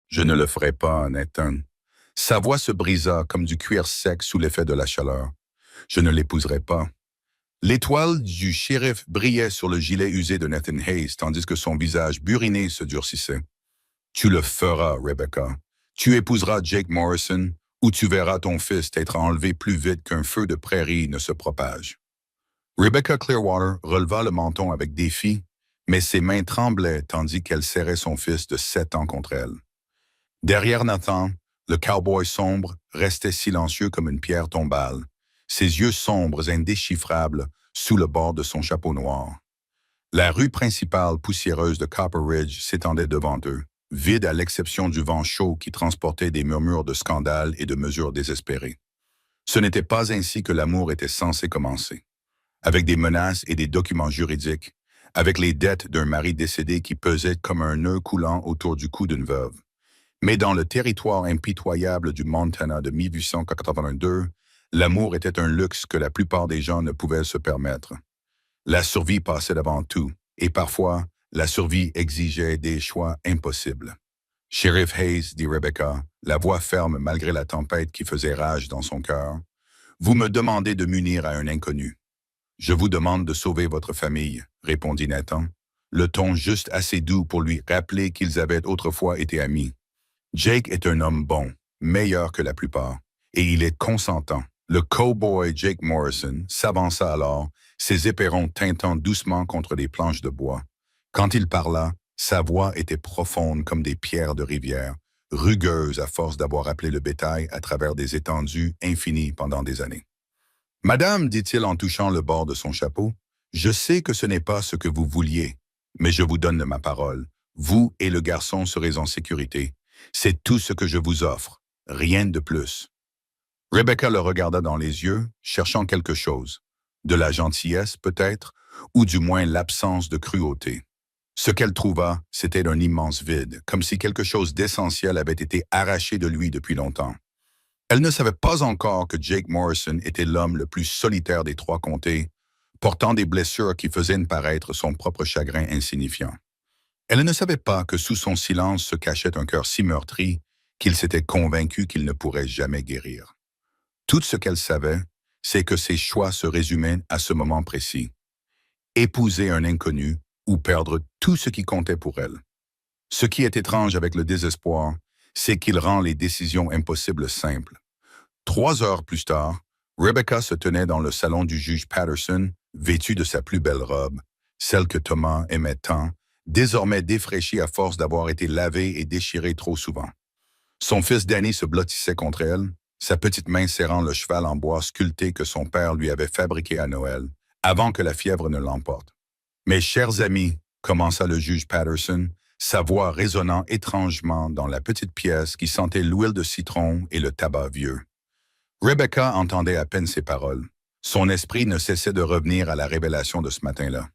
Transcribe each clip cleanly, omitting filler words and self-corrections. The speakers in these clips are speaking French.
Je ne le ferai pas, Nathan. Sa voix se brisa comme du cuir sec sous l'effet de la chaleur. Je ne l'épouserai pas. L'étoile du shérif brillait sur le gilet usé de Nathan Hayes, tandis que son visage buriné se durcissait. Tu le feras, Rebecca. Tu épouseras Jake Morrison, ou tu verras ton fils être enlevé plus vite qu'un feu de prairie ne se propage. Rebecca Clearwater releva le menton avec défi, mais ses mains tremblaient tandis qu'elle serrait son fils de 7 ans contre elle. Derrière Nathan, le cowboy sombre restait silencieux comme une pierre tombale, ses yeux sombres indéchiffrables sous le bord de son chapeau noir. La rue principale poussiéreuse de Copper Ridge s'étendait devant eux, vide à l'exception du vent chaud qui transportait des murmures de scandale et de mesures désespérées. Ce n'était pas ainsi que l'amour était censé commencer. Avec des menaces et des documents juridiques, avec les dettes d'un mari décédé qui pesaient comme un nœud coulant autour du cou d'une veuve. Mais dans le territoire impitoyable du Montana de 1882, l'amour était un luxe que la plupart des gens ne pouvaient se permettre. La survie passait devant tout, et parfois, la survie exigeait des choix impossibles. Sheriff Hayes, dit Rebecca, la voix ferme malgré la tempête qui faisait rage dans son cœur, vous me demandez de m'unir à un inconnu. Je vous demande de sauver votre famille, répondit Nathan, le ton juste assez doux pour lui rappeler qu'ils avaient autrefois été amis. Jake est un homme bon, meilleur que la plupart, et il est consentant. Le cow-boy Jake Morrison s'avança alors, ses éperons tintant doucement contre les planches de bois. Quand il parla, sa voix était profonde comme des pierres de rivière, rugueuse à force d'avoir appelé le bétail à travers des étendues infinies pendant des années. « Madame, dit-il en touchant le bord de son chapeau, je sais que ce n'est pas ce que vous vouliez, mais je vous donne ma parole. Vous et le garçon serez en sécurité. C'est tout ce que je vous offre, rien de plus. » Rebecca le regarda dans les yeux, cherchant quelque chose. De la gentillesse, peut-être, ou du moins l'absence de cruauté. Ce qu'elle trouva, c'était un immense vide, comme si quelque chose d'essentiel avait été arraché de lui depuis longtemps. Elle ne savait pas encore que Jake Morrison était l'homme le plus solitaire des 3 comtés, portant des blessures qui faisaient paraître son propre chagrin insignifiant. Elle ne savait pas que sous son silence se cachait un cœur si meurtri qu'il s'était convaincu qu'il ne pourrait jamais guérir. Tout ce qu'elle savait, c'est que ses choix se résumaient à ce moment précis. Épouser un inconnu ou perdre tout ce qui comptait pour elle. Ce qui est étrange avec le désespoir, c'est qu'il rend les décisions impossibles simples. 3 heures plus tard, Rebecca se tenait dans le salon du juge Patterson, vêtue de sa plus belle robe, celle que Thomas aimait tant, désormais défraîchie à force d'avoir été lavée et déchirée trop souvent. Son fils Danny se blottissait contre elle, sa petite main serrant le cheval en bois sculpté que son père lui avait fabriqué à Noël, avant que la fièvre ne l'emporte. « Mes chers amis, » commença le juge Patterson, sa voix résonnant étrangement dans la petite pièce qui sentait l'huile de citron et le tabac vieux. Rebecca entendait à peine ses paroles. Son esprit ne cessait de revenir à la révélation de ce matin-là.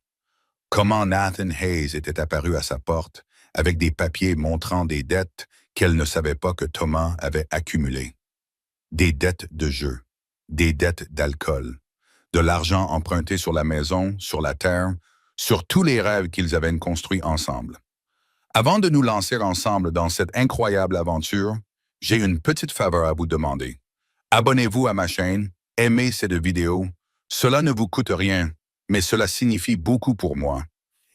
Comment Nathan Hayes était apparu à sa porte, avec des papiers montrant des dettes qu'elle ne savait pas que Thomas avait accumulées. Des dettes de jeu, des dettes d'alcool, de l'argent emprunté sur la maison, sur la terre, sur tous les rêves qu'ils avaient construits ensemble. Avant de nous lancer ensemble dans cette incroyable aventure, j'ai une petite faveur à vous demander. Abonnez-vous à ma chaîne, aimez cette vidéo. Cela ne vous coûte rien, mais cela signifie beaucoup pour moi.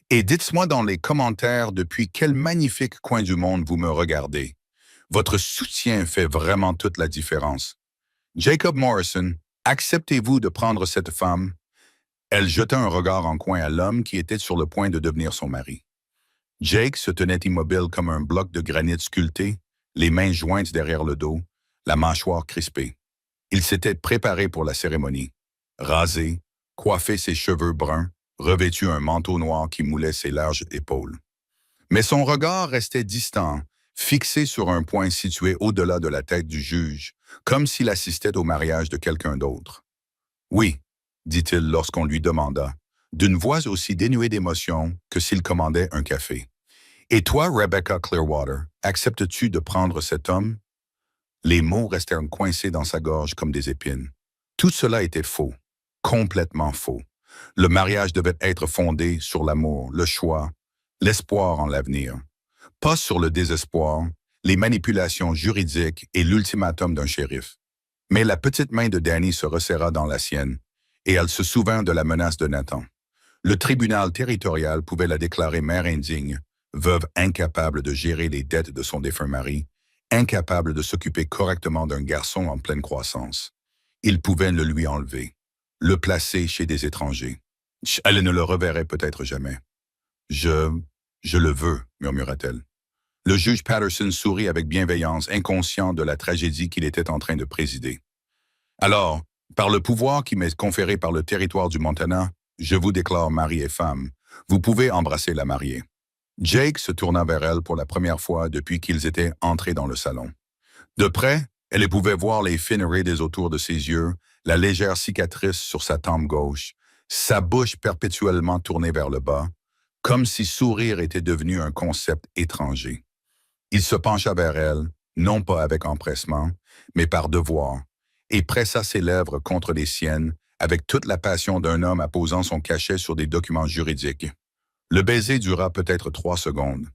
Et dites-moi dans les commentaires depuis quel magnifique coin du monde vous me regardez. Votre soutien fait vraiment toute la différence. Jacob Morrison, acceptez-vous de prendre cette femme? Elle jeta un regard en coin à l'homme qui était sur le point de devenir son mari. Jake se tenait immobile comme un bloc de granit sculpté, les mains jointes derrière le dos, la mâchoire crispée. Il s'était préparé pour la cérémonie. Rasé, coiffé ses cheveux bruns, revêtu un manteau noir qui moulait ses larges épaules. Mais son regard restait distant, fixé sur un point situé au-delà de la tête du juge, comme s'il assistait au mariage de quelqu'un d'autre. « Oui, » dit-il lorsqu'on lui demanda, d'une voix aussi dénuée d'émotion que s'il commandait un café. « Et toi, Rebecca Clearwater, acceptes-tu de prendre cet homme? » Les mots restèrent coincés dans sa gorge comme des épines. Tout cela était faux, complètement faux. Le mariage devait être fondé sur l'amour, le choix, l'espoir en l'avenir. Pas sur le désespoir, les manipulations juridiques et l'ultimatum d'un shérif. Mais la petite main de Danny se resserra dans la sienne, et elle se souvint de la menace de Nathan. Le tribunal territorial pouvait la déclarer mère indigne, veuve incapable de gérer les dettes de son défunt mari, incapable de s'occuper correctement d'un garçon en pleine croissance. Il pouvait le lui enlever, le placer chez des étrangers. Elle ne le reverrait peut-être jamais. Je le veux, murmura-t-elle. Le juge Patterson sourit avec bienveillance, inconscient de la tragédie qu'il était en train de présider. Alors, par le pouvoir qui m'est conféré par le territoire du Montana, je vous déclare mari et femme. Vous pouvez embrasser la mariée. Jake se tourna vers elle pour la première fois depuis qu'ils étaient entrés dans le salon. De près, elle pouvait voir les fines rides autour de ses yeux, la légère cicatrice sur sa tempe gauche, sa bouche perpétuellement tournée vers le bas, comme si sourire était devenu un concept étranger. Il se pencha vers elle, non pas avec empressement, mais par devoir, et pressa ses lèvres contre les siennes avec toute la passion d'un homme apposant son cachet sur des documents juridiques. Le baiser dura peut-être 3 secondes.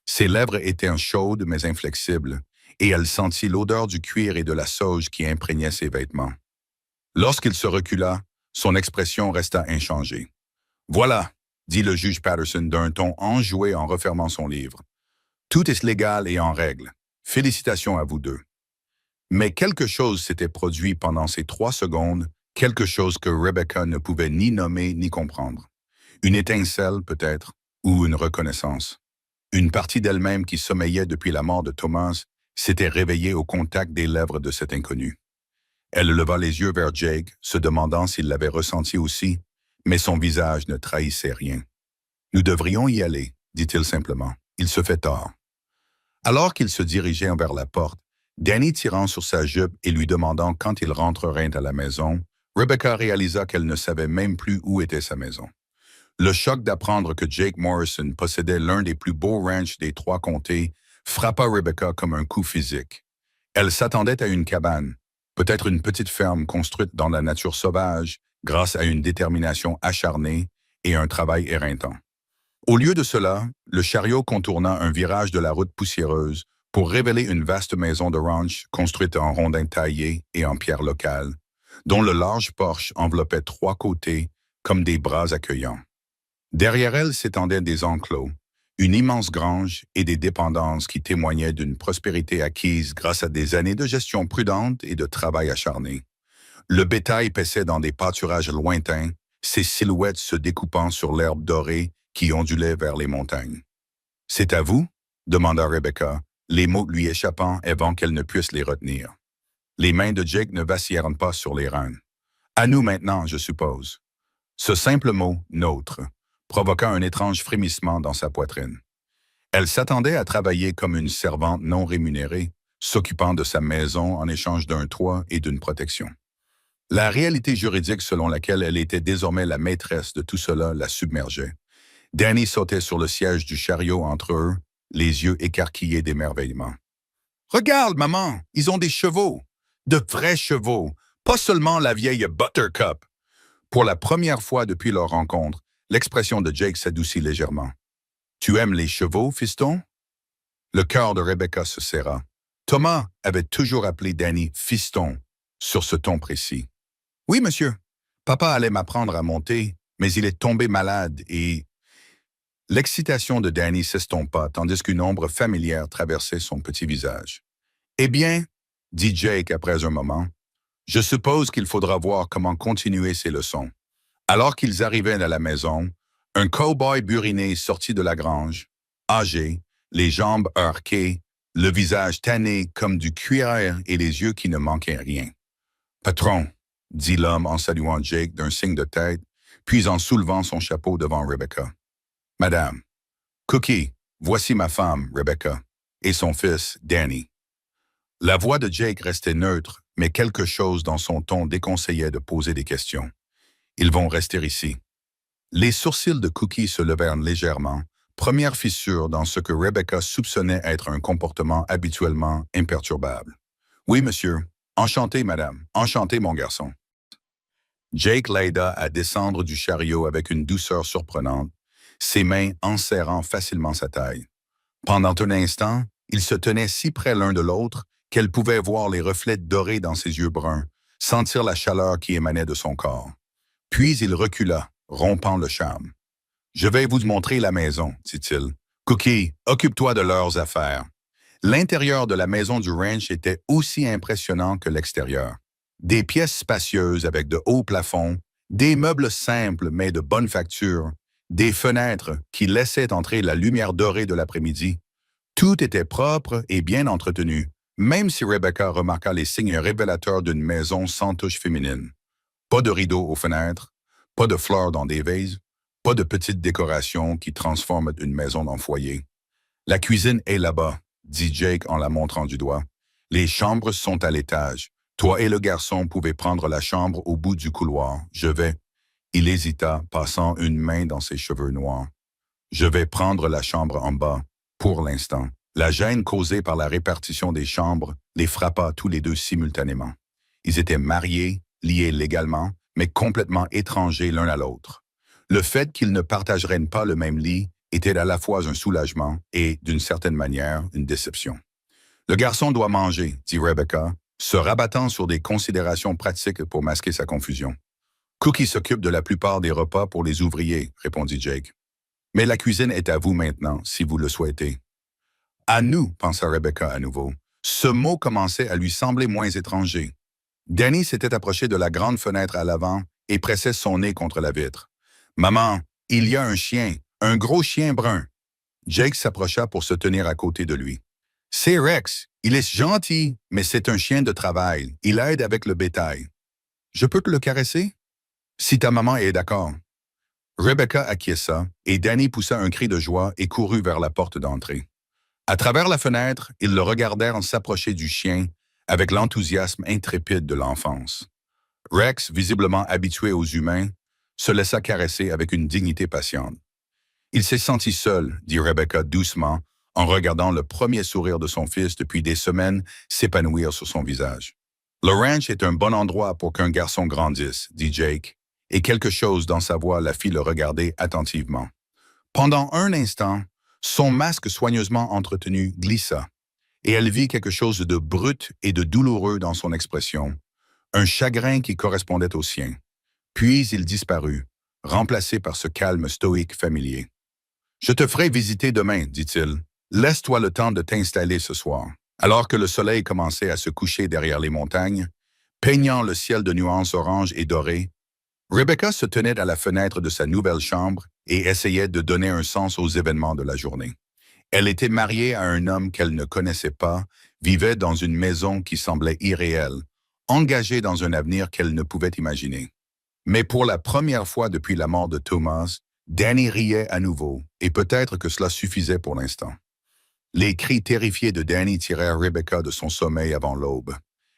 Ses lèvres étaient chaudes mais inflexibles, et elle sentit l'odeur du cuir et de la sauge qui imprégnait ses vêtements. Lorsqu'il se recula, son expression resta inchangée. « Voilà », dit le juge Patterson d'un ton enjoué en refermant son livre. « Tout est légal et en règle. Félicitations à vous deux. » Mais quelque chose s'était produit pendant ces 3 secondes, quelque chose que Rebecca ne pouvait ni nommer ni comprendre. Une étincelle, peut-être, ou une reconnaissance. Une partie d'elle-même qui sommeillait depuis la mort de Thomas s'était réveillée au contact des lèvres de cet inconnu. Elle leva les yeux vers Jake, se demandant s'il l'avait ressenti aussi, mais son visage ne trahissait rien. « Nous devrions y aller, » dit-il simplement. « Il se fait tard. » Alors qu'il se dirigeait vers la porte, Danny tirant sur sa jupe et lui demandant quand il rentrerait à la maison, Rebecca réalisa qu'elle ne savait même plus où était sa maison. Le choc d'apprendre que Jake Morrison possédait l'un des plus beaux ranchs des 3 comtés frappa Rebecca comme un coup physique. Elle s'attendait à une cabane, peut-être une petite ferme construite dans la nature sauvage grâce à une détermination acharnée et un travail éreintant. Au lieu de cela, le chariot contourna un virage de la route poussiéreuse pour révéler une vaste maison de ranch construite en rondins taillés et en pierre locale, dont le large porche enveloppait 3 côtés comme des bras accueillants. Derrière elle s'étendaient des enclos, une immense grange et des dépendances qui témoignaient d'une prospérité acquise grâce à des années de gestion prudente et de travail acharné. Le bétail paissait dans des pâturages lointains, ses silhouettes se découpant sur l'herbe dorée qui ondulait vers les montagnes. « C'est à vous ?» demanda Rebecca, les mots lui échappant avant qu'elle ne puisse les retenir. Les mains de Jake ne vacillèrent pas sur les rênes. « À nous maintenant, je suppose. » Ce simple mot, « nôtre », provoqua un étrange frémissement dans sa poitrine. Elle s'attendait à travailler comme une servante non rémunérée, s'occupant de sa maison en échange d'un toit et d'une protection. La réalité juridique selon laquelle elle était désormais la maîtresse de tout cela la submergeait. Danny sautait sur le siège du chariot entre eux, les yeux écarquillés d'émerveillement. « Regarde, maman, ils ont des chevaux, de vrais chevaux, pas seulement la vieille Buttercup. » Pour la première fois depuis leur rencontre, l'expression de Jake s'adoucit légèrement. « Tu aimes les chevaux, fiston? » Le cœur de Rebecca se serra. Thomas avait toujours appelé Danny « fiston » sur ce ton précis. « Oui, monsieur. Papa allait m'apprendre à monter, mais il est tombé malade et... » L'excitation de Danny s'estompa tandis qu'une ombre familière traversait son petit visage. « Eh bien, » dit Jake après un moment, « je suppose qu'il faudra voir comment continuer ces leçons. » Alors qu'ils arrivaient à la maison, un cow-boy buriné sortit de la grange, âgé, les jambes arquées, le visage tanné comme du cuir et les yeux qui ne manquaient rien. « Patron, » dit l'homme en saluant Jake d'un signe de tête, puis en soulevant son chapeau devant Rebecca. « Madame, Cookie, voici ma femme, Rebecca, et son fils, Danny. » La voix de Jake restait neutre, mais quelque chose dans son ton déconseillait de poser des questions. « Ils vont rester ici. » Les sourcils de Cookie se levèrent légèrement, première fissure dans ce que Rebecca soupçonnait être un comportement habituellement imperturbable. « Oui, monsieur. Enchanté, madame. Enchanté, mon garçon. » Jake l'aida à descendre du chariot avec une douceur surprenante, ses mains enserrant facilement sa taille. Pendant un instant, Ils se tenaient si près l'un de l'autre qu'elle pouvait voir les reflets dorés dans ses yeux bruns, sentir la chaleur qui émanait de son corps. Puis il recula, rompant le charme. « Je vais vous montrer la maison, dit-il. Cookie, occupe-toi de leurs affaires. » L'intérieur de la maison du ranch était aussi impressionnant que l'extérieur. Des pièces spacieuses avec de hauts plafonds, des meubles simples mais de bonne facture, des fenêtres qui laissaient entrer la lumière dorée de l'après-midi. Tout était propre et bien entretenu, même si Rebecca remarqua les signes révélateurs d'une maison sans touche féminine. Pas de rideaux aux fenêtres, pas de fleurs dans des vases, pas de petites décorations qui transforment une maison en foyer. « La cuisine est là-bas, » dit Jake en la montrant du doigt. « Les chambres sont à l'étage. Toi et le garçon pouvez prendre la chambre au bout du couloir. Je vais... » Il hésita, passant une main dans ses cheveux noirs. « Je vais prendre la chambre en bas, pour l'instant. » La gêne causée par la répartition des chambres les frappa tous les deux simultanément. Ils étaient mariés, liés légalement, mais complètement étrangers l'un à l'autre. Le fait qu'ils ne partageraient pas le même lit était à la fois un soulagement et, d'une certaine manière, une déception. « Le garçon doit manger, » dit Rebecca, se rabattant sur des considérations pratiques pour masquer sa confusion. « Cookie s'occupe de la plupart des repas pour les ouvriers, » répondit Jake. « Mais la cuisine est à vous maintenant, si vous le souhaitez. »« À nous, » pensa Rebecca à nouveau. Ce mot commençait à lui sembler moins étranger. Danny s'était approché de la grande fenêtre à l'avant et pressait son nez contre la vitre. « Maman, il y a un chien, un gros chien brun. » Jake s'approcha pour se tenir à côté de lui. « C'est Rex. Il est gentil, mais c'est un chien de travail. Il aide avec le bétail. Je peux te le caresser? Si ta maman est d'accord. » Rebecca acquiesça et Danny poussa un cri de joie et courut vers la porte d'entrée. À travers la fenêtre, ils le regardèrent s'approcher du chien avec l'enthousiasme intrépide de l'enfance. Rex, visiblement habitué aux humains, se laissa caresser avec une dignité patiente. « Il s'est senti seul, » dit Rebecca doucement, en regardant le premier sourire de son fils depuis des semaines s'épanouir sur son visage. « Le ranch est un bon endroit pour qu'un garçon grandisse, » dit Jake, et quelque chose dans sa voix la fit le regarder attentivement. Pendant un instant, son masque soigneusement entretenu glissa, et elle vit quelque chose de brut et de douloureux dans son expression, un chagrin qui correspondait au sien. Puis il disparut, remplacé par ce calme stoïque familier. « Je te ferai visiter demain, dit-il. Laisse-toi le temps de t'installer ce soir. » Alors que le soleil commençait à se coucher derrière les montagnes, peignant le ciel de nuances oranges et dorées, Rebecca se tenait à la fenêtre de sa nouvelle chambre et essayait de donner un sens aux événements de la journée. Elle était mariée à un homme qu'elle ne connaissait pas, vivait dans une maison qui semblait irréelle, engagée dans un avenir qu'elle ne pouvait imaginer. Mais pour la première fois depuis la mort de Thomas, Danny riait à nouveau, et peut-être que cela suffisait pour l'instant. Les cris terrifiés de Danny tirèrent Rebecca de son sommeil avant l'aube.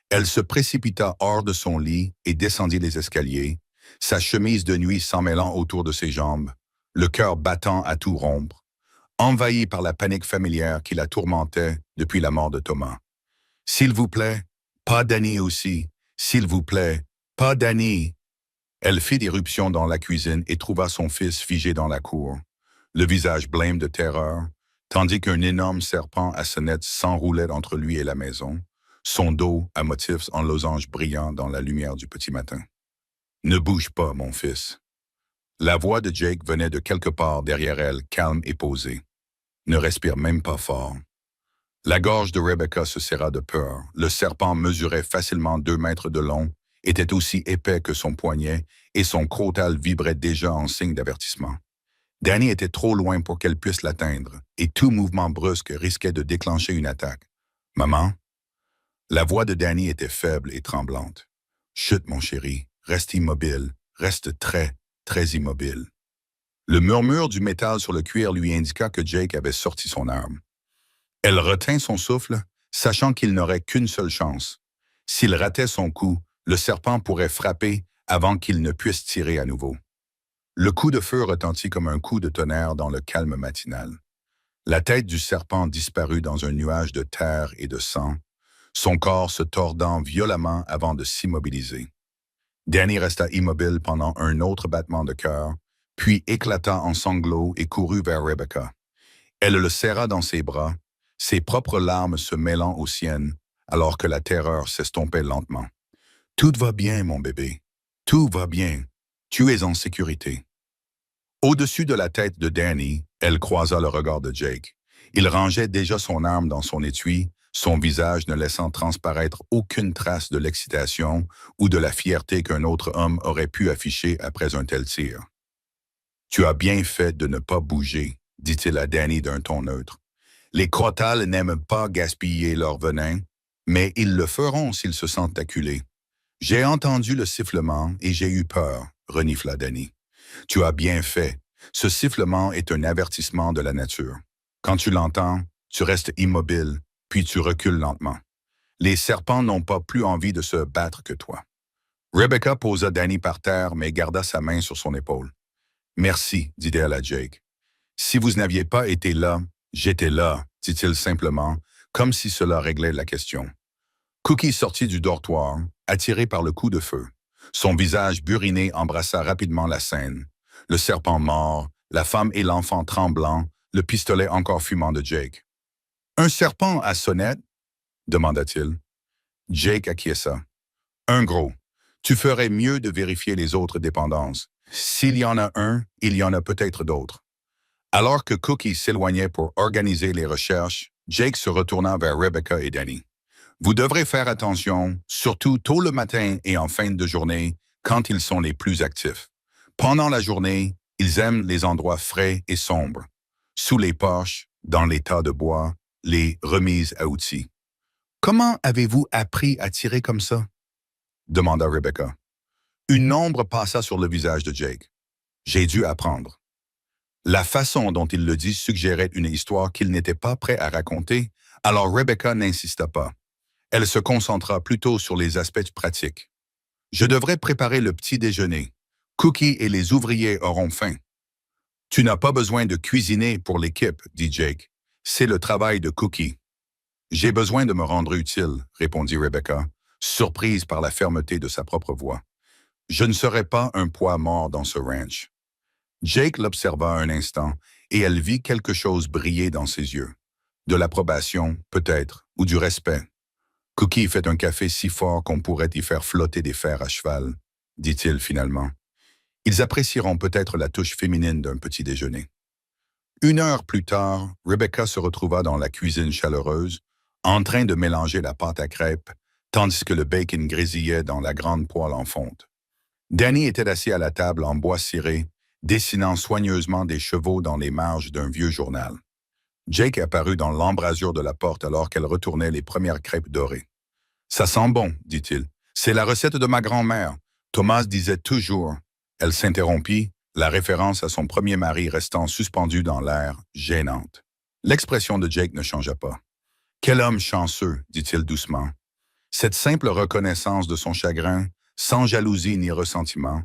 Elle se précipita hors de son lit et descendit les escaliers, sa chemise de nuit s'emmêlant autour de ses jambes, le cœur battant à tout rompre, envahie par la panique familière qui la tourmentait depuis la mort de Thomas. « S'il vous plaît, pas Danny aussi. S'il vous plaît, pas Danny. » Elle fit irruption dans la cuisine et trouva son fils figé dans la cour, le visage blême de terreur, tandis qu'un énorme serpent à sonnette s'enroulait entre lui et la maison, son dos à motifs en losange brillant dans la lumière du petit matin. « Ne bouge pas, mon fils. » La voix de Jake venait de quelque part derrière elle, calme et posée. « Ne respire même pas fort. » La gorge de Rebecca se serra de peur. Le serpent mesurait facilement 2 mètres de long, était aussi épais que son poignet et son crotale vibrait déjà en signe d'avertissement. Danny était trop loin pour qu'elle puisse l'atteindre et tout mouvement brusque risquait de déclencher une attaque. « Maman? » La voix de Danny était faible et tremblante. « Chut, mon chéri, reste immobile, reste très, très immobile. » Le murmure du métal sur le cuir lui indiqua que Jake avait sorti son arme. Elle retint son souffle, sachant qu'il n'aurait qu'une seule chance. S'il ratait son coup, le serpent pourrait frapper avant qu'il ne puisse tirer à nouveau. Le coup de feu retentit comme un coup de tonnerre dans le calme matinal. La tête du serpent disparut dans un nuage de terre et de sang, son corps se tordant violemment avant de s'immobiliser. Danny resta immobile pendant un autre battement de cœur, puis éclata en sanglots et courut vers Rebecca. Elle le serra dans ses bras, ses propres larmes se mêlant aux siennes, alors que la terreur s'estompait lentement. Tout va bien, mon bébé. Tout va bien. Tu es en sécurité. Au-dessus de la tête de Danny, elle croisa le regard de Jake. Il rangeait déjà son arme dans son étui, son visage ne laissant transparaître aucune trace de l'excitation ou de la fierté qu'un autre homme aurait pu afficher après un tel tir. « Tu as bien fait de ne pas bouger », dit-il à Danny d'un ton neutre. « Les crotales n'aiment pas gaspiller leur venin, mais ils le feront s'ils se sentent acculés. J'ai entendu le sifflement et j'ai eu peur, renifla Danny. Tu as bien fait. Ce sifflement est un avertissement de la nature. Quand tu l'entends, tu restes immobile, puis tu recules lentement. Les serpents n'ont pas plus envie de se battre que toi. Rebecca posa Danny par terre, mais garda sa main sur son épaule. Merci, dit-elle à Jake. Si vous n'aviez pas été là, j'étais là, dit-il simplement, comme si cela réglait la question. Cookie sortit du dortoir, attiré par le coup de feu. Son visage buriné embrassa rapidement la scène. Le serpent mort, la femme et l'enfant tremblants, le pistolet encore fumant de Jake. « Un serpent à sonnette ?» demanda-t-il. Jake acquiesça. « Un gros. Tu ferais mieux de vérifier les autres dépendances. S'il y en a un, il y en a peut-être d'autres. » Alors que Cookie s'éloignait pour organiser les recherches, Jake se retourna vers Rebecca et Danny. Vous devrez faire attention, surtout tôt le matin et en fin de journée, quand ils sont les plus actifs. Pendant la journée, ils aiment les endroits frais et sombres. Sous les porches, dans les tas de bois, les remises à outils. « Comment avez-vous appris à tirer comme ça? » demanda Rebecca. Une ombre passa sur le visage de Jake. « J'ai dû apprendre. » La façon dont il le dit suggérait une histoire qu'il n'était pas prêt à raconter, alors Rebecca n'insista pas. Elle se concentra plutôt sur les aspects pratiques. « Je devrais préparer le petit déjeuner. Cookie et les ouvriers auront faim. »« Tu n'as pas besoin de cuisiner pour l'équipe, » dit Jake. « C'est le travail de Cookie. »« J'ai besoin de me rendre utile, » répondit Rebecca, surprise par la fermeté de sa propre voix. « Je ne serai pas un poids mort dans ce ranch. » Jake l'observa un instant et elle vit quelque chose briller dans ses yeux. De l'approbation, peut-être, ou du respect. « Cookie fait un café si fort qu'on pourrait y faire flotter des fers à cheval, » dit-il finalement. « Ils apprécieront peut-être la touche féminine d'un petit déjeuner. » 1 heure plus tard, Rebecca se retrouva dans la cuisine chaleureuse, en train de mélanger la pâte à crêpes, tandis que le bacon grésillait dans la grande poêle en fonte. Danny était assis à la table en bois ciré, dessinant soigneusement des chevaux dans les marges d'un vieux journal. Jake apparut dans l'embrasure de la porte alors qu'elle retournait les premières crêpes dorées. « Ça sent bon, » dit-il. « C'est la recette de ma grand-mère. Thomas disait toujours. » Elle s'interrompit, la référence à son premier mari restant suspendue dans l'air, gênante. L'expression de Jake ne changea pas. « Quel homme chanceux, » dit-il doucement. Cette simple reconnaissance de son chagrin, sans jalousie ni ressentiment,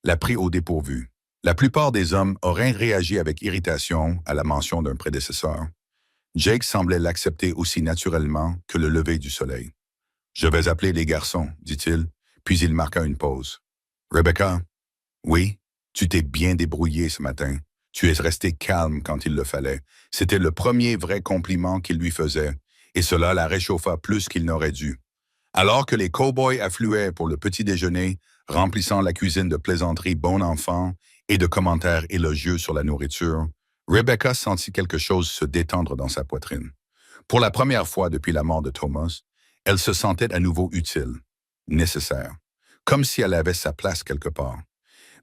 la prit au dépourvu. La plupart des hommes auraient réagi avec irritation à la mention d'un prédécesseur. Jake semblait l'accepter aussi naturellement que le lever du soleil. « Je vais appeler les garçons, » dit-il, puis il marqua une pause. « Rebecca, oui, tu t'es bien débrouillée ce matin. Tu es restée calme quand il le fallait. C'était le premier vrai compliment qu'il lui faisait, et cela la réchauffa plus qu'il n'aurait dû. Alors que les cow-boys affluaient pour le petit déjeuner, remplissant la cuisine de plaisanteries bon enfant et de commentaires élogieux sur la nourriture, Rebecca sentit quelque chose se détendre dans sa poitrine. Pour la première fois depuis la mort de Thomas, elle se sentait à nouveau utile, nécessaire, comme si elle avait sa place quelque part.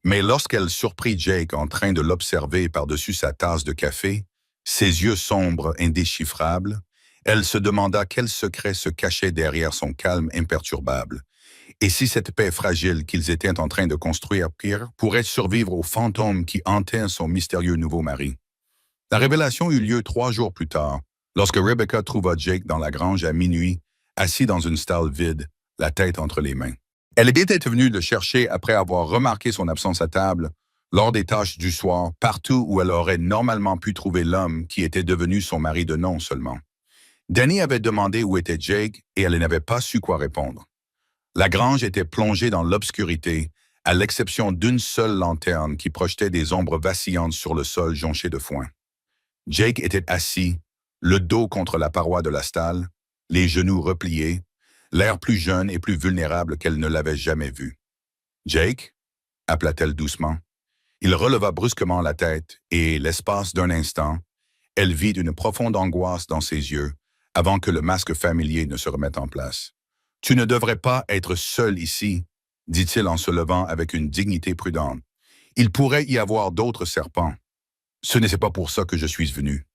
Mais lorsqu'elle surprit Jake en train de l'observer par-dessus sa tasse de café, ses yeux sombres, indéchiffrables, elle se demanda quel secret se cachait derrière son calme imperturbable. Et si cette paix fragile qu'ils étaient en train de construire pourrait survivre aux fantômes qui hantaient son mystérieux nouveau mari. La révélation eut lieu 3 jours plus tard, lorsque Rebecca trouva Jake dans la grange à minuit, assis dans une stalle vide, la tête entre les mains. Elle était venue le chercher après avoir remarqué son absence à table, lors des tâches du soir, partout où elle aurait normalement pu trouver l'homme qui était devenu son mari de nom seulement. Danny avait demandé où était Jake et elle n'avait pas su quoi répondre. La grange était plongée dans l'obscurité, à l'exception d'une seule lanterne qui projetait des ombres vacillantes sur le sol jonché de foin. Jake était assis, le dos contre la paroi de la stalle, les genoux repliés, l'air plus jeune et plus vulnérable qu'elle ne l'avait jamais vu. « Jake » appela-t-elle doucement. Il releva brusquement la tête et, l'espace d'un instant, elle vit une profonde angoisse dans ses yeux avant que le masque familier ne se remette en place. « Tu ne devrais pas être seul ici, » dit-il en se levant avec une dignité prudente. « Il pourrait y avoir d'autres serpents. Ce n'est pas pour ça que je suis venu. »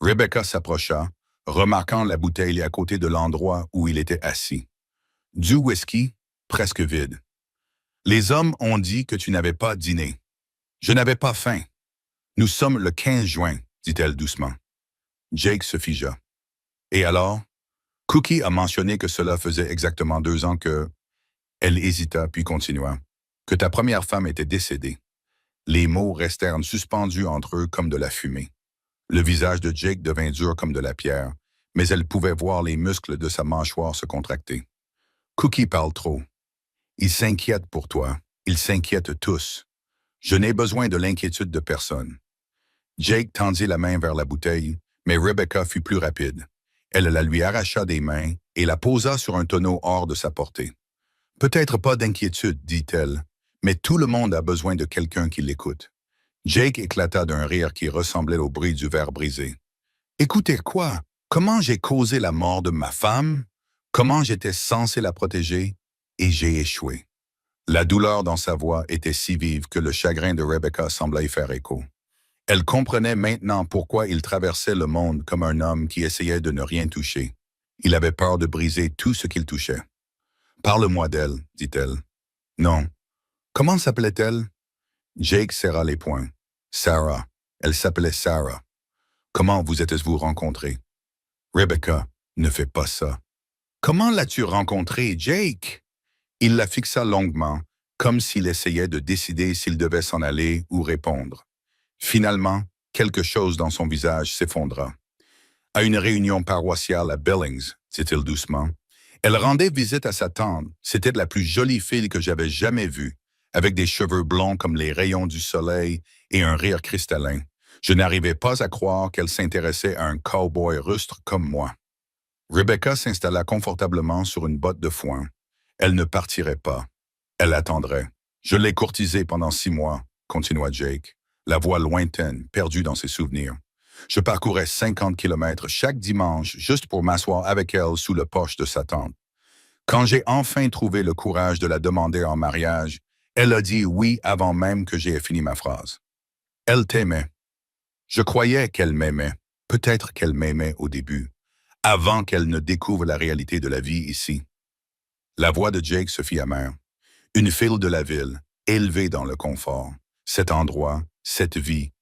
Rebecca s'approcha, remarquant la bouteille à côté de l'endroit où il était assis. Du whisky, presque vide. « Les hommes ont dit que tu n'avais pas dîné. Je n'avais pas faim. Nous sommes le 15 juin, dit-elle doucement. Jake se figea. Et alors? Cookie a mentionné que cela faisait exactement 2 ans que... Elle hésita puis continua. Que ta première femme était décédée. Les mots restèrent suspendus entre eux comme de la fumée. Le visage de Jake devint dur comme de la pierre, mais elle pouvait voir les muscles de sa mâchoire se contracter. Cookie parle trop. Ils s'inquiètent pour toi. Ils s'inquiètent tous. Je n'ai besoin de l'inquiétude de personne. Jake tendit la main vers la bouteille, mais Rebecca fut plus rapide. Elle la lui arracha des mains et la posa sur un tonneau hors de sa portée. « Peut-être pas d'inquiétude, dit-elle, mais tout le monde a besoin de quelqu'un qui l'écoute. » Jake éclata d'un rire qui ressemblait au bruit du verre brisé. « Écoutez quoi? Comment j'ai causé la mort de ma femme? Comment j'étais censé la protéger? Et j'ai échoué. » La douleur dans sa voix était si vive que le chagrin de Rebecca semblait y faire écho. Elle comprenait maintenant pourquoi il traversait le monde comme un homme qui essayait de ne rien toucher. Il avait peur de briser tout ce qu'il touchait. « Parle-moi d'elle, dit-elle. »« Non. » « Comment s'appelait-elle? » Jake serra les poings. « Sarah. Elle s'appelait Sarah. »« Comment vous êtes-vous rencontrés? »« Rebecca, ne fais pas ça. »« Comment l'as-tu rencontrée, Jake? » Il la fixa longuement, comme s'il essayait de décider s'il devait s'en aller ou répondre. Finalement, quelque chose dans son visage s'effondra. « À une réunion paroissiale à Billings, dit-il doucement. Elle rendait visite à sa tante. C'était la plus jolie fille que j'avais jamais vue, avec des cheveux blonds comme les rayons du soleil et un rire cristallin. Je n'arrivais pas à croire qu'elle s'intéressait à un cow-boy rustre comme moi. » Rebecca s'installa confortablement sur une botte de foin. Elle ne partirait pas. Elle attendrait. « Je l'ai courtisée pendant 6 mois, » continua Jake, la voix lointaine, perdue dans ses souvenirs. Je parcourais 50 kilomètres chaque dimanche juste pour m'asseoir avec elle sous le porche de sa tante. Quand j'ai enfin trouvé le courage de la demander en mariage, elle a dit oui avant même que j'aie fini ma phrase. Elle t'aimait. Je croyais qu'elle m'aimait. Peut-être qu'elle m'aimait au début, avant qu'elle ne découvre la réalité de la vie ici. La voix de Jake se fit amère. Une fille de la ville, élevée dans le confort. Cet endroit, cette vie,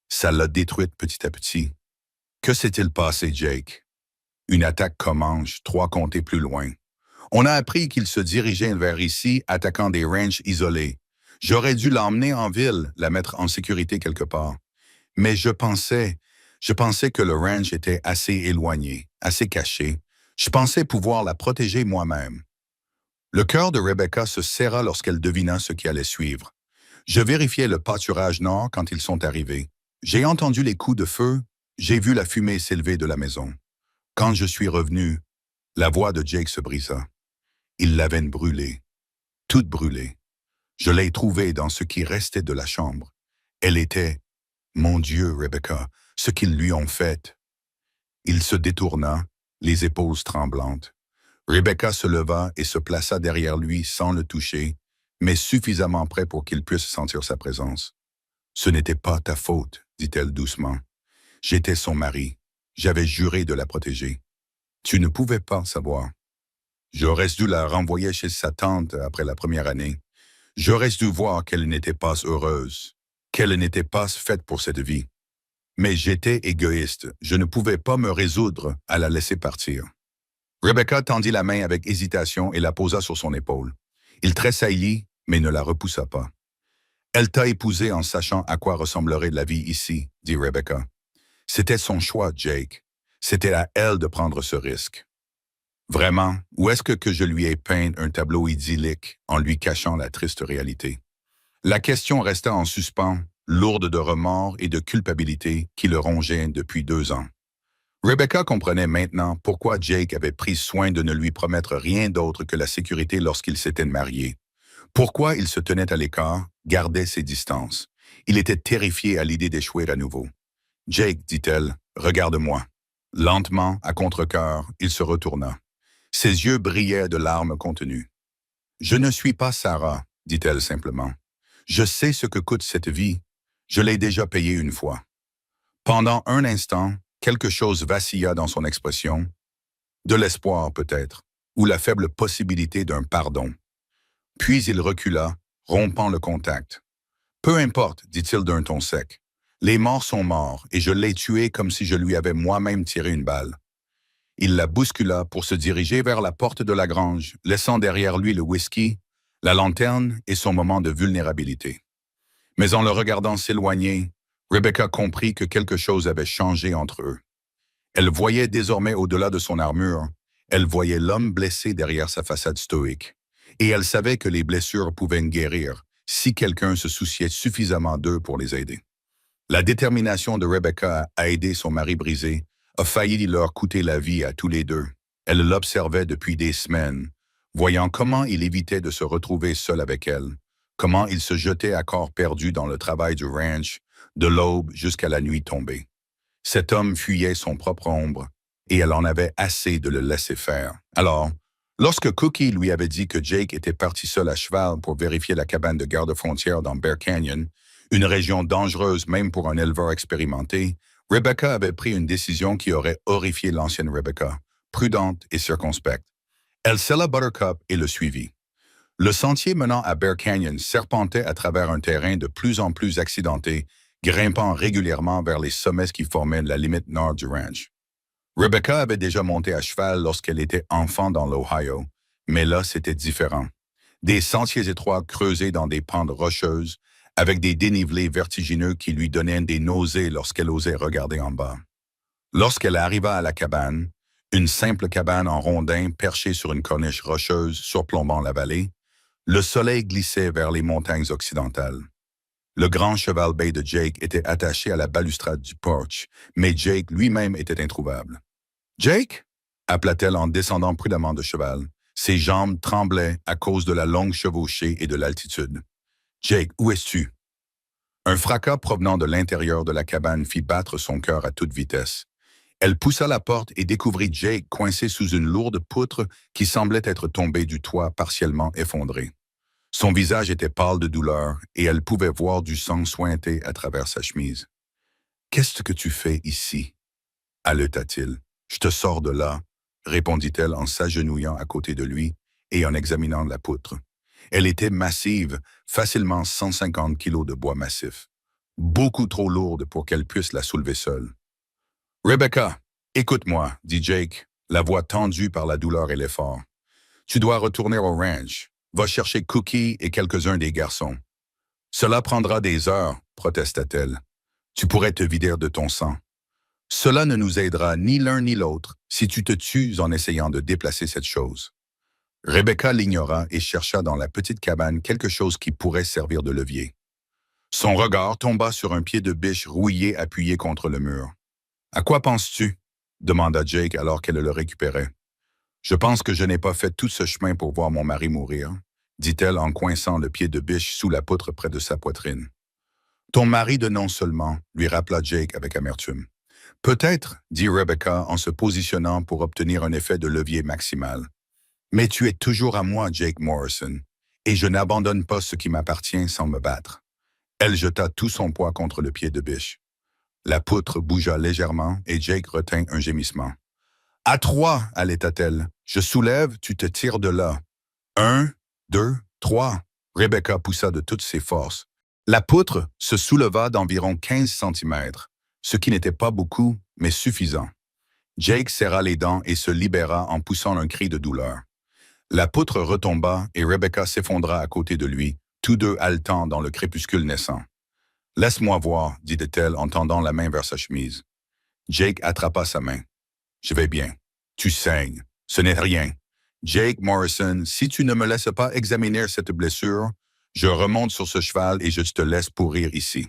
ça l'a détruite petit à petit. Que s'est-il passé, Jake? Une attaque Comanche, 3 comtés plus loin. On a appris qu'il se dirigeait vers ici, attaquant des ranchs isolés. J'aurais dû l'emmener en ville, la mettre en sécurité quelque part. Mais je pensais que le ranch était assez éloigné, assez caché. Je pensais pouvoir la protéger moi-même. Le cœur de Rebecca se serra lorsqu'elle devina ce qui allait suivre. Je vérifiais le pâturage nord quand ils sont arrivés. J'ai entendu les coups de feu, j'ai vu la fumée s'élever de la maison. Quand je suis revenu, la voix de Jake se brisa. Il l'avait brûlée, toute brûlée. Je l'ai trouvée dans ce qui restait de la chambre. Elle était, mon Dieu, Rebecca, ce qu'ils lui ont fait. Il se détourna, les épaules tremblantes. Rebecca se leva et se plaça derrière lui sans le toucher, mais suffisamment près pour qu'il puisse sentir sa présence. « Ce n'était pas ta faute, » dit-elle doucement. « J'étais son mari. J'avais juré de la protéger. Tu ne pouvais pas savoir. J'aurais dû la renvoyer chez sa tante après la première année. J'aurais dû voir qu'elle n'était pas heureuse, qu'elle n'était pas faite pour cette vie. Mais j'étais égoïste. Je ne pouvais pas me résoudre à la laisser partir. » Rebecca tendit la main avec hésitation et la posa sur son épaule. Il tressaillit, mais ne la repoussa pas. « Elle t'a épousé en sachant à quoi ressemblerait la vie ici, » dit Rebecca. « C'était son choix, Jake. C'était à elle de prendre ce risque. » Vraiment, ou est-ce que je lui ai peint un tableau idyllique en lui cachant la triste réalité? La question resta en suspens, lourde de remords et de culpabilité qui le rongeaient depuis 2 ans. Rebecca comprenait maintenant pourquoi Jake avait pris soin de ne lui promettre rien d'autre que la sécurité lorsqu'ils s'étaient mariés. Pourquoi il se tenait à l'écart, gardait ses distances. Il était terrifié à l'idée d'échouer à nouveau. Jake, dit-elle, regarde-moi. Lentement, à contre-cœur, il se retourna. Ses yeux brillaient de larmes contenues. Je ne suis pas Sarah, dit-elle simplement. Je sais ce que coûte cette vie. Je l'ai déjà payée une fois. Pendant un instant, quelque chose vacilla dans son expression. De l'espoir peut-être, ou la faible possibilité d'un pardon. Puis il recula, rompant le contact. Peu importe, dit-il d'un ton sec. Les morts sont morts, et je l'ai tué comme si je lui avais moi-même tiré une balle. Il la bouscula pour se diriger vers la porte de la grange, laissant derrière lui le whisky, la lanterne et son moment de vulnérabilité. Mais en le regardant s'éloigner, Rebecca comprit que quelque chose avait changé entre eux. Elle voyait désormais au-delà de son armure, elle voyait l'homme blessé derrière sa façade stoïque. Et elle savait que les blessures pouvaient guérir si quelqu'un se souciait suffisamment d'eux pour les aider. La détermination de Rebecca à aider son mari brisé a failli leur coûter la vie à tous les deux. Elle l'observait depuis des semaines, voyant comment il évitait de se retrouver seul avec elle, comment il se jetait à corps perdu dans le travail du ranch, de l'aube jusqu'à la nuit tombée. Cet homme fuyait son propre ombre, et elle en avait assez de le laisser faire. Alors, lorsque Cookie lui avait dit que Jake était parti seul à cheval pour vérifier la cabane de garde-frontière dans Bear Canyon, une région dangereuse même pour un éleveur expérimenté, Rebecca avait pris une décision qui aurait horrifié l'ancienne Rebecca, prudente et circonspecte. Elle sella Buttercup et le suivit. Le sentier menant à Bear Canyon serpentait à travers un terrain de plus en plus accidenté, grimpant régulièrement vers les sommets qui formaient la limite nord du ranch. Rebecca avait déjà monté à cheval lorsqu'elle était enfant dans l'Ohio, mais là c'était différent. Des sentiers étroits creusés dans des pentes rocheuses, avec des dénivelés vertigineux qui lui donnaient des nausées lorsqu'elle osait regarder en bas. Lorsqu'elle arriva à la cabane, une simple cabane en rondin perchée sur une corniche rocheuse surplombant la vallée, le soleil glissait vers les montagnes occidentales. Le grand cheval bay de Jake était attaché à la balustrade du porche, mais Jake lui-même était introuvable. « Jake » appela-t-elle en descendant prudemment de cheval. Ses jambes tremblaient à cause de la longue chevauchée et de l'altitude. « Jake, où es-tu? » Un fracas provenant de l'intérieur de la cabane fit battre son cœur à toute vitesse. Elle poussa la porte et découvrit Jake coincé sous une lourde poutre qui semblait être tombée du toit partiellement effondré. Son visage était pâle de douleur et elle pouvait voir du sang suinter à travers sa chemise. « Qu'est-ce que tu fais ici? » haleta-t-il. « Je te sors de là, » répondit-elle en s'agenouillant à côté de lui et en examinant la poutre. Elle était massive, facilement 150 kilos de bois massif. Beaucoup trop lourde pour qu'elle puisse la soulever seule. « Rebecca, écoute-moi, » dit Jake, la voix tendue par la douleur et l'effort. « Tu dois retourner au ranch. Va chercher Cookie et quelques-uns des garçons. »« Cela prendra des heures, » protesta-t-elle. « Tu pourrais te vider de ton sang. Cela ne nous aidera ni l'un ni l'autre si tu te tues en essayant de déplacer cette chose. » Rebecca l'ignora et chercha dans la petite cabane quelque chose qui pourrait servir de levier. Son regard tomba sur un pied de biche rouillé appuyé contre le mur. « À quoi penses-tu? » demanda Jake alors qu'elle le récupérait. « Je pense que je n'ai pas fait tout ce chemin pour voir mon mari mourir, » dit-elle en coinçant le pied de biche sous la poutre près de sa poitrine. « Ton mari de nom seulement, » lui rappela Jake avec amertume. « Peut-être, » dit Rebecca en se positionnant pour obtenir un effet de levier maximal. « Mais tu es toujours à moi, Jake Morrison, et je n'abandonne pas ce qui m'appartient sans me battre. » Elle jeta tout son poids contre le pied de biche. La poutre bougea légèrement et Jake retint un gémissement. « À 3, haleta-t-elle. « Je soulève, tu te tires de là. 1, 2, 3. » Rebecca poussa de toutes ses forces. La poutre se souleva d'environ 15 centimètres, ce qui n'était pas beaucoup, mais suffisant. Jake serra les dents et se libéra en poussant un cri de douleur. La poutre retomba et Rebecca s'effondra à côté de lui, tous deux haletants dans le crépuscule naissant. « Laisse-moi voir, » dit-elle en tendant la main vers sa chemise. Jake attrapa sa main. « Je vais bien. Tu saignes. Ce n'est rien. Jake Morrison, si tu ne me laisses pas examiner cette blessure, je remonte sur ce cheval et je te laisse pourrir ici. »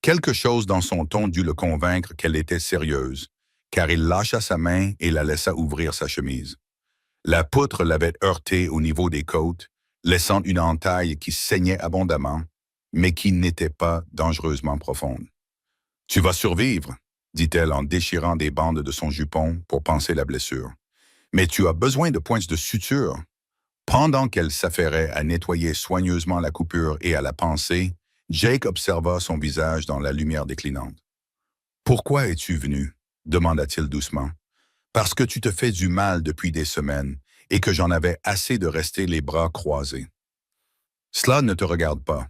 Quelque chose dans son ton dut le convaincre qu'elle était sérieuse, car il lâcha sa main et la laissa ouvrir sa chemise. La poutre l'avait heurté au niveau des côtes, laissant une entaille qui saignait abondamment, mais qui n'était pas dangereusement profonde. « Tu vas survivre, » dit-elle en déchirant des bandes de son jupon pour panser la blessure. « Mais tu as besoin de points de suture. » Pendant qu'elle s'affairait à nettoyer soigneusement la coupure et à la panser, Jake observa son visage dans la lumière déclinante. « Pourquoi es-tu venu ?» demanda-t-il doucement. « Parce que tu te fais du mal depuis des semaines et que j'en avais assez de rester les bras croisés. » « Cela ne te regarde pas. »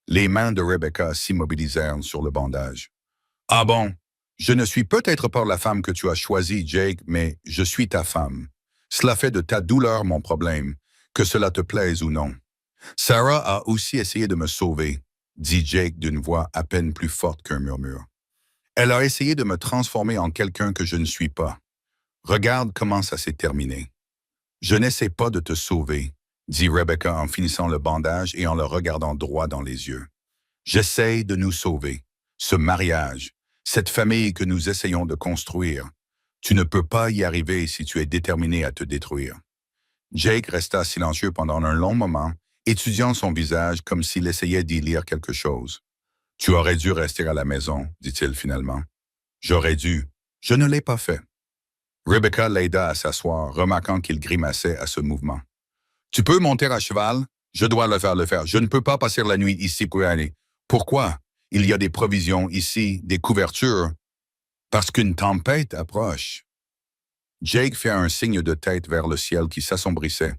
Les mains de Rebecca s'immobilisèrent sur le bandage. « Ah bon? Je ne suis peut-être pas la femme que tu as choisie, Jake, mais je suis ta femme. Cela fait de ta douleur mon problème, que cela te plaise ou non. Sarah a aussi essayé de me sauver, » dit Jake d'une voix à peine plus forte qu'un murmure. « Elle a essayé de me transformer en quelqu'un que je ne suis pas. Regarde comment ça s'est terminé. »« Je n'essaie pas de te sauver, » dit Rebecca en finissant le bandage et en le regardant droit dans les yeux. « J'essaie de nous sauver. Ce mariage, cette famille que nous essayons de construire. Tu ne peux pas y arriver si tu es déterminé à te détruire. » Jake resta silencieux pendant un long moment, étudiant son visage comme s'il essayait d'y lire quelque chose. « Tu aurais dû rester à la maison, » dit-il finalement. « J'aurais dû. Je ne l'ai pas fait. » Rebecca l'aida à s'asseoir, remarquant qu'il grimaçait à ce mouvement. « Tu peux monter à cheval? Je dois le faire. Je ne peux pas passer la nuit ici pour y aller. Pourquoi? Il y a des provisions ici, des couvertures. Parce qu'une tempête approche. » Jake fit un signe de tête vers le ciel qui s'assombrissait,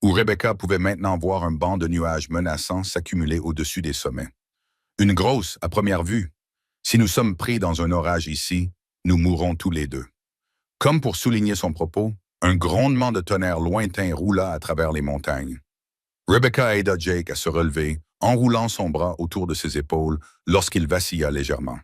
où Rebecca pouvait maintenant voir un banc de nuages menaçants s'accumuler au-dessus des sommets. Une grosse, à première vue. Si nous sommes pris dans un orage ici, nous mourrons tous les deux. Comme pour souligner son propos, un grondement de tonnerre lointain roula à travers les montagnes. Rebecca aida Jake à se relever, enroulant son bras autour de ses épaules lorsqu'il vacilla légèrement.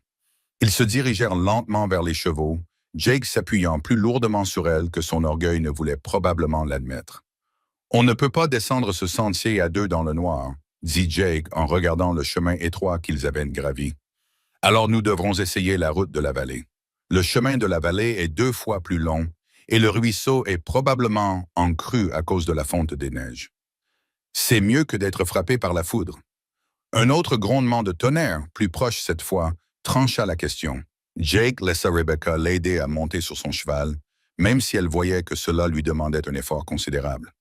Ils se dirigèrent lentement vers les chevaux, Jake s'appuyant plus lourdement sur elle que son orgueil ne voulait probablement l'admettre. « On ne peut pas descendre ce sentier à deux dans le noir, » dit Jake en regardant le chemin étroit qu'ils avaient gravi. « Alors nous devrons essayer la route de la vallée. Le chemin de la vallée est 2 fois plus long et le ruisseau est probablement en crue à cause de la fonte des neiges. C'est mieux que d'être frappé par la foudre. » Un autre grondement de tonnerre, plus proche cette fois, trancha la question. Jake laissa Rebecca l'aider à monter sur son cheval, même si elle voyait que cela lui demandait un effort considérable.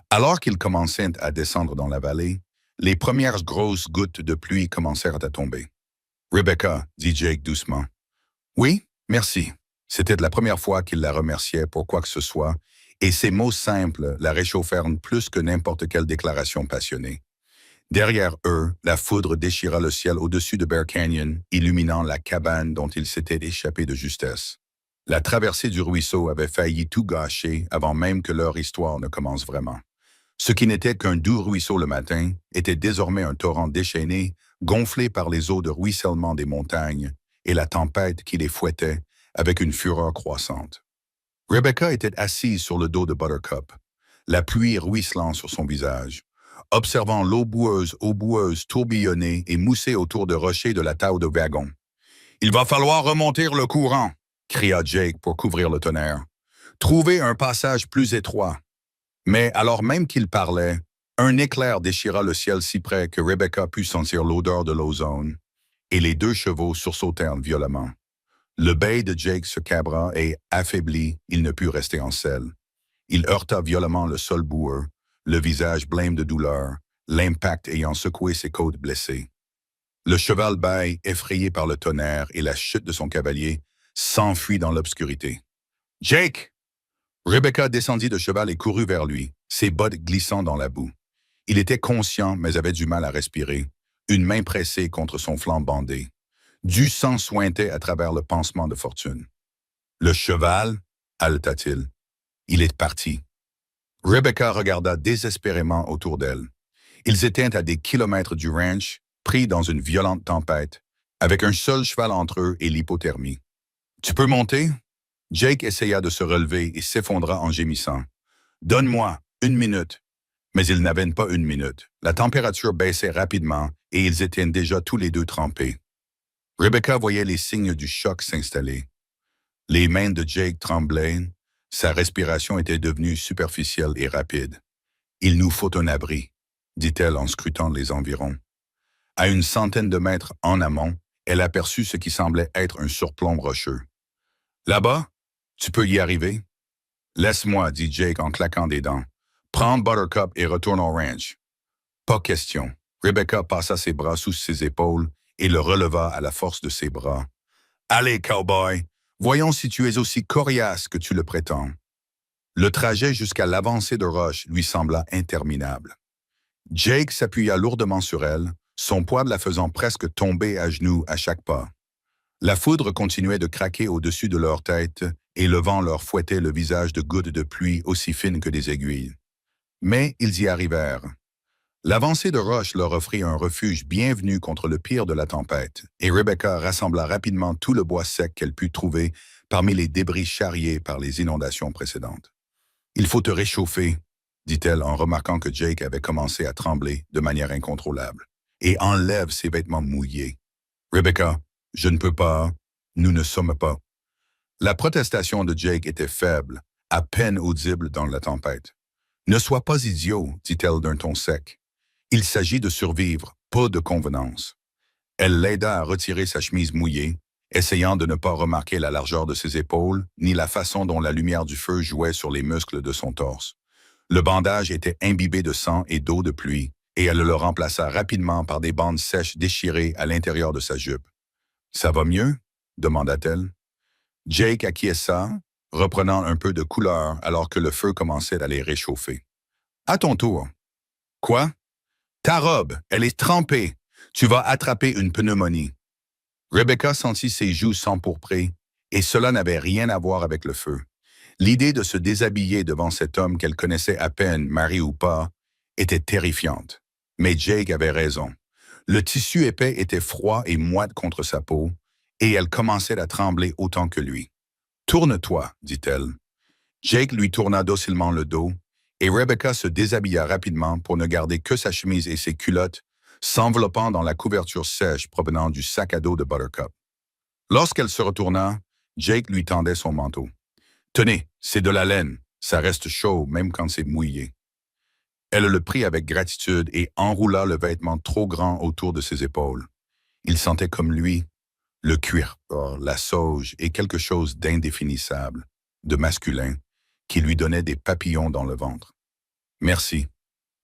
Alors qu'ils commençaient à descendre dans la vallée, les premières grosses gouttes de pluie commencèrent à tomber. « Rebecca, » dit Jake doucement. « Oui, merci. » C'était la première fois qu'il la remerciait pour quoi que ce soit, et ces mots simples la réchauffèrent plus que n'importe quelle déclaration passionnée. Derrière eux, la foudre déchira le ciel au-dessus de Bear Canyon, illuminant la cabane dont ils s'étaient échappés de justesse. La traversée du ruisseau avait failli tout gâcher avant même que leur histoire ne commence vraiment. Ce qui n'était qu'un doux ruisseau le matin était désormais un torrent déchaîné, gonflé par les eaux de ruissellement des montagnes et la tempête qui les fouettait avec une fureur croissante. Rebecca était assise sur le dos de Buttercup, la pluie ruisselant sur son visage, observant l'eau boueuse tourbillonner et mousser autour de rochers de la taille de wagon. « Il va falloir remonter le courant !» cria Jake pour couvrir le tonnerre. « Trouver un passage plus étroit. » Mais alors même qu'il parlait, un éclair déchira le ciel si près que Rebecca put sentir l'odeur de l'ozone, et les 2 chevaux sursautèrent violemment. Le bec de Jake se cabra et, affaibli, il ne put rester en selle. Il heurta violemment le sol boueux, le visage blême de douleur, l'impact ayant secoué ses côtes blessées. Le cheval bâille, effrayé par le tonnerre et la chute de son cavalier, s'enfuit dans l'obscurité. « Jake! » Rebecca descendit de cheval et courut vers lui, ses bottes glissant dans la boue. Il était conscient, mais avait du mal à respirer, une main pressée contre son flanc bandé. Du sang suintait à travers le pansement de fortune. « Le cheval? » haleta-t-il. « Il est parti. » Rebecca regarda désespérément autour d'elle. Ils étaient à des kilomètres du ranch, pris dans une violente tempête, avec un seul cheval entre eux et l'hypothermie. « Tu peux monter? » Jake essaya de se relever et s'effondra en gémissant. « Donne-moi 1 minute. » Mais ils n'avaient pas 1 minute. La température baissait rapidement et ils étaient déjà tous les 2 trempés. Rebecca voyait les signes du choc s'installer. Les mains de Jake tremblaient, sa respiration était devenue superficielle et rapide. « Il nous faut un abri », dit-elle en scrutant les environs. À une centaine de mètres en amont, elle aperçut ce qui semblait être un surplomb rocheux. « Là-bas, tu peux y arriver? »« Laisse-moi, » dit Jake en claquant des dents. « Prends Buttercup et retourne au ranch. » Pas question. Rebecca passa ses bras sous ses épaules et le releva à la force de ses bras. « Allez, cowboy, voyons si tu es aussi coriace que tu le prétends. » Le trajet jusqu'à l'avancée de roche lui sembla interminable. Jake s'appuya lourdement sur elle, son poids la faisant presque tomber à genoux à chaque pas. La foudre continuait de craquer au-dessus de leur tête et le vent leur fouettait le visage de gouttes de pluie aussi fines que des aiguilles. Mais ils y arrivèrent. L'avancée de roche leur offrit un refuge bienvenu contre le pire de la tempête, et Rebecca rassembla rapidement tout le bois sec qu'elle put trouver parmi les débris charriés par les inondations précédentes. « Il faut te réchauffer, » dit-elle en remarquant que Jake avait commencé à trembler de manière incontrôlable. « Et enlève ses vêtements mouillés. »« Rebecca, je ne peux pas. Nous ne sommes pas. » La protestation de Jake était faible, à peine audible dans la tempête. « Ne sois pas idiot, » dit-elle d'un ton sec. « Il s'agit de survivre, pas de convenance. » Elle l'aida à retirer sa chemise mouillée, essayant de ne pas remarquer la largeur de ses épaules, ni la façon dont la lumière du feu jouait sur les muscles de son torse. Le bandage était imbibé de sang et d'eau de pluie, et elle le remplaça rapidement par des bandes sèches déchirées à l'intérieur de sa jupe. « Ça va mieux ?» demanda-t-elle. Jake acquiesça, reprenant un peu de couleur alors que le feu commençait à les réchauffer. « À ton tour. »« Quoi? »« Ta robe, elle est trempée. Tu vas attraper une pneumonie. » Rebecca sentit ses joues s'empourprer, et cela n'avait rien à voir avec le feu. L'idée de se déshabiller devant cet homme qu'elle connaissait à peine, mari ou pas, était terrifiante. Mais Jake avait raison. Le tissu épais était froid et moite contre sa peau, et elle commençait à trembler autant que lui. « Tourne-toi, » dit-elle. Jake lui tourna docilement le dos, et Rebecca se déshabilla rapidement pour ne garder que sa chemise et ses culottes, s'enveloppant dans la couverture sèche provenant du sac à dos de Buttercup. Lorsqu'elle se retourna, Jake lui tendait son manteau. « Tenez, c'est de la laine, ça reste chaud même quand c'est mouillé. » Elle le prit avec gratitude et enroula le vêtement trop grand autour de ses épaules. Il sentait comme lui, le cuir, la sauge et quelque chose d'indéfinissable, de masculin, qui lui donnait des papillons dans le ventre. « Merci. »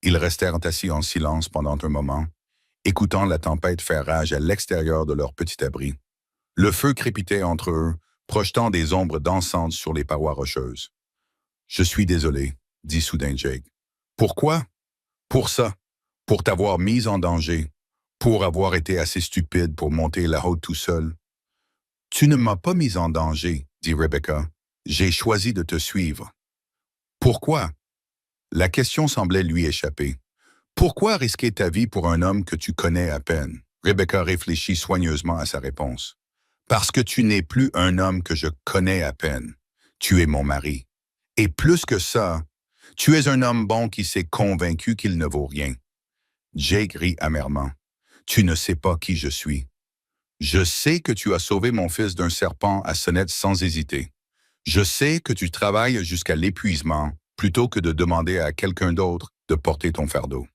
Ils restèrent assis en silence pendant un moment, écoutant la tempête faire rage à l'extérieur de leur petit abri. Le feu crépitait entre eux, projetant des ombres dansantes sur les parois rocheuses. « Je suis désolé, » dit soudain Jake. « Pourquoi? »« Pour ça, pour t'avoir mise en danger, pour avoir été assez stupide pour monter la haute tout seul. »« Tu ne m'as pas mise en danger, » dit Rebecca. « J'ai choisi de te suivre. »« Pourquoi? » La question semblait lui échapper. « Pourquoi risquer ta vie pour un homme que tu connais à peine? » Rebecca réfléchit soigneusement à sa réponse. « Parce que tu n'es plus un homme que je connais à peine. Tu es mon mari. Et plus que ça, tu es un homme bon qui s'est convaincu qu'il ne vaut rien. » Jake rit amèrement. « Tu ne sais pas qui je suis. Je sais que tu as sauvé mon fils d'un serpent à sonnette sans hésiter. Je sais que tu travailles jusqu'à l'épuisement plutôt que de demander à quelqu'un d'autre de porter ton fardeau.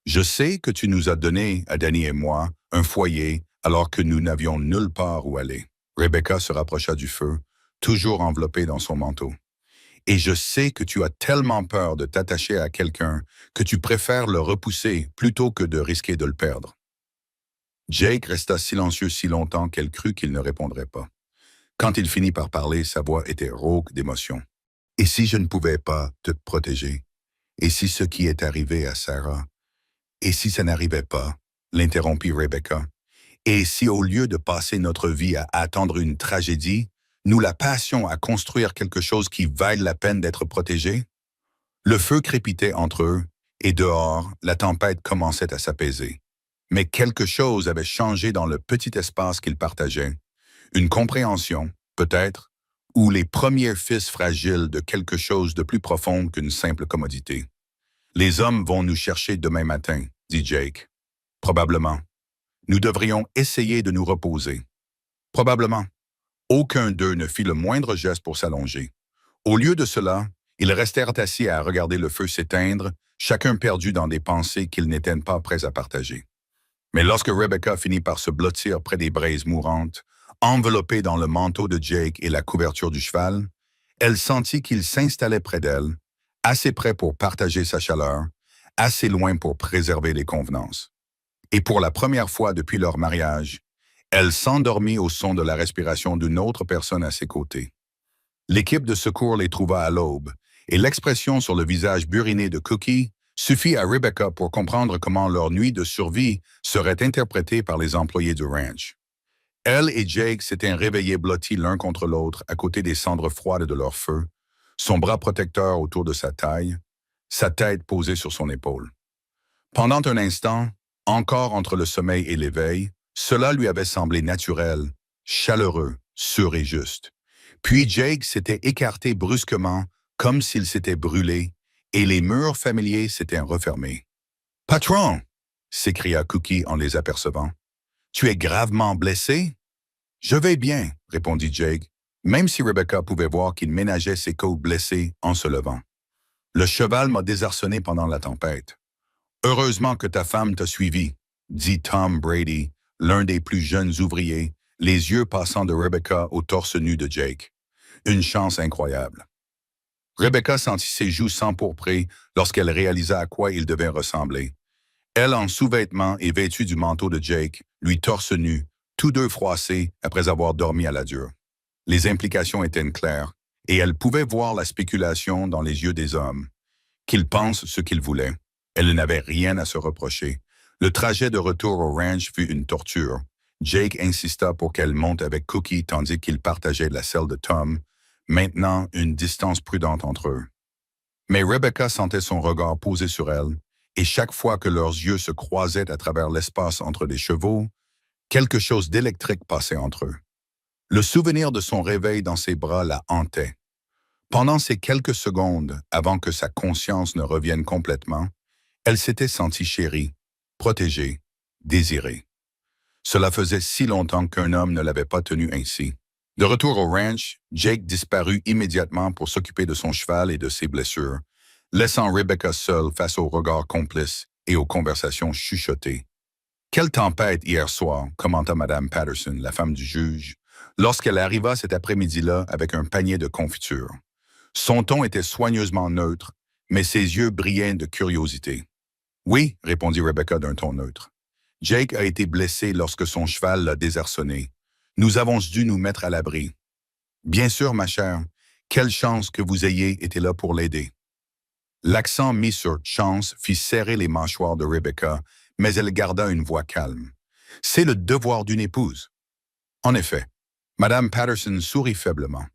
Je sais que tu nous as donné, à Danny et moi, un foyer alors que nous n'avions nulle part où aller. » Rebecca se rapprocha du feu, toujours enveloppée dans son manteau. « Et je sais que tu as tellement peur de t'attacher à quelqu'un que tu préfères le repousser plutôt que de risquer de le perdre. » Jake resta silencieux si longtemps qu'elle crut qu'il ne répondrait pas. Quand il finit par parler, sa voix était rauque d'émotion. « Et si je ne pouvais pas te protéger? Et si ce qui est arrivé à Sarah? Et si ça n'arrivait pas? » l'interrompit Rebecca. « Et si au lieu de passer notre vie à attendre une tragédie, nous la passions à construire quelque chose qui vaille la peine d'être protégé? » Le feu crépitait entre eux, et dehors, la tempête commençait à s'apaiser. Mais quelque chose avait changé dans le petit espace qu'ils partageaient. Une compréhension, peut-être, ou les premiers fils fragiles de quelque chose de plus profond qu'une simple commodité. « Les hommes vont nous chercher demain matin, » dit Jake. « Probablement. Nous devrions essayer de nous reposer. Probablement. Aucun d'eux ne fit le moindre geste pour s'allonger. Au lieu de cela, ils restèrent assis à regarder le feu s'éteindre, chacun perdu dans des pensées qu'ils n'étaient pas prêts à partager. Mais lorsque Rebecca finit par se blottir près des braises mourantes, enveloppée dans le manteau de Jake et la couverture du cheval, elle sentit qu'il s'installait près d'elle, assez près pour partager sa chaleur, assez loin pour préserver les convenances. Et pour la première fois depuis leur mariage, elle s'endormit au son de la respiration d'une autre personne à ses côtés. L'équipe de secours les trouva à l'aube, et l'expression sur le visage buriné de Cookie suffit à Rebecca pour comprendre comment leur nuit de survie serait interprétée par les employés du ranch. Elle et Jake s'étaient réveillés blottis l'un contre l'autre à côté des cendres froides de leur feu, son bras protecteur autour de sa taille, sa tête posée sur son épaule. Pendant un instant, encore entre le sommeil et l'éveil, cela lui avait semblé naturel, chaleureux, sûr et juste. Puis Jake s'était écarté brusquement, comme s'il s'était brûlé, et les murs familiers s'étaient refermés. « Patron! » s'écria Cookie en les apercevant. « Tu es gravement blessé? »« Je vais bien, » répondit Jake, même si Rebecca pouvait voir qu'il ménageait ses côtes blessées en se levant. « Le cheval m'a désarçonné pendant la tempête. »« Heureusement que ta femme t'a suivi, » dit Tom Brady, l'un des plus jeunes ouvriers, les yeux passant de Rebecca au torse nu de Jake. Une chance incroyable. Rebecca sentit ses joues s'empourprer lorsqu'elle réalisa à quoi il devait ressembler. Elle en sous-vêtements et vêtue du manteau de Jake, lui torse nu, tous deux froissés après avoir dormi à la dure. Les implications étaient claires, et elle pouvait voir la spéculation dans les yeux des hommes. Qu'ils pensent ce qu'ils voulaient. Elle n'avait rien à se reprocher. Le trajet de retour au ranch fut une torture. Jake insista pour qu'elle monte avec Cookie tandis qu'il partageait la selle de Tom, maintenant une distance prudente entre eux. Mais Rebecca sentait son regard posé sur elle, et chaque fois que leurs yeux se croisaient à travers l'espace entre les chevaux, quelque chose d'électrique passait entre eux. Le souvenir de son réveil dans ses bras la hantait. Pendant ces quelques secondes, avant que sa conscience ne revienne complètement, elle s'était sentie chérie, protégée, désirée. Cela faisait si longtemps qu'un homme ne l'avait pas tenue ainsi. De retour au ranch, Jake disparut immédiatement pour s'occuper de son cheval et de ses blessures, laissant Rebecca seule face aux regards complices et aux conversations chuchotées. « Quelle tempête hier soir », commenta Mme Patterson, la femme du juge, lorsqu'elle arriva cet après-midi-là avec un panier de confitures. Son ton était soigneusement neutre, mais ses yeux brillaient de curiosité. « Oui », répondit Rebecca d'un ton neutre. « Jake a été blessé lorsque son cheval l'a désarçonné. Nous avons dû nous mettre à l'abri. »« Bien sûr, ma chère. Quelle chance que vous ayez été là pour l'aider. » L'accent mis sur « chance » fit serrer les mâchoires de Rebecca, mais elle garda une voix calme. « C'est le devoir d'une épouse. » En effet, Mme Patterson sourit faiblement.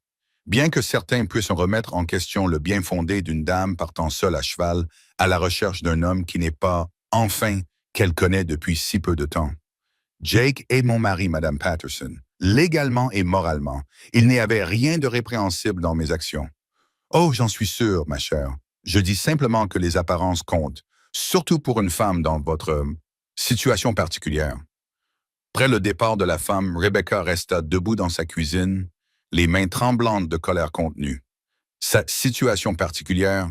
Bien que certains puissent remettre en question le bien fondé d'une dame partant seule à cheval à la recherche d'un homme qui n'est pas, enfin, qu'elle connaît depuis si peu de temps. Jake est mon mari, Mme Patterson, légalement et moralement. Il n'y avait rien de répréhensible dans mes actions. Oh, j'en suis sûr, ma chère. Je dis simplement que les apparences comptent, surtout pour une femme dans votre situation particulière. Après le départ de la femme, Rebecca resta debout dans sa cuisine, les mains tremblantes de colère contenue. Sa situation particulière,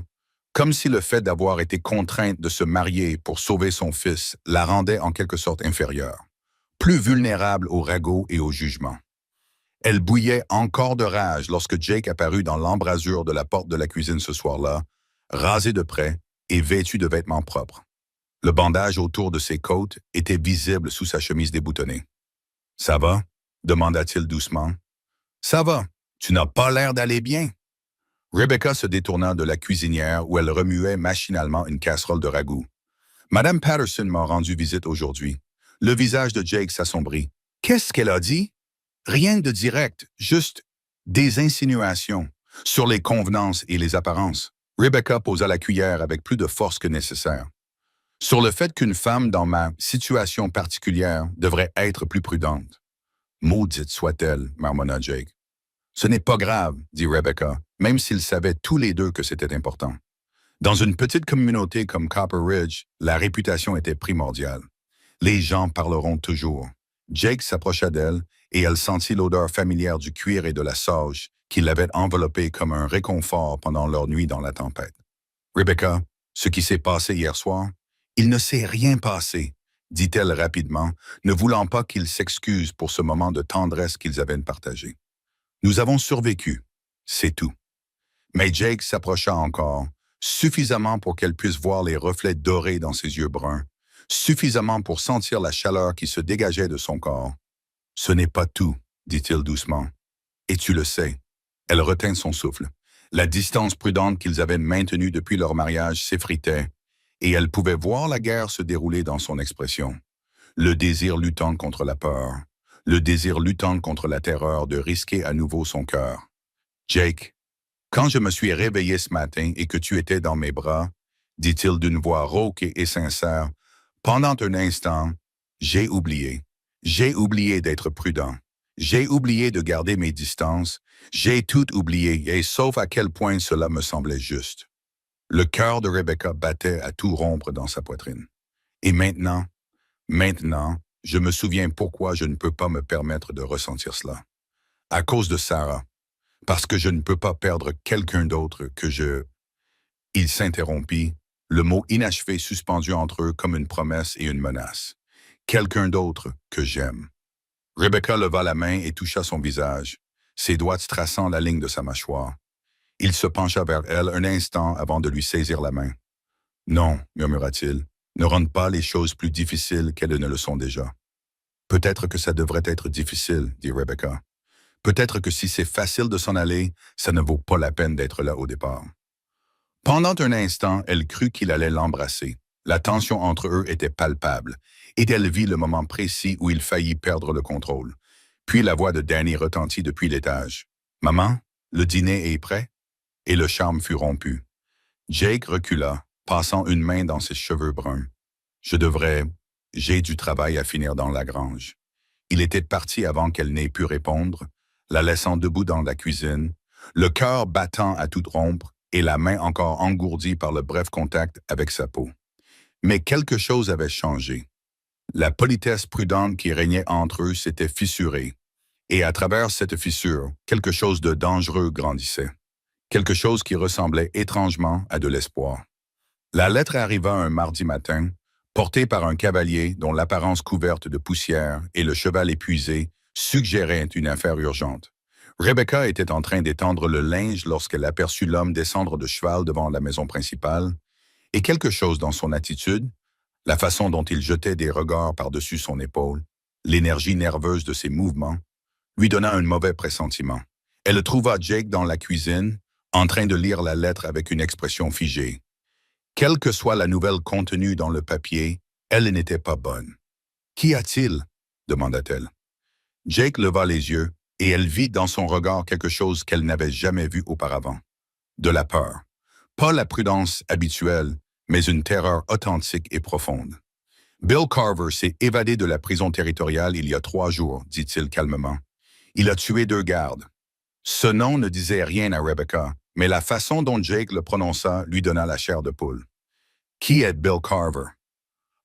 comme si le fait d'avoir été contrainte de se marier pour sauver son fils la rendait en quelque sorte inférieure, plus vulnérable au ragot et au jugement. Elle bouillait encore de rage lorsque Jake apparut dans l'embrasure de la porte de la cuisine ce soir-là, rasé de près et vêtu de vêtements propres. Le bandage autour de ses côtes était visible sous sa chemise déboutonnée. « Ça va ?» demanda-t-il doucement. « Ça va. Tu n'as pas l'air d'aller bien. » Rebecca se détourna de la cuisinière où elle remuait machinalement une casserole de ragoût. « Madame Patterson m'a rendu visite aujourd'hui. » Le visage de Jake s'assombrit. « Qu'est-ce qu'elle a dit? » « Rien de direct, juste des insinuations sur les convenances et les apparences. » Rebecca posa la cuillère avec plus de force que nécessaire. « Sur le fait qu'une femme dans ma situation particulière devrait être plus prudente. »« Maudite soit-elle, » marmonna Jake. « Ce n'est pas grave, » dit Rebecca, même s'ils savaient tous les deux que c'était important. Dans une petite communauté comme Copper Ridge, la réputation était primordiale. Les gens parleront toujours. Jake s'approcha d'elle et elle sentit l'odeur familière du cuir et de la sauge qui l'avait enveloppée comme un réconfort pendant leur nuit dans la tempête. Rebecca, ce qui s'est passé hier soir? Il ne s'est rien passé, dit-elle rapidement, ne voulant pas qu'ils s'excusent pour ce moment de tendresse qu'ils avaient partagé. Nous avons survécu, c'est tout. Mais Jake s'approcha encore, suffisamment pour qu'elle puisse voir les reflets dorés dans ses yeux bruns, suffisamment pour sentir la chaleur qui se dégageait de son corps. Ce n'est pas tout, dit-il doucement. Et tu le sais. Elle retint son souffle. La distance prudente qu'ils avaient maintenue depuis leur mariage s'effritait, et elle pouvait voir la guerre se dérouler dans son expression. Le désir luttant contre la peur, le désir luttant contre la terreur de risquer à nouveau son cœur. Jake, quand je me suis réveillé ce matin et que tu étais dans mes bras, dit-il d'une voix rauque et sincère, pendant un instant, j'ai oublié. J'ai oublié d'être prudent. J'ai oublié de garder mes distances. J'ai tout oublié, et sauf à quel point cela me semblait juste. Le cœur de Rebecca battait à tout rompre dans sa poitrine. Et maintenant, je me souviens pourquoi je ne peux pas me permettre de ressentir cela. À cause de Sarah. Parce que je ne peux pas perdre quelqu'un d'autre que je... Il s'interrompit, le mot inachevé suspendu entre eux comme une promesse et une menace. Quelqu'un d'autre que j'aime. Rebecca leva la main et toucha son visage, ses doigts traçant la ligne de sa mâchoire. Il se pencha vers elle un instant avant de lui saisir la main. « Non, murmura-t-il, ne rende pas les choses plus difficiles qu'elles ne le sont déjà. »« Peut-être que ça devrait être difficile, dit Rebecca. Peut-être que si c'est facile de s'en aller, ça ne vaut pas la peine d'être là au départ. » Pendant un instant, elle crut qu'il allait l'embrasser. La tension entre eux était palpable, et elle vit le moment précis où il faillit perdre le contrôle. Puis la voix de Danny retentit depuis l'étage. « Maman, le dîner est prêt? » Et le charme fut rompu. Jake recula, passant une main dans ses cheveux bruns. « J'ai du travail à finir dans la grange. » Il était parti avant qu'elle n'ait pu répondre, la laissant debout dans la cuisine, le cœur battant à toute rompre et la main encore engourdie par le bref contact avec sa peau. Mais quelque chose avait changé. La politesse prudente qui régnait entre eux s'était fissurée, et à travers cette fissure, quelque chose de dangereux grandissait. Quelque chose qui ressemblait étrangement à de l'espoir. La lettre arriva un mardi matin, portée par un cavalier dont l'apparence couverte de poussière et le cheval épuisé suggéraient une affaire urgente. Rebecca était en train d'étendre le linge lorsqu'elle aperçut l'homme descendre de cheval devant la maison principale, et quelque chose dans son attitude, la façon dont il jetait des regards par-dessus son épaule, l'énergie nerveuse de ses mouvements, lui donna un mauvais pressentiment. Elle trouva Jake dans la cuisine, en train de lire la lettre avec une expression figée. Quelle que soit la nouvelle contenue dans le papier, elle n'était pas bonne. « Qu'y a-t-il » demanda-t-elle. Jake leva les yeux, et elle vit dans son regard quelque chose qu'elle n'avait jamais vu auparavant. De la peur. Pas la prudence habituelle, mais une terreur authentique et profonde. « Bill Carver s'est évadé de la prison territoriale il y a 3 jours, dit-il calmement. Il a tué 2 gardes. » Ce nom ne disait rien à Rebecca, mais la façon dont Jake le prononça lui donna la chair de poule. Qui est Bill Carver?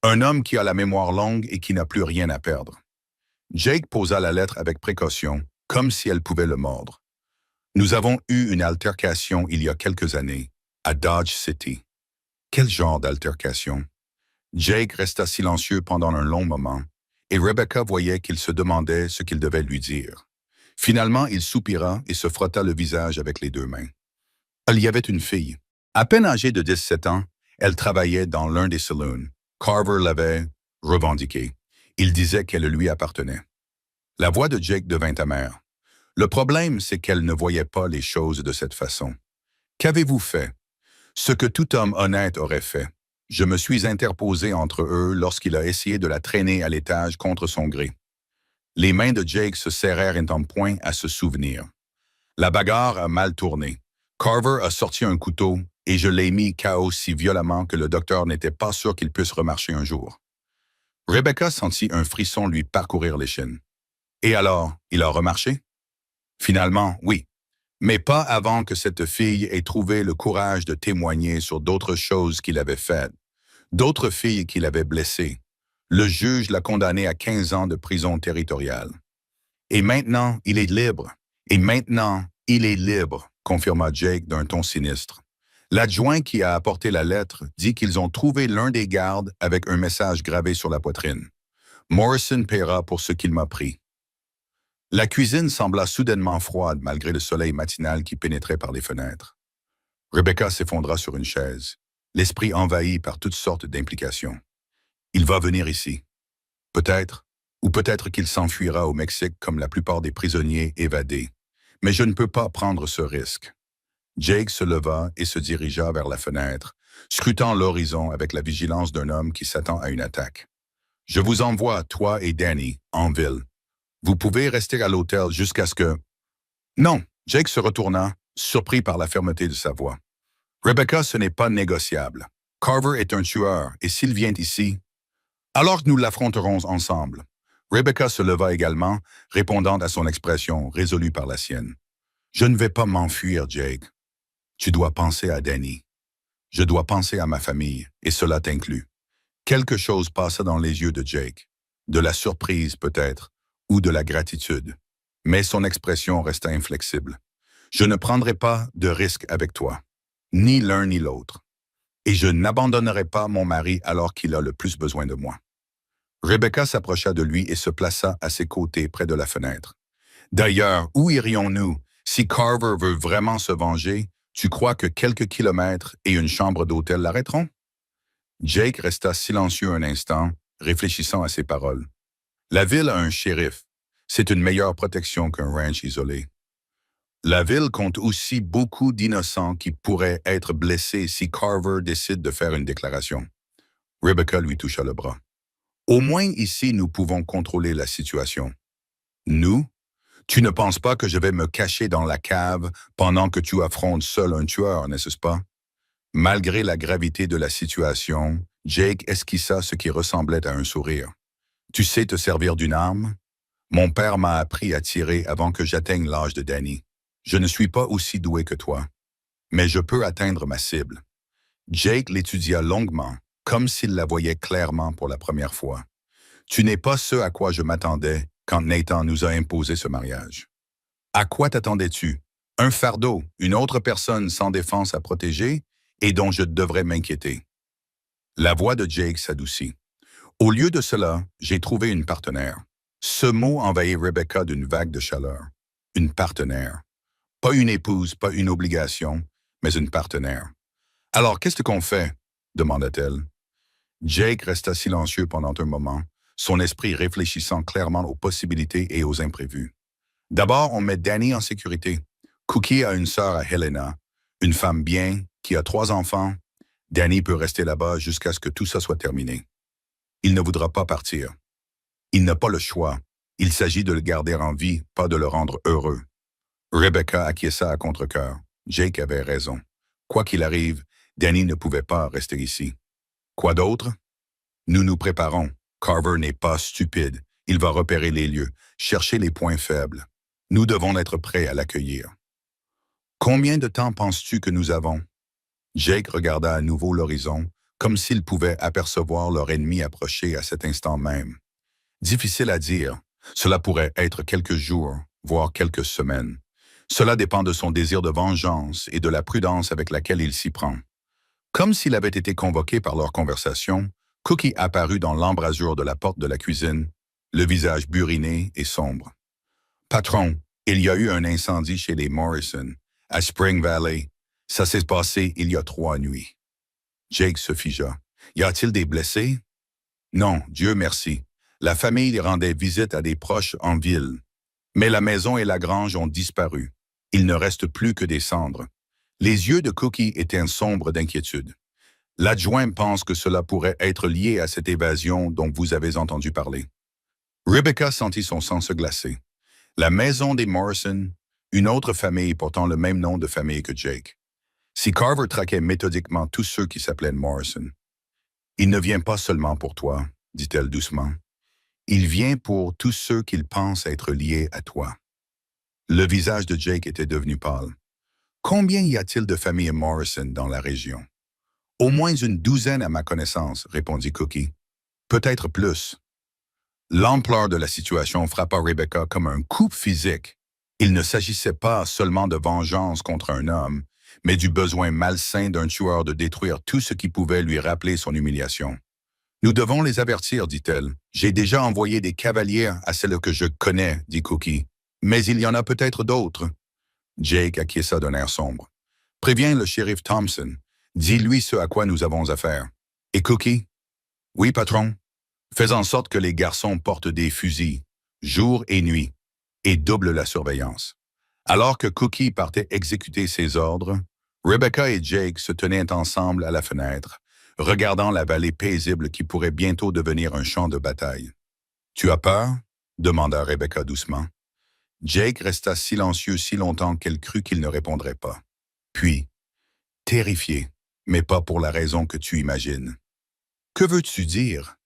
Un homme qui a la mémoire longue et qui n'a plus rien à perdre. Jake posa la lettre avec précaution, comme si elle pouvait le mordre. Nous avons eu une altercation il y a quelques années, à Dodge City. Quel genre d'altercation? Jake resta silencieux pendant un long moment, et Rebecca voyait qu'il se demandait ce qu'il devait lui dire. Finalement, il soupira et se frotta le visage avec les 2 mains. Il y avait une fille. À peine âgée de 17 ans, elle travaillait dans l'un des saloons. Carver l'avait revendiqué. Il disait qu'elle lui appartenait. La voix de Jake devint amère. Le problème, c'est qu'elle ne voyait pas les choses de cette façon. Qu'avez-vous fait? Ce que tout homme honnête aurait fait. Je me suis interposé entre eux lorsqu'il a essayé de la traîner à l'étage contre son gré. Les mains de Jake se serrèrent en point à se souvenir. La bagarre a mal tourné. Carver a sorti un couteau et je l'ai mis KO si violemment que le docteur n'était pas sûr qu'il puisse remarcher un jour. Rebecca sentit un frisson lui parcourir l'échine. Et alors, il a remarché? Finalement, oui. Mais pas avant que cette fille ait trouvé le courage de témoigner sur d'autres choses qu'il avait faites, d'autres filles qu'il avait blessées. Le juge l'a condamné à 15 ans de prison territoriale. Et maintenant, il est libre. Et maintenant, il est libre, confirma Jake d'un ton sinistre. L'adjoint qui a apporté la lettre dit qu'ils ont trouvé l'un des gardes avec un message gravé sur la poitrine. Morrison paiera pour ce qu'il m'a pris. La cuisine sembla soudainement froide malgré le soleil matinal qui pénétrait par les fenêtres. Rebecca s'effondra sur une chaise, l'esprit envahi par toutes sortes d'implications. Il va venir ici. Peut-être, ou peut-être qu'il s'enfuira au Mexique comme la plupart des prisonniers évadés. Mais je ne peux pas prendre ce risque. Jake se leva et se dirigea vers la fenêtre, scrutant l'horizon avec la vigilance d'un homme qui s'attend à une attaque. Je vous envoie, toi et Danny, en ville. Vous pouvez rester à l'hôtel jusqu'à ce que... Non, Jake se retourna, surpris par la fermeté de sa voix. Rebecca, ce n'est pas négociable. Carver est un tueur, et s'il vient ici... Alors que nous l'affronterons ensemble. Rebecca se leva également, répondant à son expression, résolue par la sienne. Je ne vais pas m'enfuir, Jake. Tu dois penser à Danny. Je dois penser à ma famille, et cela t'inclut. Quelque chose passa dans les yeux de Jake. De la surprise, peut-être, ou de la gratitude. Mais son expression resta inflexible. Je ne prendrai pas de risque avec toi, ni l'un ni l'autre. Et je n'abandonnerai pas mon mari alors qu'il a le plus besoin de moi. Rebecca s'approcha de lui et se plaça à ses côtés près de la fenêtre. D'ailleurs, où irions-nous? Si Carver veut vraiment se venger, tu crois que quelques kilomètres et une chambre d'hôtel l'arrêteront? Jake resta silencieux un instant, réfléchissant à ses paroles. La ville a un shérif. C'est une meilleure protection qu'un ranch isolé. La ville compte aussi beaucoup d'innocents qui pourraient être blessés si Carver décide de faire une déclaration. Rebecca lui toucha le bras. Au moins ici, nous pouvons contrôler la situation. Nous? Tu ne penses pas que je vais me cacher dans la cave pendant que tu affrontes seul un tueur, n'est-ce pas? Malgré la gravité de la situation, Jake esquissa ce qui ressemblait à un sourire. Tu sais te servir d'une arme? Mon père m'a appris à tirer avant que j'atteigne l'âge de Danny. Je ne suis pas aussi doué que toi, mais je peux atteindre ma cible. Jake l'étudia longuement, comme s'il la voyait clairement pour la première fois. Tu n'es pas ce à quoi je m'attendais quand Nathan nous a imposé ce mariage. À quoi t'attendais-tu? Un fardeau, une autre personne sans défense à protéger et dont je devrais m'inquiéter. La voix de Jake s'adoucit. Au lieu de cela, j'ai trouvé une partenaire. Ce mot envahit Rebecca d'une vague de chaleur. Une partenaire. Pas une épouse, pas une obligation, mais une partenaire. Alors, qu'est-ce qu'on fait? Demanda-t-elle. Jake resta silencieux pendant un moment, son esprit réfléchissant clairement aux possibilités et aux imprévus. D'abord, on met Danny en sécurité. Cookie a une sœur à Helena, une femme bien, qui a 3 enfants. Danny peut rester là-bas jusqu'à ce que tout ça soit terminé. Il ne voudra pas partir. Il n'a pas le choix. Il s'agit de le garder en vie, pas de le rendre heureux. Rebecca acquiesça à contre-cœur. Jake avait raison. Quoi qu'il arrive, Danny ne pouvait pas rester ici. Quoi d'autre? Nous nous préparons. Carver n'est pas stupide. Il va repérer les lieux, chercher les points faibles. Nous devons être prêts à l'accueillir. Combien de temps penses-tu que nous avons? Jake regarda à nouveau l'horizon, comme s'il pouvait apercevoir leur ennemi approcher à cet instant même. Difficile à dire. Cela pourrait être quelques jours, voire quelques semaines. Cela dépend de son désir de vengeance et de la prudence avec laquelle il s'y prend. Comme s'il avait été convoqué par leur conversation, Cookie apparut dans l'embrasure de la porte de la cuisine, le visage buriné et sombre. « Patron, il y a eu un incendie chez les Morrison, à Spring Valley. Ça s'est passé il y a 3 nuits. » Jake se figea. « Y a-t-il des blessés? » « Non, Dieu merci. La famille rendait visite à des proches en ville. Mais la maison et la grange ont disparu. Il ne reste plus que des cendres. » Les yeux de Cookie étaient sombres d'inquiétude. L'adjoint pense que cela pourrait être lié à cette évasion dont vous avez entendu parler. Rebecca sentit son sang se glacer. La maison des Morrison, une autre famille portant le même nom de famille que Jake. Si Carver traquait méthodiquement tous ceux qui s'appelaient Morrison. Il ne vient pas seulement pour toi, dit-elle doucement. Il vient pour tous ceux qu'il pense être liés à toi. Le visage de Jake était devenu pâle. Combien y a-t-il de familles Morrison dans la région? Au moins une 12 à ma connaissance, répondit Cookie. Peut-être plus. L'ampleur de la situation frappa Rebecca comme un coup physique. Il ne s'agissait pas seulement de vengeance contre un homme, mais du besoin malsain d'un tueur de détruire tout ce qui pouvait lui rappeler son humiliation. Nous devons les avertir, dit-elle. J'ai déjà envoyé des cavaliers à celles que je connais, dit Cookie. Mais il y en a peut-être d'autres. Jake acquiesça d'un air sombre. Préviens le shérif Thompson. Dis-lui ce à quoi nous avons affaire. Et Cookie? Oui, patron. Fais en sorte que les garçons portent des fusils, jour et nuit, et double la surveillance. Alors que Cookie partait exécuter ses ordres, Rebecca et Jake se tenaient ensemble à la fenêtre, regardant la vallée paisible qui pourrait bientôt devenir un champ de bataille. « Tu as peur? » demanda Rebecca doucement. Jake resta silencieux si longtemps qu'elle crut qu'il ne répondrait pas. Puis, terrifié, mais pas pour la raison que tu imagines. « Que veux-tu dire? »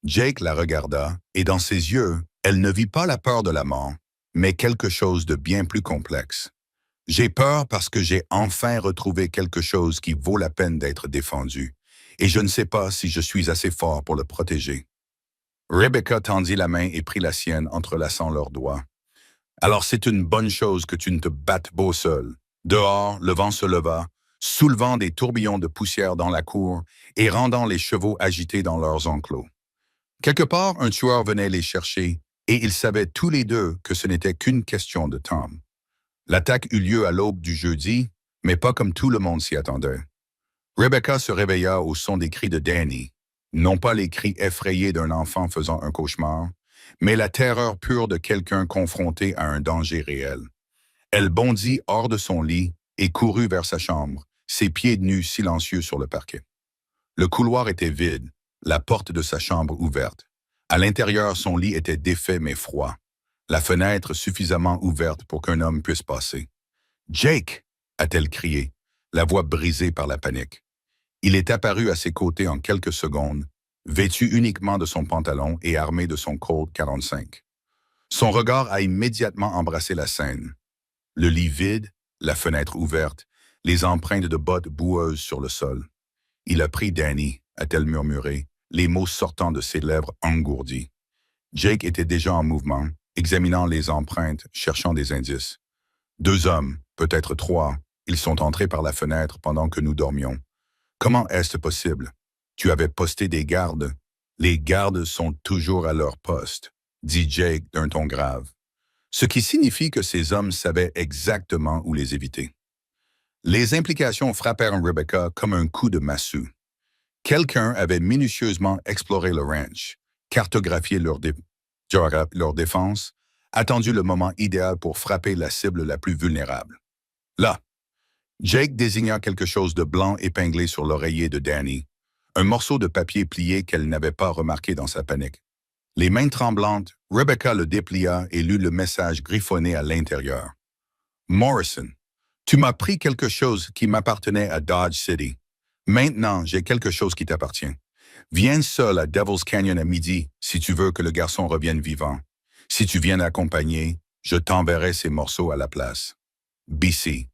Jake la regarda, et dans ses yeux, elle ne vit pas la peur de la mort, mais quelque chose de bien plus complexe. « J'ai peur parce que j'ai enfin retrouvé quelque chose qui vaut la peine d'être défendu, et je ne sais pas si je suis assez fort pour le protéger. » Rebecca tendit la main et prit la sienne, entrelaçant leurs doigts. « Alors c'est une bonne chose que tu ne te battes beau seul. » Dehors, le vent se leva, soulevant des tourbillons de poussière dans la cour et rendant les chevaux agités dans leurs enclos. Quelque part, un tueur venait les chercher, et ils savaient tous les deux que ce n'était qu'une question de temps. L'attaque eut lieu à l'aube du jeudi, mais pas comme tout le monde s'y attendait. Rebecca se réveilla au son des cris de Danny, non pas les cris effrayés d'un enfant faisant un cauchemar, mais la terreur pure de quelqu'un confronté à un danger réel. Elle bondit hors de son lit et courut vers sa chambre, ses pieds nus silencieux sur le parquet. Le couloir était vide, la porte de sa chambre ouverte. À l'intérieur, son lit était défait mais froid. La fenêtre suffisamment ouverte pour qu'un homme puisse passer. « Jake !» a-t-elle crié, la voix brisée par la panique. Il est apparu à ses côtés en quelques secondes, vêtu uniquement de son pantalon et armé de son Colt 45. Son regard a immédiatement embrassé la scène. Le lit vide, la fenêtre ouverte, les empreintes de bottes boueuses sur le sol. « Il a pris Danny », a-t-elle murmuré, les mots sortant de ses lèvres engourdies. Jake était déjà en mouvement, examinant les empreintes, cherchant des indices. « 2 hommes, peut-être 3, ils sont entrés par la fenêtre pendant que nous dormions. Comment est-ce possible? Tu avais posté des gardes. Les gardes sont toujours à leur poste, dit Jake d'un ton grave. Ce qui signifie que ces hommes savaient exactement où les éviter. Les implications frappèrent Rebecca comme un coup de massue. Quelqu'un avait minutieusement exploré le ranch, cartographié leur défense, attendu le moment idéal pour frapper la cible la plus vulnérable. Là, Jake désigna quelque chose de blanc épinglé sur l'oreiller de Danny, un morceau de papier plié qu'elle n'avait pas remarqué dans sa panique. Les mains tremblantes, Rebecca le déplia et lut le message griffonné à l'intérieur. « Morrison, tu m'as pris quelque chose qui m'appartenait à Dodge City. Maintenant, j'ai quelque chose qui t'appartient. Viens seul à Devil's Canyon à midi si tu veux que le garçon revienne vivant. Si tu viens accompagner, je t'enverrai ces morceaux à la place. BC. »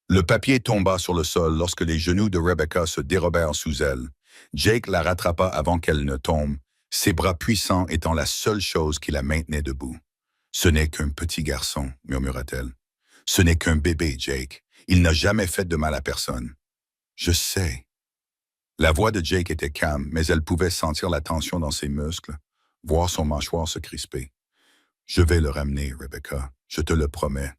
Le papier tomba sur le sol lorsque les genoux de Rebecca se dérobèrent sous elle. Jake la rattrapa avant qu'elle ne tombe, ses bras puissants étant la seule chose qui la maintenait debout. « Ce n'est qu'un petit garçon, » murmura-t-elle. « Ce n'est qu'un bébé, Jake. Il n'a jamais fait de mal à personne. »« Je sais. » La voix de Jake était calme, mais elle pouvait sentir la tension dans ses muscles, voir son mâchoire se crisper. « Je vais le ramener, Rebecca, je te le promets. »«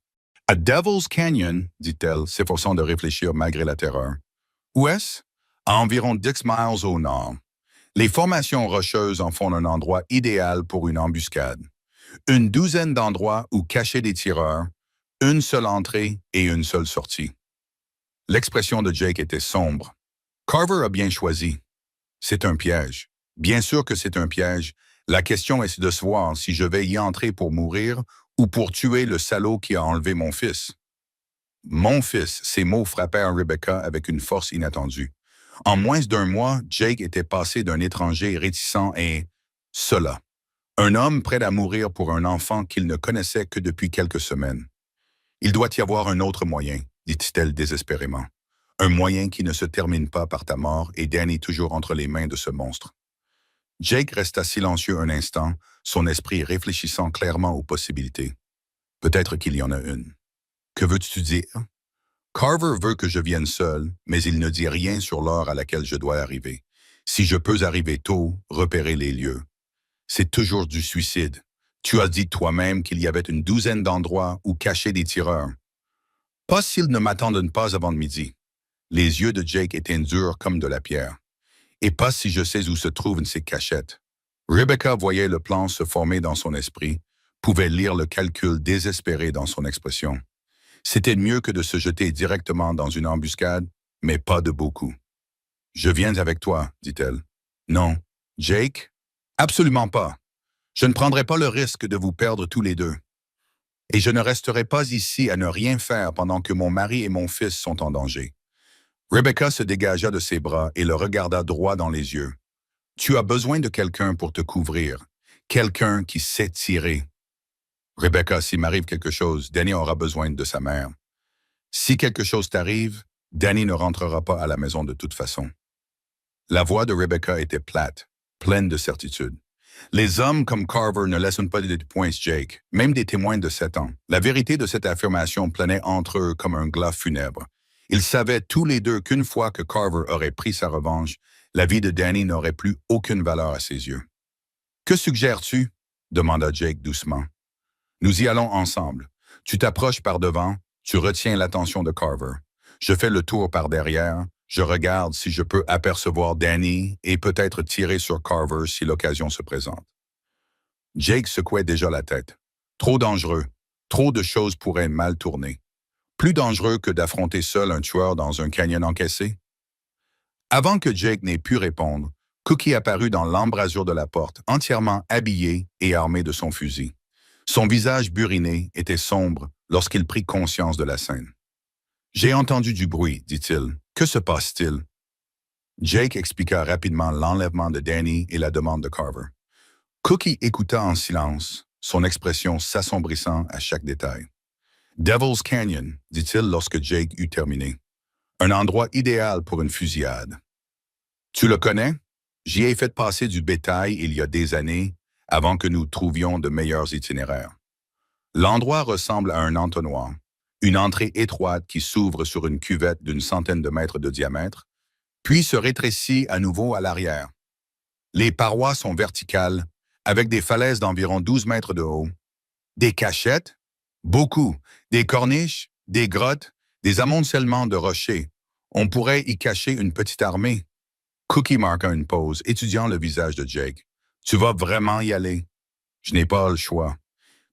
À Devil's Canyon, » dit-elle, s'efforçant de réfléchir malgré la terreur. « Où est-ce? » ?»« À environ 10 miles au nord. Les formations rocheuses en font un endroit idéal pour une embuscade. Une 12aine d'endroits où cacher des tireurs, une seule entrée et une seule sortie. » L'expression de Jake était sombre. Carver a bien choisi. C'est un piège. Bien sûr que c'est un piège. La question est de savoir si je vais y entrer pour mourir ou pour tuer le salaud qui a enlevé mon fils. Mon fils, ces mots frappèrent Rebecca avec une force inattendue. En moins d'1 mois, Jake était passé d'un étranger réticent et cela. Un homme prêt à mourir pour un enfant qu'il ne connaissait que depuis quelques semaines. « Il doit y avoir un autre moyen, » dit-elle désespérément. « Un moyen qui ne se termine pas par ta mort et Danny toujours entre les mains de ce monstre. » Jake resta silencieux un instant, son esprit réfléchissant clairement aux possibilités. Peut-être qu'il y en a une. Que veux-tu dire? Carver veut que je vienne seul, mais il ne dit rien sur l'heure à laquelle je dois arriver. Si je peux arriver tôt, repérer les lieux. C'est toujours du suicide. Tu as dit toi-même qu'il y avait une douzaine d'endroits où cacher des tireurs. Pas s'ils ne m'attendent pas avant midi. Les yeux de Jake étaient durs comme de la pierre. Et pas si je sais où se trouvent ces cachettes. Rebecca voyait le plan se former dans son esprit, pouvait lire le calcul désespéré dans son expression. C'était mieux que de se jeter directement dans une embuscade, mais pas de beaucoup. « Je viens avec toi, dit-elle. »« Non. Jake? Absolument pas. Je ne prendrai pas le risque de vous perdre tous les deux. Et je ne resterai pas ici à ne rien faire pendant que mon mari et mon fils sont en danger. » Rebecca se dégagea de ses bras et le regarda droit dans les yeux. « Tu as besoin de quelqu'un pour te couvrir, quelqu'un qui sait tirer. » « Rebecca, s'il m'arrive quelque chose, Danny aura besoin de sa mère. Si quelque chose t'arrive, Danny ne rentrera pas à la maison de toute façon. » La voix de Rebecca était plate, pleine de certitude. Les hommes comme Carver ne laissent pas de points Jake, même des témoins de 7 ans. La vérité de cette affirmation planait entre eux comme un glas funèbre. Ils savaient tous les deux qu'une fois que Carver aurait pris sa revanche, la vie de Danny n'aurait plus aucune valeur à ses yeux. « Que suggères-tu? » demanda Jake doucement. « Nous y allons ensemble. Tu t'approches par devant, tu retiens l'attention de Carver. Je fais le tour par derrière, je regarde si je peux apercevoir Danny et peut-être tirer sur Carver si l'occasion se présente. » Jake secouait déjà la tête. Trop dangereux. Trop de choses pourraient mal tourner. Plus dangereux que d'affronter seul un tueur dans un canyon encaissé. Avant que Jake n'ait pu répondre, Cookie apparut dans l'embrasure de la porte, entièrement habillé et armé de son fusil. Son visage buriné était sombre lorsqu'il prit conscience de la scène. « J'ai entendu du bruit, dit-il. Que se passe-t-il? » Jake expliqua rapidement l'enlèvement de Danny et la demande de Carver. Cookie écouta en silence, son expression s'assombrissant à chaque détail. « Devil's Canyon, dit-il lorsque Jake eut terminé. Un endroit idéal pour une fusillade. Tu le connais? J'y ai fait passer du bétail il y a des années, avant que nous trouvions de meilleurs itinéraires. L'endroit ressemble à un entonnoir, une entrée étroite qui s'ouvre sur une cuvette d'une centaine de mètres de diamètre, puis se rétrécit à nouveau à l'arrière. Les parois sont verticales, avec des falaises d'environ 12 mètres de haut. Des cachettes? Beaucoup. Des corniches, des grottes, des amoncellements de rochers. On pourrait y cacher une petite armée. Cookie marqua une pause, étudiant le visage de Jake. « Tu vas vraiment y aller? »« Je n'ai pas le choix.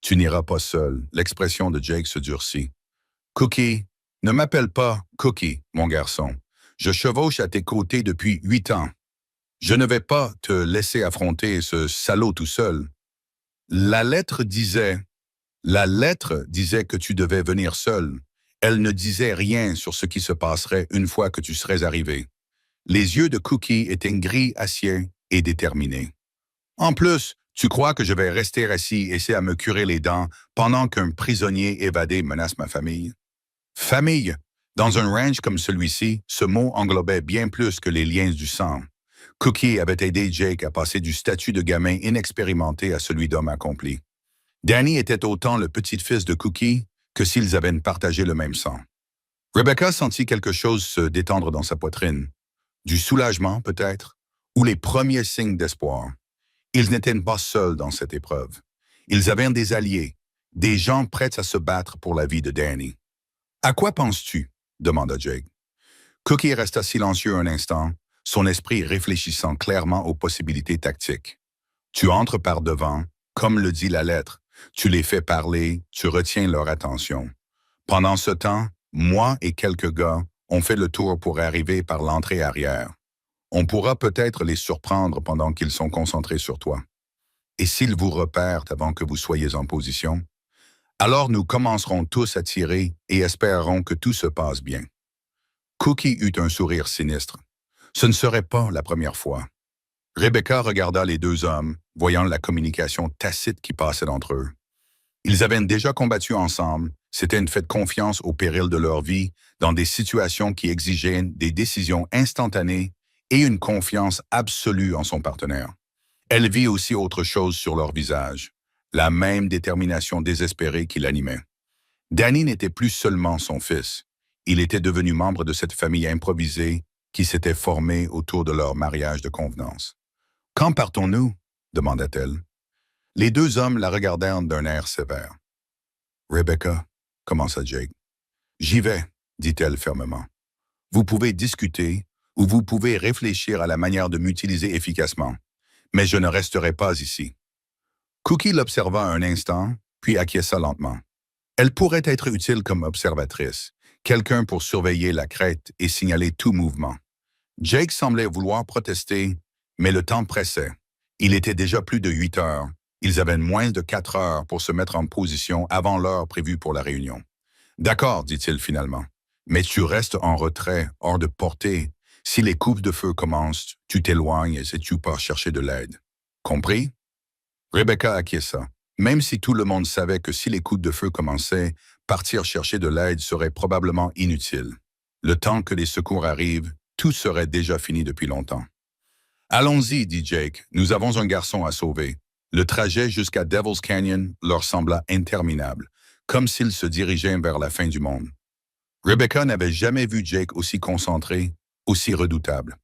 Tu n'iras pas seul. » L'expression de Jake se durcit. « Cookie, ne m'appelle pas Cookie, mon garçon. Je chevauche à tes côtés depuis 8 ans. Je ne vais pas te laisser affronter ce salaud tout seul. » La lettre disait que tu devais venir seul. Elle ne disait rien sur ce qui se passerait une fois que tu serais arrivé. Les yeux de Cookie étaient gris acier et déterminés. En plus, tu crois que je vais rester assis et essayer à me curer les dents pendant qu'un prisonnier évadé menace ma famille? Famille. Dans un ranch comme celui-ci, ce mot englobait bien plus que les liens du sang. Cookie avait aidé Jake à passer du statut de gamin inexpérimenté à celui d'homme accompli. Danny était autant le petit-fils de Cookie que s'ils avaient partagé le même sang. Rebecca sentit quelque chose se détendre dans sa poitrine. Du soulagement, peut-être, ou les premiers signes d'espoir. Ils n'étaient pas seuls dans cette épreuve. Ils avaient des alliés, des gens prêts à se battre pour la vie de Danny. « À quoi penses-tu? » demanda Jake. Cookie resta silencieux un instant, son esprit réfléchissant clairement aux possibilités tactiques. « Tu entres par devant, comme le dit la lettre. Tu les fais parler, tu retiens leur attention. Pendant ce temps, moi et quelques gars, on fait le tour pour arriver par l'entrée arrière. On pourra peut-être les surprendre pendant qu'ils sont concentrés sur toi. Et s'ils vous repèrent avant que vous soyez en position, alors nous commencerons tous à tirer et espérerons que tout se passe bien. » Cookie eut un sourire sinistre. Ce ne serait pas la première fois. Rebecca regarda les deux hommes, voyant la communication tacite qui passait entre eux. Ils avaient déjà combattu ensemble, c'était une fait de confiance au péril de leur vie, dans des situations qui exigeaient des décisions instantanées et une confiance absolue en son partenaire. Elle vit aussi autre chose sur leur visage, la même détermination désespérée qui l'animait. Danny n'était plus seulement son fils, il était devenu membre de cette famille improvisée qui s'était formée autour de leur mariage de convenance. « Quand partons-nous » demanda-t-elle. Les deux hommes la regardèrent d'un air sévère. « Rebecca, » commença Jake. « J'y vais, » dit-elle fermement. « Vous pouvez discuter ou vous pouvez réfléchir à la manière de m'utiliser efficacement, mais je ne resterai pas ici. » Cookie l'observa un instant, puis acquiesça lentement. Elle pourrait être utile comme observatrice, quelqu'un pour surveiller la crête et signaler tout mouvement. Jake semblait vouloir protester, mais le temps pressait. Il était déjà plus de 8 heures. Ils avaient moins de 4 heures pour se mettre en position avant l'heure prévue pour la réunion. « D'accord, dit-il finalement, mais tu restes en retrait, hors de portée. Si les coupes de feu commencent, tu t'éloignes et tu pars chercher de l'aide. Compris? » Rebecca acquiesça, même si tout le monde savait que si les coups de feu commençaient, partir chercher de l'aide serait probablement inutile. Le temps que les secours arrivent, tout serait déjà fini depuis longtemps. « Allons-y, dit Jake, nous avons un garçon à sauver. » Le trajet jusqu'à Devil's Canyon leur sembla interminable, comme s'ils se dirigeaient vers la fin du monde. Rebecca n'avait jamais vu Jake aussi concentré, aussi redoutable.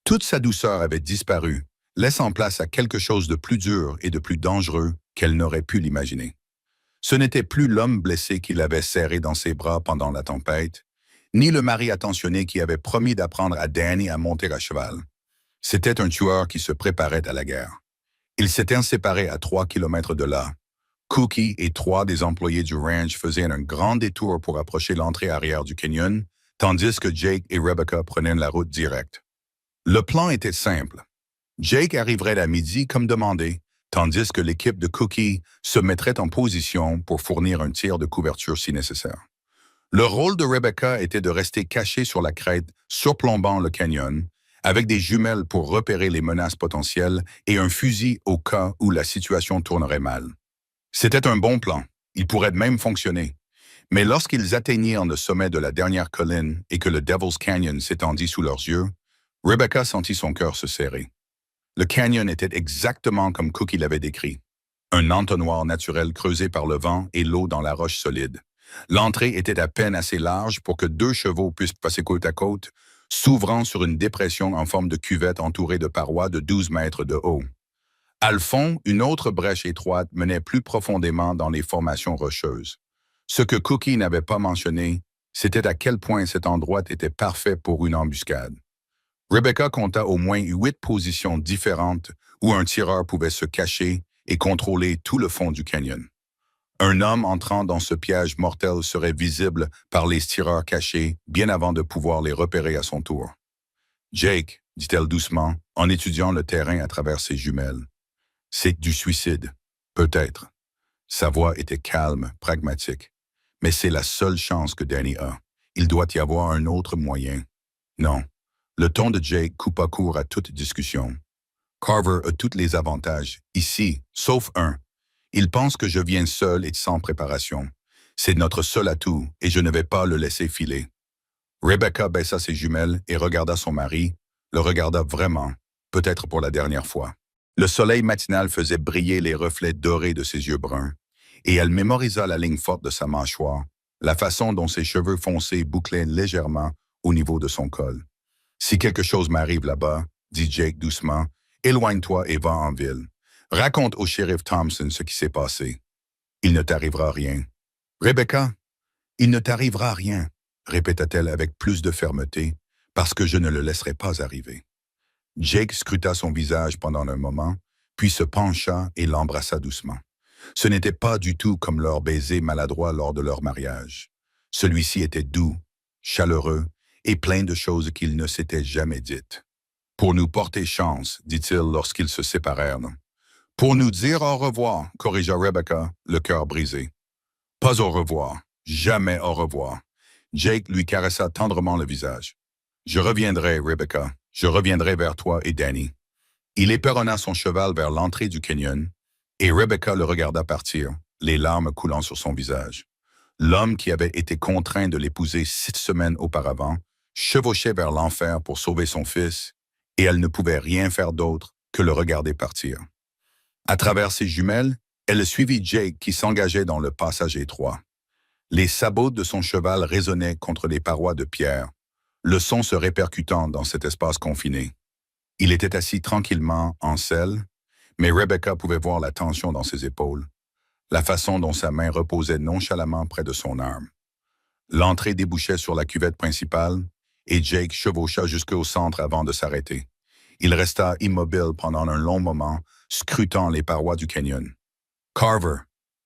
Toute sa douceur avait disparu, laissant place à quelque chose de plus dur et de plus dangereux qu'elle n'aurait pu l'imaginer. Ce n'était plus l'homme blessé qui l'avait serré dans ses bras pendant la tempête, ni le mari attentionné qui avait promis d'apprendre à Danny à monter à cheval. C'était un tueur qui se préparait à la guerre. Ils s'étaient séparés à 3 kilomètres de là. Cookie et 3 des employés du ranch faisaient un grand détour pour approcher l'entrée arrière du canyon, tandis que Jake et Rebecca prenaient la route directe. Le plan était simple. Jake arriverait à midi comme demandé, tandis que l'équipe de Cookie se mettrait en position pour fournir un tir de couverture si nécessaire. Le rôle de Rebecca était de rester cachée sur la crête, surplombant le canyon, avec des jumelles pour repérer les menaces potentielles et un fusil au cas où la situation tournerait mal. C'était un bon plan, il pourrait même fonctionner. Mais lorsqu'ils atteignirent le sommet de la dernière colline et que le Devil's Canyon s'étendit sous leurs yeux, Rebecca sentit son cœur se serrer. Le canyon était exactement comme Cookie l'avait décrit. Un entonnoir naturel creusé par le vent et l'eau dans la roche solide. L'entrée était à peine assez large pour que 2 chevaux puissent passer côte à côte, s'ouvrant sur une dépression en forme de cuvette entourée de parois de 12 mètres de haut. À le fond, une autre brèche étroite menait plus profondément dans les formations rocheuses. Ce que Cookie n'avait pas mentionné, c'était à quel point cet endroit était parfait pour une embuscade. Rebecca compta au moins 8 positions différentes où un tireur pouvait se cacher et contrôler tout le fond du canyon. Un homme entrant dans ce piège mortel serait visible par les tireurs cachés bien avant de pouvoir les repérer à son tour. « Jake, » dit-elle doucement, en étudiant le terrain à travers ses jumelles. « C'est du suicide, peut-être. » Sa voix était calme, pragmatique. « Mais c'est la seule chance que Danny a. Il doit y avoir un autre moyen. » « Non. » Le ton de Jake coupa court à toute discussion. « Carver a tous les avantages, ici, sauf un. Il pense que je viens seul et sans préparation. C'est notre seul atout et je ne vais pas le laisser filer. » Rebecca baissa ses jumelles et regarda son mari, le regarda vraiment, peut-être pour la dernière fois. Le soleil matinal faisait briller les reflets dorés de ses yeux bruns, et elle mémorisa la ligne forte de sa mâchoire, la façon dont ses cheveux foncés bouclaient légèrement au niveau de son col. « Si quelque chose m'arrive là-bas, » dit Jake doucement, « éloigne-toi et va en ville. Raconte au shérif Thompson ce qui s'est passé. Il ne t'arrivera rien. »« Rebecca, il ne t'arrivera rien, » répéta-t-elle avec plus de fermeté, « parce que je ne le laisserai pas arriver. » Jake scruta son visage pendant un moment, puis se pencha et l'embrassa doucement. Ce n'était pas du tout comme leur baiser maladroit lors de leur mariage. Celui-ci était doux, chaleureux et plein de choses qu'il ne s'était jamais dites. « Pour nous porter chance, dit-il lorsqu'ils se séparèrent. « Pour nous dire au revoir, corrigea Rebecca, le cœur brisé. « Pas au revoir, jamais au revoir. » Jake lui caressa tendrement le visage. « Je reviendrai, Rebecca, je reviendrai vers toi et Danny. » Il éperonna son cheval vers l'entrée du canyon, et Rebecca le regarda partir, les larmes coulant sur son visage. L'homme qui avait été contraint de l'épouser 6 semaines auparavant chevauchait vers l'enfer pour sauver son fils, et elle ne pouvait rien faire d'autre que le regarder partir. À travers ses jumelles, elle suivit Jake qui s'engageait dans le passage étroit. Les sabots de son cheval résonnaient contre les parois de pierre, le son se répercutant dans cet espace confiné. Il était assis tranquillement en selle, mais Rebecca pouvait voir la tension dans ses épaules, la façon dont sa main reposait nonchalamment près de son arme. L'entrée débouchait sur la cuvette principale, et Jake chevaucha jusqu'au centre avant de s'arrêter. Il resta immobile pendant un long moment, scrutant les parois du canyon. « Carver »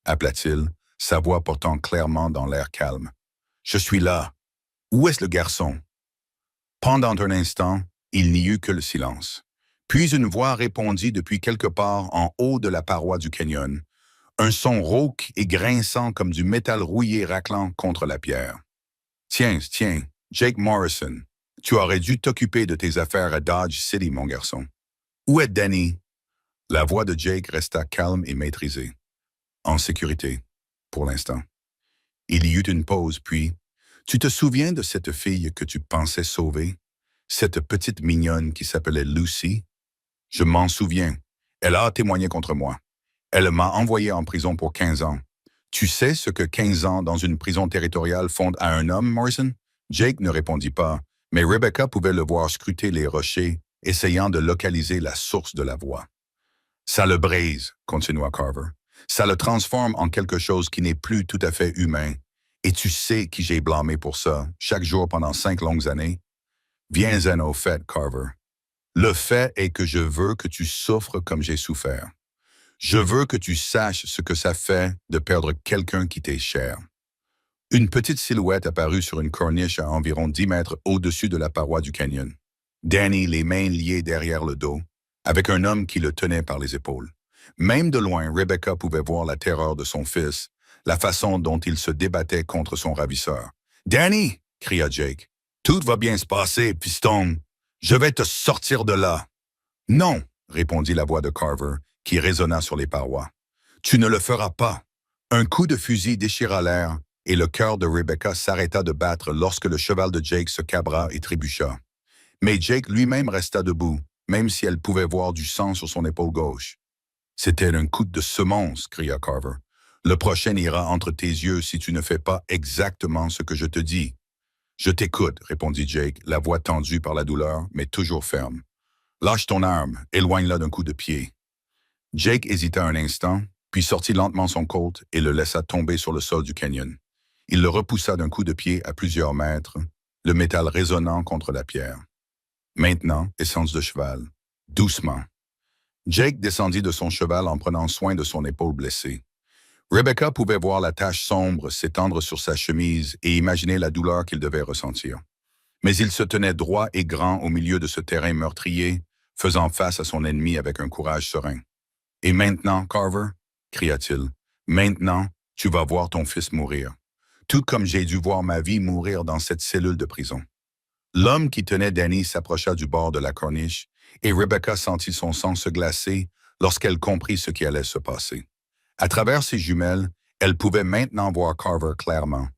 appela-t-il, sa voix portant clairement dans l'air calme. « Je suis là. Où est-ce le garçon? » Pendant un instant, il n'y eut que le silence. Puis une voix répondit depuis quelque part en haut de la paroi du canyon, un son rauque et grinçant comme du métal rouillé raclant contre la pierre. « Tiens, Jake Morrison, tu aurais dû t'occuper de tes affaires à Dodge City, mon garçon. Où est Danny? » La voix de Jake resta calme et maîtrisée. « En sécurité, pour l'instant. » Il y eut une pause, puis « Tu te souviens de cette fille que tu pensais sauver? Cette petite mignonne qui s'appelait Lucy? » « Je m'en souviens. Elle a témoigné contre moi. Elle m'a envoyé en prison pour 15 ans. Tu sais ce que 15 ans dans une prison territoriale font à un homme, Morrison? » Jake ne répondit pas, mais Rebecca pouvait le voir scruter les rochers, essayant de localiser la source de la voix. « Ça le brise, » continua Carver. « Ça le transforme en quelque chose qui n'est plus tout à fait humain. Et tu sais qui j'ai blâmé pour ça, chaque jour pendant 5 longues années? Viens-en au fait, Carver. Le fait est que je veux que tu souffres comme j'ai souffert. Je veux que tu saches ce que ça fait de perdre quelqu'un qui t'est cher. » Une petite silhouette apparut sur une corniche à environ 10 mètres au-dessus de la paroi du canyon. Danny, les mains liées derrière le dos, avec un homme qui le tenait par les épaules. Même de loin, Rebecca pouvait voir la terreur de son fils, la façon dont il se débattait contre son ravisseur. « Danny! » cria Jake. « Tout va bien se passer, piston. Je vais te sortir de là. »« Non! » répondit la voix de Carver, qui résonna sur les parois. « Tu ne le feras pas. » Un coup de fusil déchira l'air, et le cœur de Rebecca s'arrêta de battre lorsque le cheval de Jake se cabra et trébucha. Mais Jake lui-même resta debout, même si elle pouvait voir du sang sur son épaule gauche. « C'était un coup de semonce, » cria Carver. « Le prochain ira entre tes yeux si tu ne fais pas exactement ce que je te dis. »« Je t'écoute, » répondit Jake, la voix tendue par la douleur, mais toujours ferme. « Lâche ton arme, éloigne-la d'un coup de pied. » Jake hésita un instant, puis sortit lentement son Colt et le laissa tomber sur le sol du canyon. Il le repoussa d'un coup de pied à plusieurs mètres, le métal résonnant contre la pierre. Maintenant, essence de cheval. Doucement. Jake descendit de son cheval en prenant soin de son épaule blessée. Rebecca pouvait voir la tache sombre s'étendre sur sa chemise et imaginer la douleur qu'il devait ressentir. Mais il se tenait droit et grand au milieu de ce terrain meurtrier, faisant face à son ennemi avec un courage serein. « Et maintenant, Carver, » cria-t-il, « maintenant, tu vas voir ton fils mourir. Tout comme j'ai dû voir ma vie mourir dans cette cellule de prison. » L'homme qui tenait Danny s'approcha du bord de la corniche, et Rebecca sentit son sang se glacer lorsqu'elle comprit ce qui allait se passer. À travers ses jumelles, elle pouvait maintenant voir Carver clairement.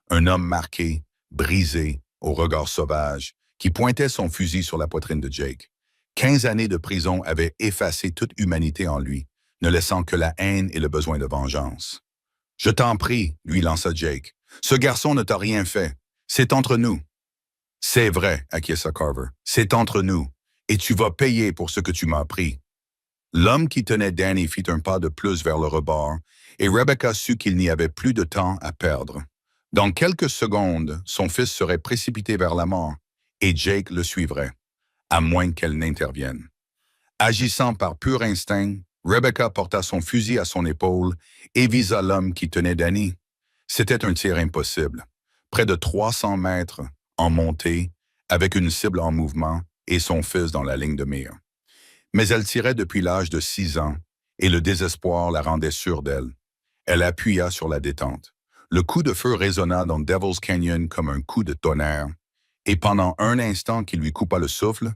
Un homme marqué, brisé, au regard sauvage, qui pointait son fusil sur la poitrine de Jake. 15 années de prison avaient effacé toute humanité en lui, ne laissant que la haine et le besoin de vengeance. « Je t'en prie, » lui lança Jake. « Ce garçon ne t'a rien fait. C'est entre nous. » « C'est vrai, » acquiesça Carver. « C'est entre nous. Et tu vas payer pour ce que tu m'as pris. » L'homme qui tenait Danny fit un pas de plus vers le rebord, et Rebecca sut qu'il n'y avait plus de temps à perdre. Dans quelques secondes, son fils serait précipité vers la mort, et Jake le suivrait, à moins qu'elle n'intervienne. Agissant par pur instinct, Rebecca porta son fusil à son épaule et visa l'homme qui tenait Danny. C'était un tir impossible. Près de 300 mètres, en montée, avec une cible en mouvement et son fils dans la ligne de mire. Mais elle tirait depuis l'âge de 6 ans, et le désespoir la rendait sûre d'elle. Elle appuya sur la détente. Le coup de feu résonna dans Devil's Canyon comme un coup de tonnerre, et pendant un instant qui lui coupa le souffle,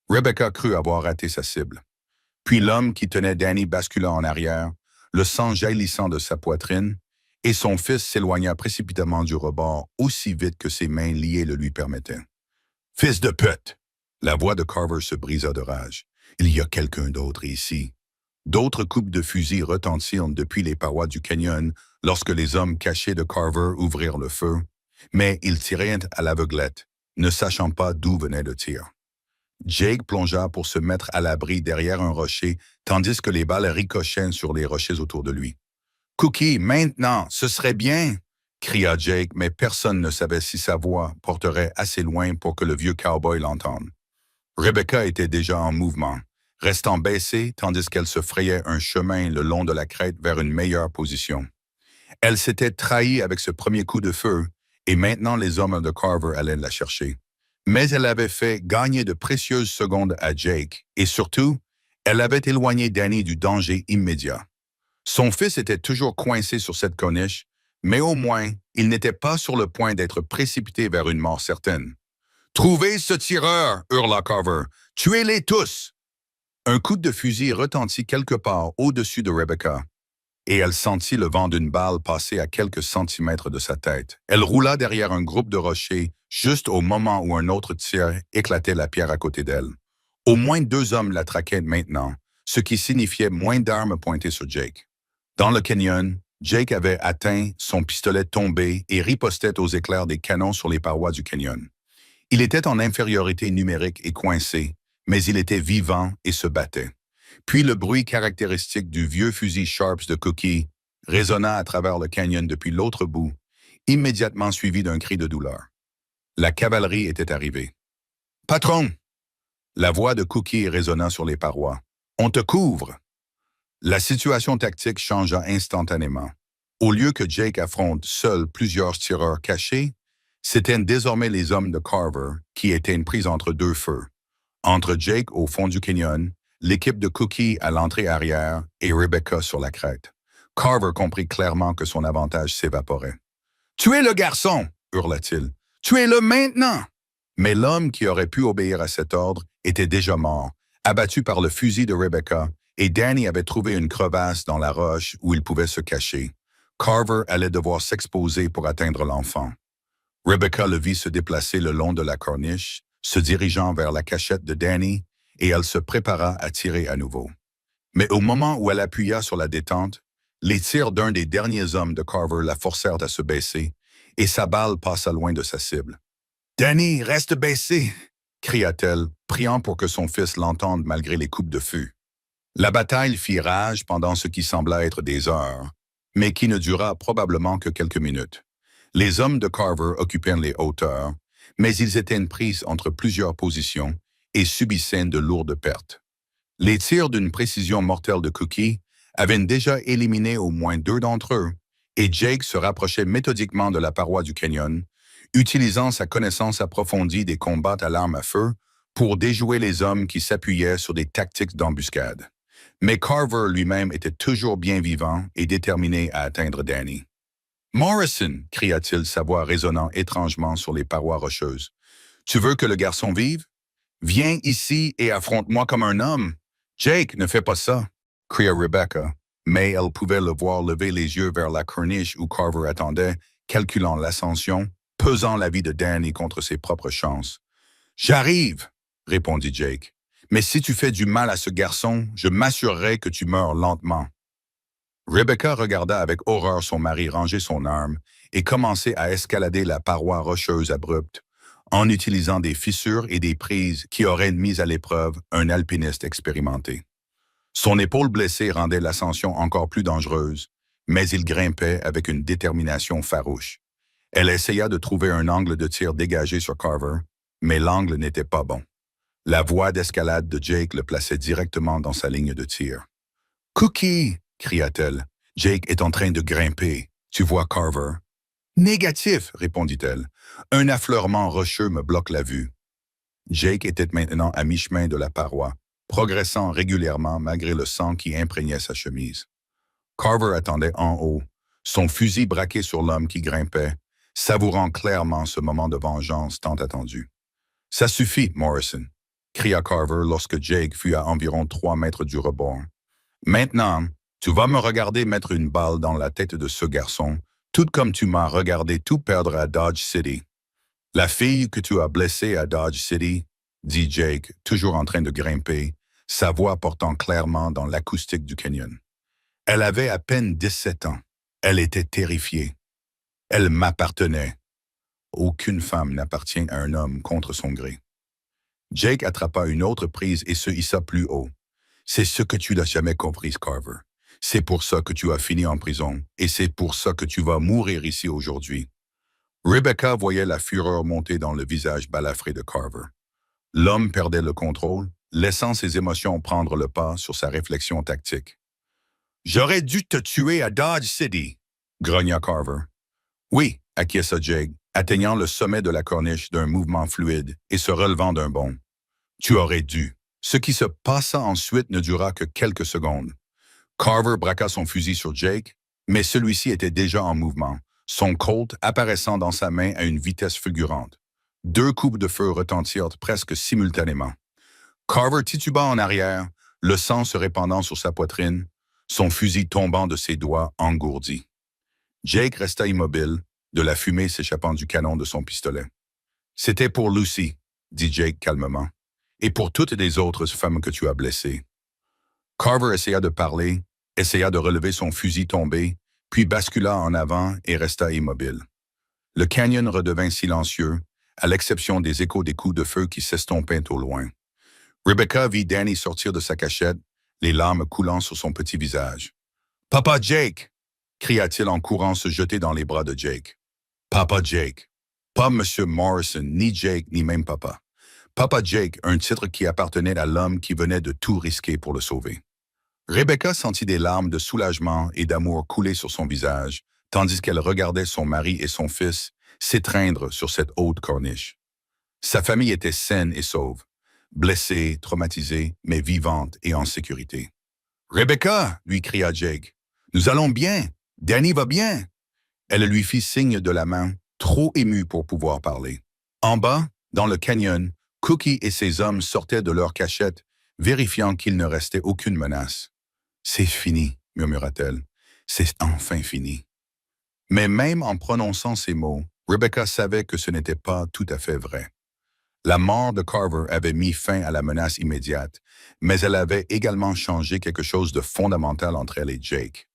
Rebecca crut avoir raté sa cible. Puis l'homme qui tenait Danny bascula en arrière, le sang jaillissant de sa poitrine, et son fils s'éloigna précipitamment du rebord aussi vite que ses mains liées le lui permettaient. « Fils de pute !» La voix de Carver se brisa de rage. Il y a quelqu'un d'autre ici. D'autres coups de fusil retentirent depuis les parois du canyon lorsque les hommes cachés de Carver ouvrirent le feu, mais ils tiraient à l'aveuglette, ne sachant pas d'où venait le tir. Jake plongea pour se mettre à l'abri derrière un rocher, tandis que les balles ricochaient sur les rochers autour de lui. « Cookie, maintenant, ce serait bien! » cria Jake, mais personne ne savait si sa voix porterait assez loin pour que le vieux cowboy l'entende. Rebecca était déjà en mouvement, restant baissée tandis qu'elle se frayait un chemin le long de la crête vers une meilleure position. Elle s'était trahie avec ce premier coup de feu, et maintenant les hommes de Carver allaient la chercher. Mais elle avait fait gagner de précieuses secondes à Jake, et surtout, elle avait éloigné Danny du danger immédiat. Son fils était toujours coincé sur cette corniche, mais au moins, il n'était pas sur le point d'être précipité vers une mort certaine. « Trouvez ce tireur! » hurla Carver. « Tuez-les tous! » Un coup de fusil retentit quelque part au-dessus de Rebecca, et elle sentit le vent d'une balle passer à quelques centimètres de sa tête. Elle roula derrière un groupe de rochers juste au moment où un autre tir éclatait la pierre à côté d'elle. Au moins 2 hommes la traquaient maintenant, ce qui signifiait moins d'armes pointées sur Jake. Dans le canyon, Jake avait atteint son pistolet tombé et ripostait aux éclairs des canons sur les parois du canyon. Il était en infériorité numérique et coincé, mais il était vivant et se battait. Puis le bruit caractéristique du vieux fusil Sharps de Cookie résonna à travers le canyon depuis l'autre bout, immédiatement suivi d'un cri de douleur. La cavalerie était arrivée. « Patron! » La voix de Cookie résonna sur les parois. « On te couvre! » La situation tactique changea instantanément. Au lieu que Jake affronte seul plusieurs tireurs cachés, c'étaient désormais les hommes de Carver qui étaient une prise entre 2 feux. Entre Jake au fond du canyon, l'équipe de Cookie à l'entrée arrière et Rebecca sur la crête. Carver comprit clairement que son avantage s'évaporait. « Tuez le garçon! » hurla-t-il. « Tuez-le maintenant! » Mais l'homme qui aurait pu obéir à cet ordre était déjà mort, abattu par le fusil de Rebecca, et Danny avait trouvé une crevasse dans la roche où il pouvait se cacher. Carver allait devoir s'exposer pour atteindre l'enfant. Rebecca le vit se déplacer le long de la corniche, se dirigeant vers la cachette de Danny, et elle se prépara à tirer à nouveau. Mais au moment où elle appuya sur la détente, les tirs d'un des derniers hommes de Carver la forcèrent à se baisser, et sa balle passa loin de sa cible. « Danny, reste baissé! » cria-t-elle, priant pour que son fils l'entende malgré les coups de feu. La bataille fit rage pendant ce qui sembla être des heures, mais qui ne dura probablement que quelques minutes. Les hommes de Carver occupèrent les hauteurs, mais ils étaient pris entre plusieurs positions et subissaient de lourdes pertes. Les tirs d'une précision mortelle de Cookie avaient déjà éliminé au moins 2 d'entre eux, et Jake se rapprochait méthodiquement de la paroi du canyon, utilisant sa connaissance approfondie des combats à l'arme à feu pour déjouer les hommes qui s'appuyaient sur des tactiques d'embuscade. Mais Carver lui-même était toujours bien vivant et déterminé à atteindre Danny. « Morrison !» cria-t-il, sa voix résonnant étrangement sur les parois rocheuses. « Tu veux que le garçon vive? Viens ici et affronte-moi comme un homme. »« Jake, ne fais pas ça !» cria Rebecca, mais elle pouvait le voir lever les yeux vers la corniche où Carver attendait, calculant l'ascension, pesant la vie de Danny contre ses propres chances. « J'arrive !» répondit Jake. « Mais si tu fais du mal à ce garçon, je m'assurerai que tu meurs lentement. » Rebecca regarda avec horreur son mari ranger son arme et commencer à escalader la paroi rocheuse abrupte, en utilisant des fissures et des prises qui auraient mis à l'épreuve un alpiniste expérimenté. Son épaule blessée rendait l'ascension encore plus dangereuse, mais il grimpait avec une détermination farouche. Elle essaya de trouver un angle de tir dégagé sur Carver, mais l'angle n'était pas bon. La voie d'escalade de Jake le plaçait directement dans sa ligne de tir. « Cookie !» cria-t-elle. « Jake est en train de grimper. Tu vois Carver? »« Négatif !» répondit-elle. « Un affleurement rocheux me bloque la vue. » Jake était maintenant à mi-chemin de la paroi, progressant régulièrement malgré le sang qui imprégnait sa chemise. Carver attendait en haut, son fusil braqué sur l'homme qui grimpait, savourant clairement ce moment de vengeance tant attendu. « Ça suffit, Morrison !» cria Carver lorsque Jake fut à environ 3 mètres du rebord. « Maintenant, tu vas me regarder mettre une balle dans la tête de ce garçon, tout comme tu m'as regardé tout perdre à Dodge City. » « La fille que tu as blessée à Dodge City, dit Jake, toujours en train de grimper, sa voix portant clairement dans l'acoustique du canyon. Elle avait à peine 17 ans. Elle était terrifiée. Elle m'appartenait. Aucune femme n'appartient à un homme contre son gré. Jake attrapa une autre prise et se hissa plus haut. C'est ce que tu n'as jamais compris, Carver. C'est pour ça que tu as fini en prison, et c'est pour ça que tu vas mourir ici aujourd'hui. Rebecca voyait la fureur monter dans le visage balafré de Carver. L'homme perdait le contrôle, laissant ses émotions prendre le pas sur sa réflexion tactique. « J'aurais dû te tuer à Dodge City », grogna Carver. « Oui », acquiesça Jake, atteignant le sommet de la corniche d'un mouvement fluide et se relevant d'un bond. « Tu aurais dû. » Ce qui se passa ensuite ne dura que quelques secondes. Carver braqua son fusil sur Jake, mais celui-ci était déjà en mouvement, son Colt apparaissant dans sa main à une vitesse fulgurante. 2 coups de feu retentirent presque simultanément. Carver tituba en arrière, le sang se répandant sur sa poitrine, son fusil tombant de ses doigts engourdis. Jake resta immobile, de la fumée s'échappant du canon de son pistolet. « C'était pour Lucy », dit Jake calmement, « et pour toutes les autres femmes que tu as blessées. » Carver essaya de parler, essaya de relever son fusil tombé, puis bascula en avant et resta immobile. Le canyon redevint silencieux, à l'exception des échos des coups de feu qui s'estompaient au loin. Rebecca vit Danny sortir de sa cachette, les larmes coulant sur son petit visage. « Papa Jake !» cria-t-il en courant se jeter dans les bras de Jake. « Papa Jake. Pas M. Morrison, ni Jake, ni même papa. Papa Jake, un titre qui appartenait à l'homme qui venait de tout risquer pour le sauver. » Rebecca sentit des larmes de soulagement et d'amour couler sur son visage, tandis qu'elle regardait son mari et son fils s'étreindre sur cette haute corniche. Sa famille était saine et sauve, blessée, traumatisée, mais vivante et en sécurité. « Rebecca !» lui cria Jake. « Nous allons bien! Danny va bien! » Elle lui fit signe de la main, trop émue pour pouvoir parler. En bas, dans le canyon, Cookie et ses hommes sortaient de leur cachette, vérifiant qu'il ne restait aucune menace. « C'est fini », murmura-t-elle. « C'est enfin fini. » Mais même en prononçant ces mots, Rebecca savait que ce n'était pas tout à fait vrai. La mort de Carver avait mis fin à la menace immédiate, mais elle avait également changé quelque chose de fondamental entre elle et Jake.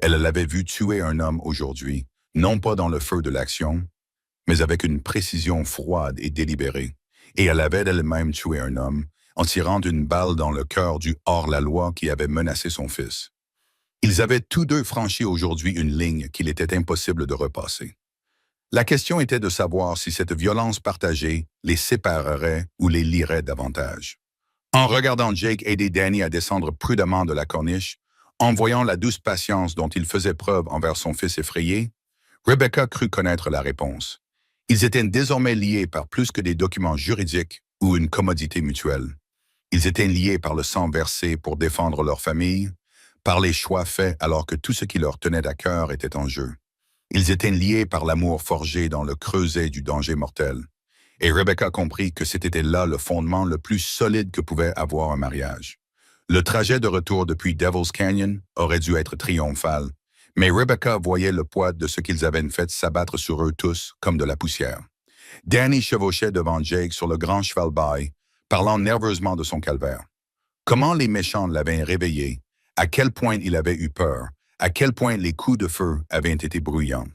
Elle l'avait vu tuer un homme aujourd'hui, non pas dans le feu de l'action, mais avec une précision froide et délibérée, et elle avait elle-même tué un homme, en tirant une balle dans le cœur du hors-la-loi qui avait menacé son fils. Ils avaient tous deux franchi aujourd'hui une ligne qu'il était impossible de repasser. La question était de savoir si cette violence partagée les séparerait ou les lierait davantage. En regardant Jake aider Danny à descendre prudemment de la corniche, en voyant la douce patience dont il faisait preuve envers son fils effrayé, Rebecca crut connaître la réponse. Ils étaient désormais liés par plus que des documents juridiques ou une commodité mutuelle. Ils étaient liés par le sang versé pour défendre leur famille, par les choix faits alors que tout ce qui leur tenait à cœur était en jeu. Ils étaient liés par l'amour forgé dans le creuset du danger mortel. Et Rebecca comprit que c'était là le fondement le plus solide que pouvait avoir un mariage. Le trajet de retour depuis Devil's Canyon aurait dû être triomphal, mais Rebecca voyait le poids de ce qu'ils avaient fait s'abattre sur eux tous comme de la poussière. Danny chevauchait devant Jake sur le grand cheval bail, parlant nerveusement de son calvaire. Comment les méchants l'avaient réveillé, à quel point il avait eu peur, à quel point les coups de feu avaient été bruyants.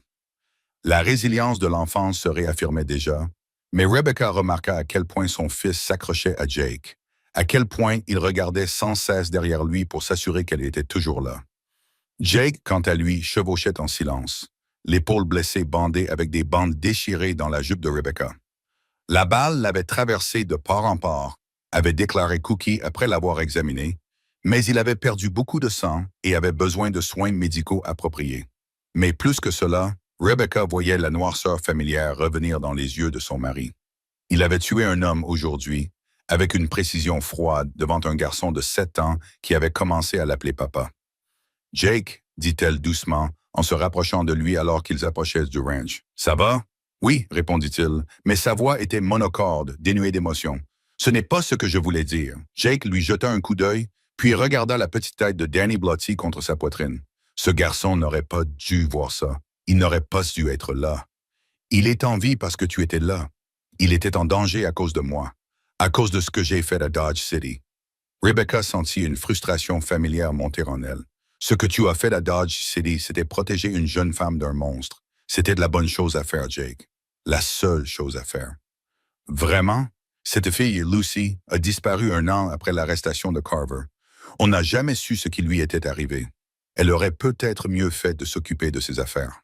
La résilience de l'enfance se réaffirmait déjà, mais Rebecca remarqua à quel point son fils s'accrochait à Jake, à quel point il regardait sans cesse derrière lui pour s'assurer qu'elle était toujours là. Jake, quant à lui, chevauchait en silence, l'épaule blessée bandée avec des bandes déchirées dans la jupe de Rebecca. La balle l'avait traversé de part en part, avait déclaré Cookie après l'avoir examiné, mais il avait perdu beaucoup de sang et avait besoin de soins médicaux appropriés. Mais plus que cela, Rebecca voyait la noirceur familière revenir dans les yeux de son mari. Il avait tué un homme aujourd'hui, avec une précision froide devant un garçon de 7 ans qui avait commencé à l'appeler papa. « Jake », dit-elle doucement, en se rapprochant de lui alors qu'ils approchaient du ranch. « Ça va? »« Oui », répondit-il, mais sa voix était monocorde, dénuée d'émotion. « Ce n'est pas ce que je voulais dire. » Jake lui jeta un coup d'œil, puis regarda la petite tête de Danny blottie contre sa poitrine. Ce garçon n'aurait pas dû voir ça. Il n'aurait pas dû être là. Il est en vie parce que tu étais là. Il était en danger à cause de moi, à cause de ce que j'ai fait à Dodge City. Rebecca sentit une frustration familière monter en elle. Ce que tu as fait à Dodge City, c'était protéger une jeune femme d'un monstre. C'était de la bonne chose à faire, Jake. La seule chose à faire. Vraiment? Cette fille, Lucy, a disparu 1 an après l'arrestation de Carver. On n'a jamais su ce qui lui était arrivé. Elle aurait peut-être mieux fait de s'occuper de ses affaires.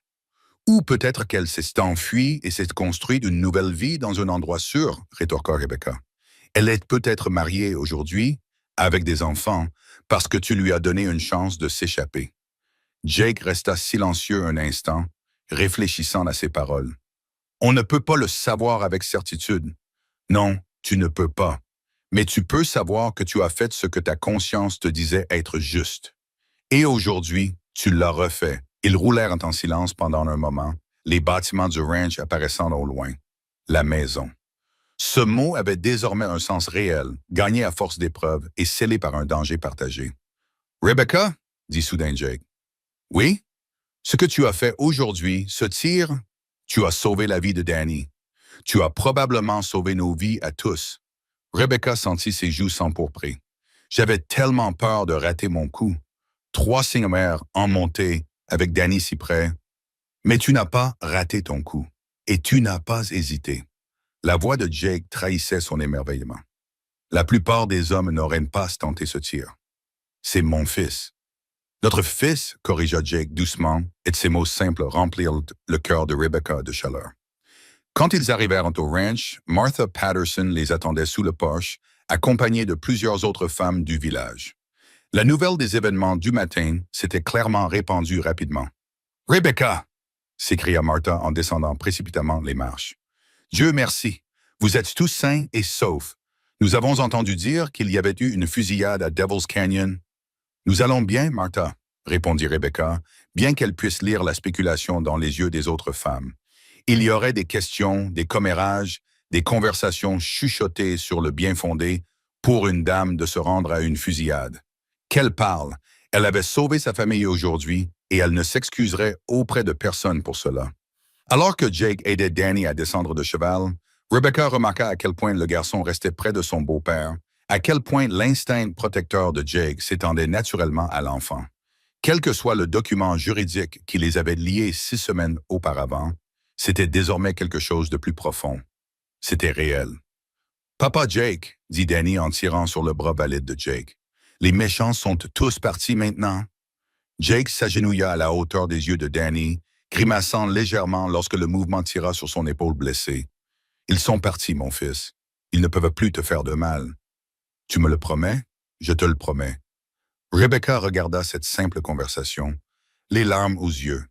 Ou peut-être qu'elle s'est enfuie et s'est construite une nouvelle vie dans un endroit sûr, rétorqua Rebecca. Elle est peut-être mariée aujourd'hui, avec des enfants, parce que tu lui as donné une chance de s'échapper. Jake resta silencieux un instant, réfléchissant à ses paroles. On ne peut pas le savoir avec certitude. Non, tu ne peux pas. Mais tu peux savoir que tu as fait ce que ta conscience te disait être juste. Et aujourd'hui, tu l'as refait. Ils roulèrent en silence pendant un moment, les bâtiments du ranch apparaissant au loin. La maison. Ce mot avait désormais un sens réel, gagné à force d'épreuves et scellé par un danger partagé. « Rebecca » dit soudain Jake. « Oui? Ce que tu as fait aujourd'hui, ce tir, tu as sauvé la vie de Danny. Tu as probablement sauvé nos vies à tous. » Rebecca sentit ses joues s'empourprer. « J'avais tellement peur de rater mon coup. 3 cingomères en montée, avec Danny si près. Mais tu n'as pas raté ton coup. Et tu n'as pas hésité. » La voix de Jake trahissait son émerveillement. La plupart des hommes n'auraient pas tenté ce tir. « C'est mon fils. » « Notre fils, corrigea Jake doucement, et ces mots simples remplirent le cœur de Rebecca de chaleur. Quand ils arrivèrent au ranch, Martha Patterson les attendait sous le porche, accompagnée de plusieurs autres femmes du village. La nouvelle des événements du matin s'était clairement répandue rapidement. « Rebecca !» s'écria Martha en descendant précipitamment les marches. « Dieu merci, vous êtes tous sains et saufs. Nous avons entendu dire qu'il y avait eu une fusillade à Devil's Canyon. » « Nous allons bien, Martha, » répondit Rebecca, bien qu'elle puisse lire la spéculation dans les yeux des autres femmes. Il y aurait des questions, des commérages, des conversations chuchotées sur le bien fondé pour une dame de se rendre à une fusillade. Qu'elle parle, elle avait sauvé sa famille aujourd'hui et elle ne s'excuserait auprès de personne pour cela. Alors que Jake aidait Danny à descendre de cheval, Rebecca remarqua à quel point le garçon restait près de son beau-père, à quel point l'instinct protecteur de Jake s'étendait naturellement à l'enfant. Quel que soit le document juridique qui les avait liés 6 semaines auparavant, c'était désormais quelque chose de plus profond. C'était réel. « Papa Jake, » dit Danny en tirant sur le bras valide de Jake. « Les méchants sont tous partis maintenant. » Jake s'agenouilla à la hauteur des yeux de Danny, grimaçant légèrement lorsque le mouvement tira sur son épaule blessée. « Ils sont partis, mon fils. Ils ne peuvent plus te faire de mal. » « Tu me le promets? » « Je te le promets. » Rebecca regarda cette simple conversation, les larmes aux yeux.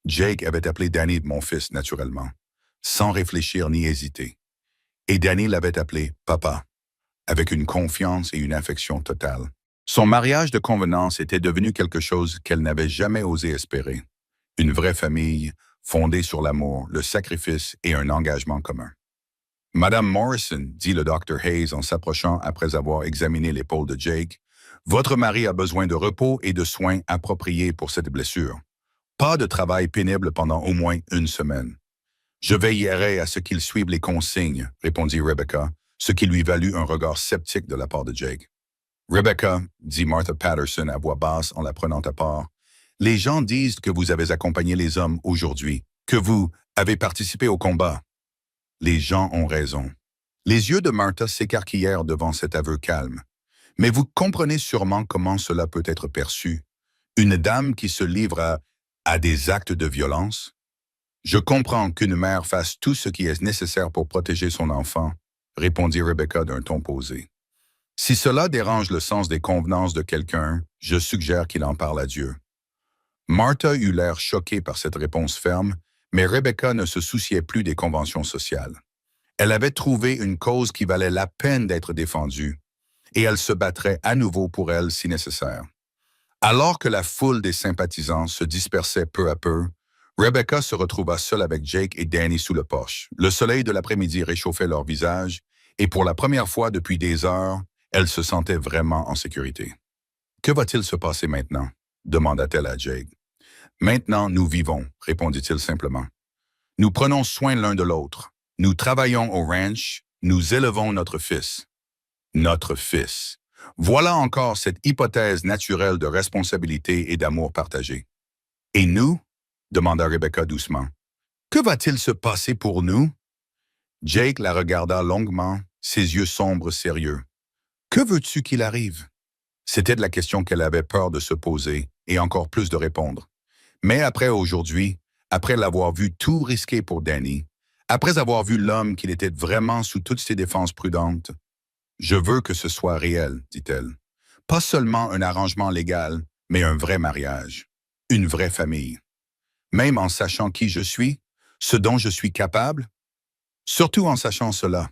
Jake avait appelé Danny mon fils naturellement, sans réfléchir ni hésiter. Et Danny l'avait appelé « papa », avec une confiance et une affection totale. Son mariage de convenance était devenu quelque chose qu'elle n'avait jamais osé espérer. Une vraie famille, fondée sur l'amour, le sacrifice et un engagement commun. « Madame Morrison, » dit le Dr. Hayes en s'approchant après avoir examiné l'épaule de Jake, « votre mari a besoin de repos et de soins appropriés pour cette blessure. Pas de travail pénible pendant au moins 1 semaine. »« Je veillerai à ce qu'il suive les consignes, » répondit Rebecca, ce qui lui valut un regard sceptique de la part de Jake. « Rebecca, » dit Martha Patterson à voix basse en la prenant à part, « les gens disent que vous avez accompagné les hommes aujourd'hui, que vous avez participé au combat. » Les gens ont raison. Les yeux de Martha s'écarquillèrent devant cet aveu calme. Mais vous comprenez sûrement comment cela peut être perçu. Une dame qui se livre à des actes de violence? Je comprends qu'une mère fasse tout ce qui est nécessaire pour protéger son enfant, répondit Rebecca d'un ton posé. Si cela dérange le sens des convenances de quelqu'un, je suggère qu'il en parle à Dieu. Martha eut l'air choquée par cette réponse ferme, mais Rebecca ne se souciait plus des conventions sociales. Elle avait trouvé une cause qui valait la peine d'être défendue, et elle se battrait à nouveau pour elle si nécessaire. Alors que la foule des sympathisants se dispersait peu à peu, Rebecca se retrouva seule avec Jake et Danny sous le porche. Le soleil de l'après-midi réchauffait leur visage, et pour la première fois depuis des heures, elle se sentait vraiment en sécurité. « Que va-t-il se passer maintenant? » demanda-t-elle à Jake. « Maintenant, nous vivons, » répondit-il simplement. « Nous prenons soin l'un de l'autre. Nous travaillons au ranch. Nous élevons notre fils. » Notre fils. Voilà encore cette hypothèse naturelle de responsabilité et d'amour partagé. Et nous? Demanda Rebecca doucement. Que va-t-il se passer pour nous? Jake la regarda longuement, ses yeux sombres sérieux. Que veux-tu qu'il arrive? C'était la question qu'elle avait peur de se poser et encore plus de répondre. Mais après aujourd'hui, après l'avoir vu tout risquer pour Danny, après avoir vu l'homme qu'il était vraiment sous toutes ses défenses prudentes, je veux que ce soit réel, dit-elle. Pas seulement un arrangement légal, mais un vrai mariage, une vraie famille. Même en sachant qui je suis, ce dont je suis capable, surtout en sachant cela.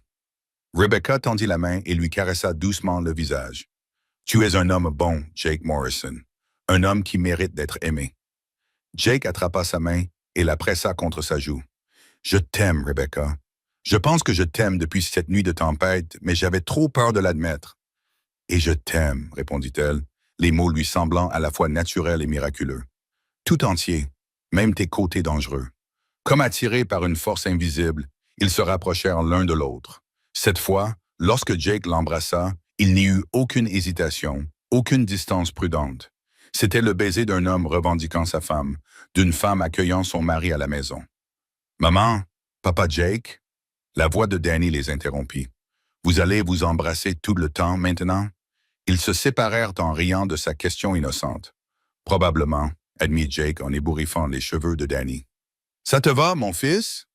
Rebecca tendit la main et lui caressa doucement le visage. Tu es un homme bon, Jake Morrison, un homme qui mérite d'être aimé. Jake attrapa sa main et la pressa contre sa joue. Je t'aime, Rebecca. Je pense que je t'aime depuis cette nuit de tempête, mais j'avais trop peur de l'admettre. Et je t'aime, répondit-elle, les mots lui semblant à la fois naturels et miraculeux. Tout entier, même tes côtés dangereux. Comme attirés par une force invisible, ils se rapprochèrent l'un de l'autre. Cette fois, lorsque Jake l'embrassa, il n'y eut aucune hésitation, aucune distance prudente. C'était le baiser d'un homme revendiquant sa femme, d'une femme accueillant son mari à la maison. « Maman, papa Jake ?» La voix de Danny les interrompit. « Vous allez vous embrasser tout le temps maintenant ?» Ils se séparèrent en riant de sa question innocente. « Probablement », admit Jake en ébouriffant les cheveux de Danny. « Ça te va, mon fils ?»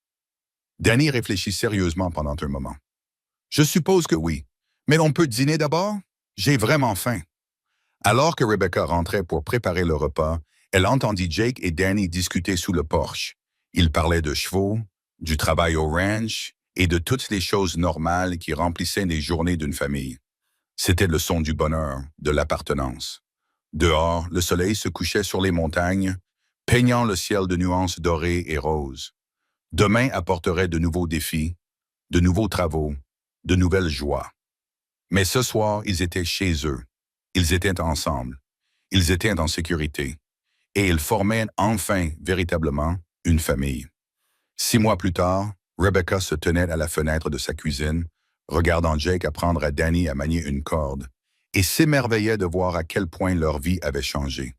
Danny réfléchit sérieusement pendant un moment. « Je suppose que oui. Mais on peut dîner d'abord? J'ai vraiment faim. » Alors que Rebecca rentrait pour préparer le repas, elle entendit Jake et Danny discuter sous le porche. Ils parlaient de chevaux, du travail au ranch et de toutes les choses normales qui remplissaient les journées d'une famille. C'était le son du bonheur, de l'appartenance. Dehors, le soleil se couchait sur les montagnes, peignant le ciel de nuances dorées et roses. Demain apporterait de nouveaux défis, de nouveaux travaux, de nouvelles joies. Mais ce soir, ils étaient chez eux. Ils étaient ensemble. Ils étaient en sécurité. Et ils formaient enfin, véritablement, une famille. 6 mois plus tard, Rebecca se tenait à la fenêtre de sa cuisine, regardant Jake apprendre à Danny à manier une corde, et s'émerveillait de voir à quel point leur vie avait changé.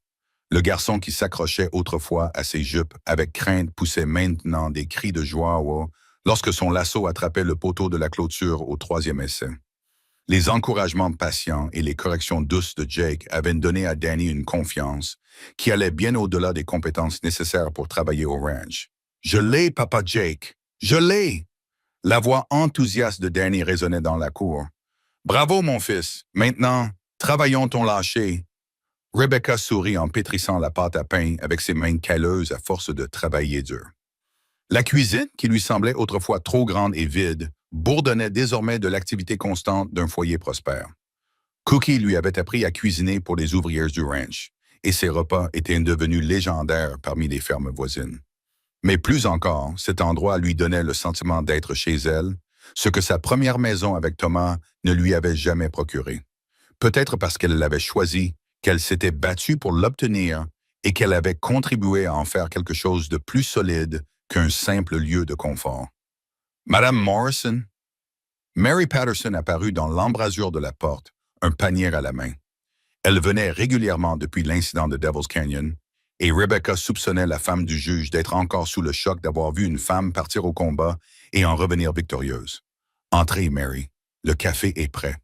Le garçon qui s'accrochait autrefois à ses jupes avec crainte poussait maintenant des cris de joie lorsque son lasso attrapait le poteau de la clôture au 3e essai. Les encouragements patients et les corrections douces de Jake avaient donné à Danny une confiance qui allait bien au-delà des compétences nécessaires pour travailler au ranch. « Je l'ai, papa Jake! Je l'ai! » La voix enthousiaste de Danny résonnait dans la cour. « Bravo, mon fils! Maintenant, travaillons ton lâcher! » Rebecca sourit en pétrissant la pâte à pain avec ses mains calleuses à force de travailler dur. La cuisine, qui lui semblait autrefois trop grande et vide, bourdonnait désormais de l'activité constante d'un foyer prospère. Cookie lui avait appris à cuisiner pour les ouvrières du ranch, et ses repas étaient devenus légendaires parmi les fermes voisines. Mais plus encore, cet endroit lui donnait le sentiment d'être chez elle, ce que sa première maison avec Thomas ne lui avait jamais procuré. Peut-être parce qu'elle l'avait choisi, qu'elle s'était battue pour l'obtenir et qu'elle avait contribué à en faire quelque chose de plus solide qu'un simple lieu de confort. « Madame Morrison ?» Mary Patterson apparut dans l'embrasure de la porte, un panier à la main. Elle venait régulièrement depuis l'incident de Devil's Canyon, et Rebecca soupçonnait la femme du juge d'être encore sous le choc d'avoir vu une femme partir au combat et en revenir victorieuse. « Entrez, Mary. Le café est prêt. »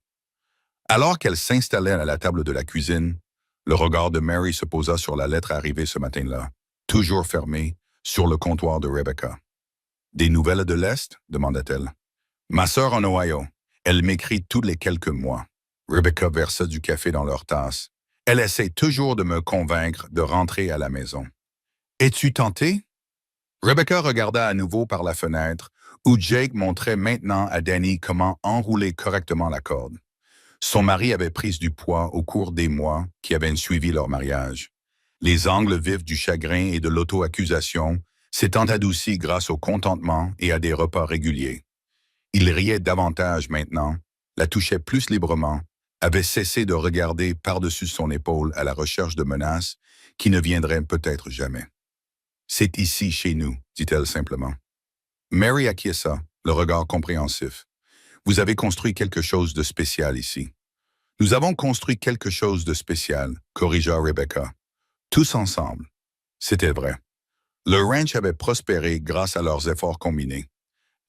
Alors qu'elle s'installait à la table de la cuisine, le regard de Mary se posa sur la lettre arrivée ce matin-là, toujours fermée, sur le comptoir de Rebecca. « Des nouvelles de l'Est ?» demanda-t-elle. « Ma sœur en Ohio. Elle m'écrit tous les quelques mois. » Rebecca versa du café dans leur tasse. « Elle essaie toujours de me convaincre de rentrer à la maison. »« Es-tu tenté? » Rebecca regarda à nouveau par la fenêtre, où Jake montrait maintenant à Danny comment enrouler correctement la corde. Son mari avait pris du poids au cours des mois qui avaient suivi leur mariage. Les angles vifs du chagrin et de l'auto-accusation s'étant adoucis grâce au contentement et à des repas réguliers. Il riait davantage maintenant, la touchait plus librement, avait cessé de regarder par-dessus son épaule à la recherche de menaces qui ne viendraient peut-être jamais. « C'est ici, chez nous, » dit-elle simplement. Mary acquiesça, le regard compréhensif. « Vous avez construit quelque chose de spécial ici. » Nous avons construit quelque chose de spécial, corrigea Rebecca. Tous ensemble. C'était vrai. Le ranch avait prospéré grâce à leurs efforts combinés.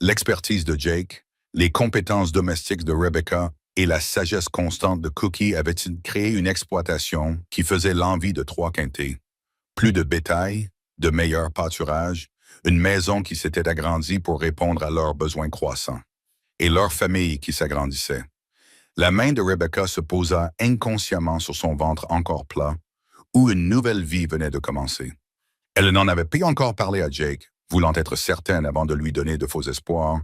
L'expertise de Jake, les compétences domestiques de Rebecca et la sagesse constante de Cookie avaient créé une exploitation qui faisait l'envie de trois quintés. Plus de bétail, de meilleurs pâturages, une maison qui s'était agrandie pour répondre à leurs besoins croissants, et leur famille qui s'agrandissait. La main de Rebecca se posa inconsciemment sur son ventre encore plat, où une nouvelle vie venait de commencer. Elle n'en avait pas encore parlé à Jake, voulant être certaine avant de lui donner de faux espoirs,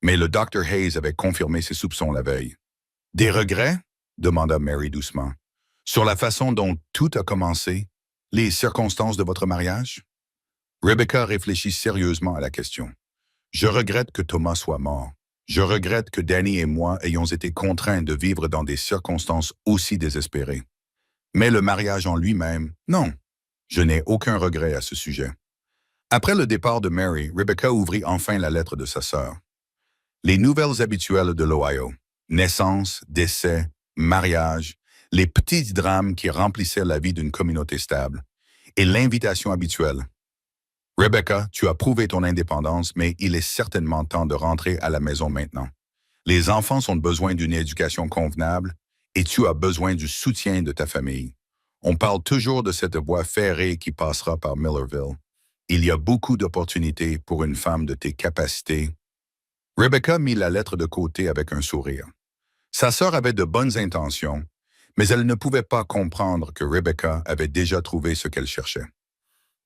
mais le Dr. Hayes avait confirmé ses soupçons la veille. « Des regrets ?» demanda Mary doucement. « Sur la façon dont tout a commencé, les circonstances de votre mariage ?» Rebecca réfléchit sérieusement à la question. « Je regrette que Thomas soit mort. Je regrette que Danny et moi ayons été contraints de vivre dans des circonstances aussi désespérées. Mais le mariage en lui-même, non. Je n'ai aucun regret à ce sujet. » Après le départ de Mary, Rebecca ouvrit enfin la lettre de sa sœur. Les nouvelles habituelles de l'Ohio, naissance, décès, mariage, les petits drames qui remplissaient la vie d'une communauté stable, et l'invitation habituelle. « Rebecca, tu as prouvé ton indépendance, mais il est certainement temps de rentrer à la maison maintenant. Les enfants ont besoin d'une éducation convenable, et tu as besoin du soutien de ta famille. On parle toujours de cette voie ferrée qui passera par Millerville. Il y a beaucoup d'opportunités pour une femme de tes capacités. » Rebecca mit la lettre de côté avec un sourire. Sa sœur avait de bonnes intentions, mais elle ne pouvait pas comprendre que Rebecca avait déjà trouvé ce qu'elle cherchait.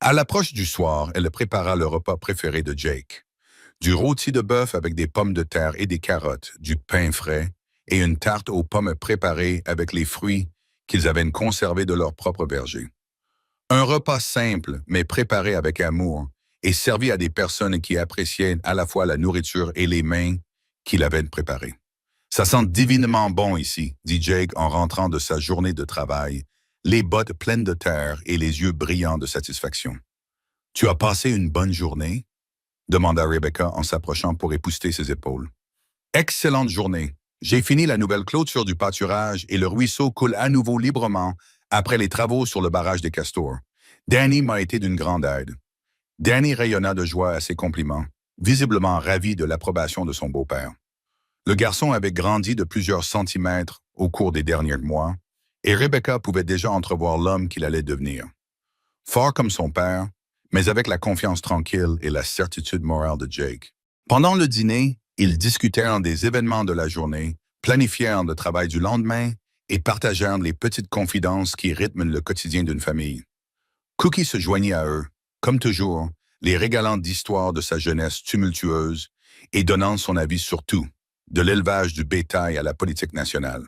À l'approche du soir, elle prépara le repas préféré de Jake. Du rôti de bœuf avec des pommes de terre et des carottes, du pain frais et une tarte aux pommes préparée avec les fruits qu'ils avaient conservés de leur propre verger. Un repas simple, mais préparé avec amour, et servi à des personnes qui appréciaient à la fois la nourriture et les mains qu'il avait préparées. « Ça sent divinement bon ici, » dit Jake en rentrant de sa journée de travail, les bottes pleines de terre et les yeux brillants de satisfaction. « Tu as passé une bonne journée ?» demanda Rebecca en s'approchant pour épousseter ses épaules. « Excellente journée. J'ai fini la nouvelle clôture du pâturage et le ruisseau coule à nouveau librement après les travaux sur le barrage des Castors. Danny m'a été d'une grande aide. » Danny rayonna de joie à ses compliments, visiblement ravi de l'approbation de son beau-père. Le garçon avait grandi de plusieurs centimètres au cours des derniers mois, et Rebecca pouvait déjà entrevoir l'homme qu'il allait devenir. Fort comme son père, mais avec la confiance tranquille et la certitude morale de Jake. Pendant le dîner, ils discutèrent des événements de la journée, planifièrent le travail du lendemain et partagèrent les petites confidences qui rythment le quotidien d'une famille. Cookie se joignit à eux, comme toujours, les régalant d'histoires de sa jeunesse tumultueuse et donnant son avis sur tout, de l'élevage du bétail à la politique nationale.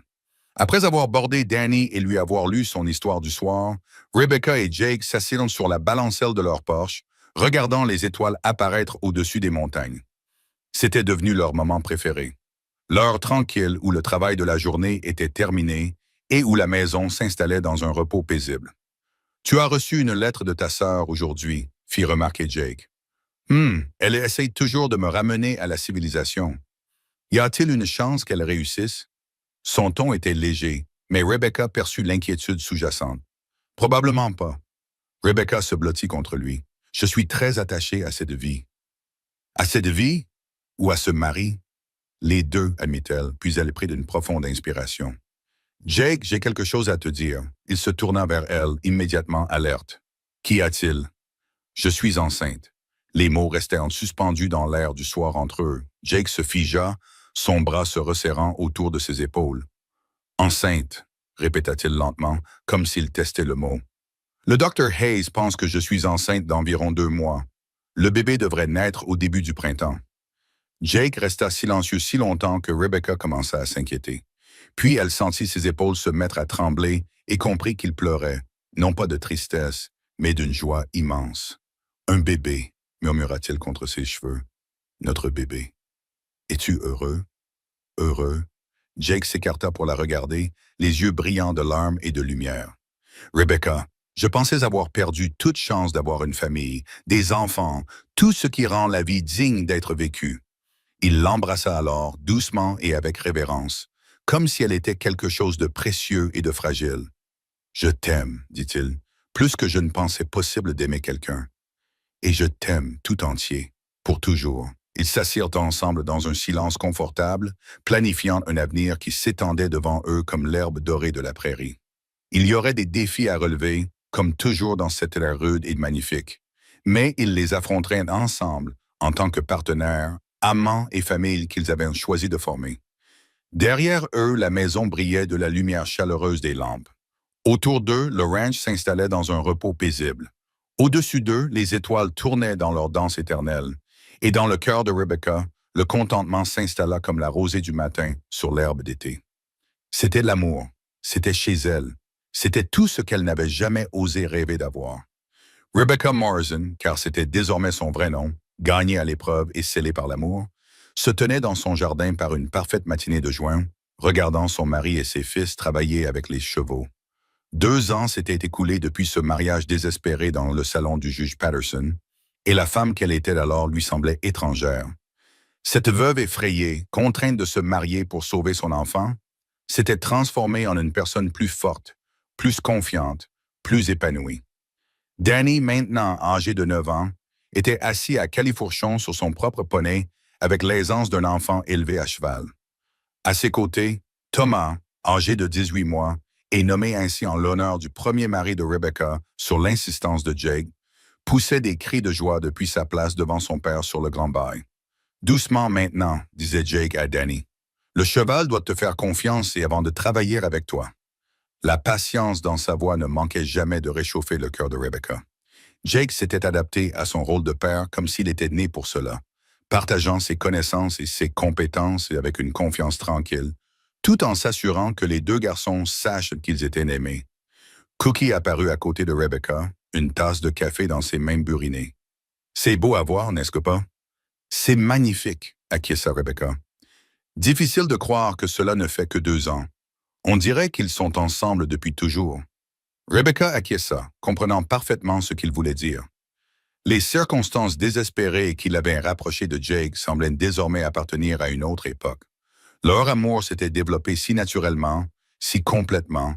Après avoir bordé Danny et lui avoir lu son histoire du soir, Rebecca et Jake s'assirent sur la balancelle de leur Porsche, regardant les étoiles apparaître au-dessus des montagnes. C'était devenu leur moment préféré. L'heure tranquille où le travail de la journée était terminé et où la maison s'installait dans un repos paisible. « Tu as reçu une lettre de ta sœur aujourd'hui, » fit remarquer Jake. « Elle essaye toujours de me ramener à la civilisation. Y a-t-il une chance qu'elle réussisse? » Son ton était léger, mais Rebecca perçut l'inquiétude sous-jacente. « Probablement pas. » Rebecca se blottit contre lui. « Je suis très attachée à cette vie. »« À cette vie? Ou à ce mari? » Les deux, admit-elle, puis elle prit d'une profonde inspiration. « Jake, j'ai quelque chose à te dire. » Il se tourna vers elle, immédiatement alerte. « Qu'y a-t-il? »« Je suis enceinte. » Les mots restèrent suspendus dans l'air du soir entre eux. Jake se figea, son bras se resserrant autour de ses épaules. « Enceinte, » répéta-t-il lentement, comme s'il testait le mot. « Le Dr. Hayes pense que je suis enceinte d'environ 2 mois. Le bébé devrait naître au début du printemps. » Jake resta silencieux si longtemps que Rebecca commença à s'inquiéter. Puis elle sentit ses épaules se mettre à trembler et comprit qu'il pleurait, non pas de tristesse, mais d'une joie immense. « Un bébé, » murmura-t-il contre ses cheveux. « Notre bébé. Es-tu heureux? » « Heureux? » Jake s'écarta pour la regarder, les yeux brillants de larmes et de lumière. « Rebecca, je pensais avoir perdu toute chance d'avoir une famille, des enfants, tout ce qui rend la vie digne d'être vécue. » Il l'embrassa alors, doucement et avec révérence, comme si elle était quelque chose de précieux et de fragile. « Je t'aime, dit-il, plus que je ne pensais possible d'aimer quelqu'un. Et je t'aime tout entier, pour toujours. » Ils s'assirent ensemble dans un silence confortable, planifiant un avenir qui s'étendait devant eux comme l'herbe dorée de la prairie. Il y aurait des défis à relever, comme toujours dans cette ère rude et magnifique, mais ils les affronteraient ensemble en tant que partenaires, amants et familles qu'ils avaient choisi de former. Derrière eux, la maison brillait de la lumière chaleureuse des lampes. Autour d'eux, le ranch s'installait dans un repos paisible. Au-dessus d'eux, les étoiles tournaient dans leur danse éternelle. Et dans le cœur de Rebecca, le contentement s'installa comme la rosée du matin sur l'herbe d'été. C'était l'amour. C'était chez elle. C'était tout ce qu'elle n'avait jamais osé rêver d'avoir. Rebecca Morrison, car c'était désormais son vrai nom, gagnée à l'épreuve et scellée par l'amour, se tenait dans son jardin par une parfaite matinée de juin, regardant son mari et ses fils travailler avec les chevaux. 2 ans s'étaient écoulés depuis ce mariage désespéré dans le salon du juge Patterson, et la femme qu'elle était alors lui semblait étrangère. Cette veuve effrayée, contrainte de se marier pour sauver son enfant, s'était transformée en une personne plus forte, plus confiante, plus épanouie. Danny, maintenant âgé de 9 ans, était assis à califourchon sur son propre poney avec l'aisance d'un enfant élevé à cheval. À ses côtés, Thomas, âgé de 18 mois, et nommé ainsi en l'honneur du premier mari de Rebecca sur l'insistance de Jake, poussait des cris de joie depuis sa place devant son père sur le grand bail. « Doucement maintenant, disait Jake à Danny. Le cheval doit te faire confiance et avant de travailler avec toi. » La patience dans sa voix ne manquait jamais de réchauffer le cœur de Rebecca. Jake s'était adapté à son rôle de père comme s'il était né pour cela, partageant ses connaissances et ses compétences avec une confiance tranquille, tout en s'assurant que les 2 garçons sachent qu'ils étaient aimés. Cookie apparut à côté de Rebecca, une tasse de café dans ses mains burinées. « C'est beau à voir, n'est-ce pas? »« C'est magnifique, » acquiesça Rebecca. « Difficile de croire que cela ne fait que 2 ans. On dirait qu'ils sont ensemble depuis toujours. » Rebecca acquiesça, comprenant parfaitement ce qu'il voulait dire. Les circonstances désespérées qui l'avaient rapproché de Jake semblaient désormais appartenir à une autre époque. Leur amour s'était développé si naturellement, si complètement,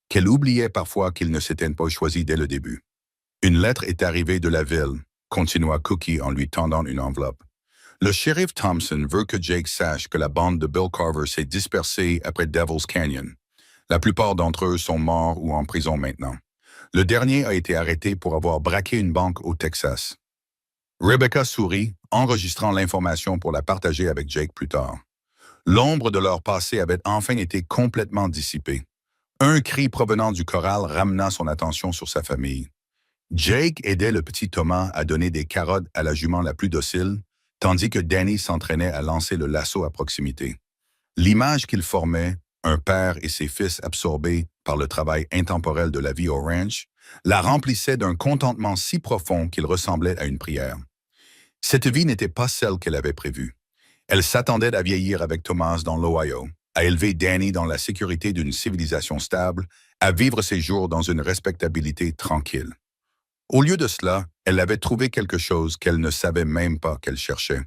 qu'elle oubliait parfois qu'ils ne s'étaient pas choisis dès le début. « Une lettre est arrivée de la ville, » continua Cookie en lui tendant une enveloppe. « Le shérif Thompson veut que Jake sache que la bande de Bill Carver s'est dispersée après Devil's Canyon. La plupart d'entre eux sont morts ou en prison maintenant. Le dernier a été arrêté pour avoir braqué une banque au Texas. » Rebecca sourit, enregistrant l'information pour la partager avec Jake plus tard. L'ombre de leur passé avait enfin été complètement dissipée. Un cri provenant du corral ramena son attention sur sa famille. Jake aidait le petit Thomas à donner des carottes à la jument la plus docile, tandis que Danny s'entraînait à lancer le lasso à proximité. L'image qu'il formait, un père et ses fils absorbés par le travail intemporel de la vie au ranch, la remplissait d'un contentement si profond qu'il ressemblait à une prière. Cette vie n'était pas celle qu'elle avait prévue. Elle s'attendait à vieillir avec Thomas dans l'Ohio, à élever Danny dans la sécurité d'une civilisation stable, à vivre ses jours dans une respectabilité tranquille. Au lieu de cela, elle avait trouvé quelque chose qu'elle ne savait même pas qu'elle cherchait.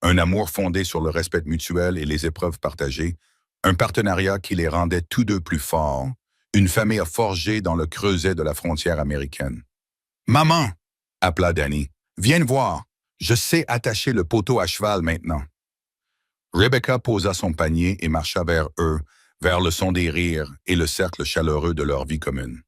Un amour fondé sur le respect mutuel et les épreuves partagées, un partenariat qui les rendait tous deux plus forts, une famille forgée dans le creuset de la frontière américaine. « Maman !» appela Danny. « Viens voir, je sais attacher le poteau à cheval maintenant. » Rebecca posa son panier et marcha vers eux, vers le son des rires et le cercle chaleureux de leur vie commune.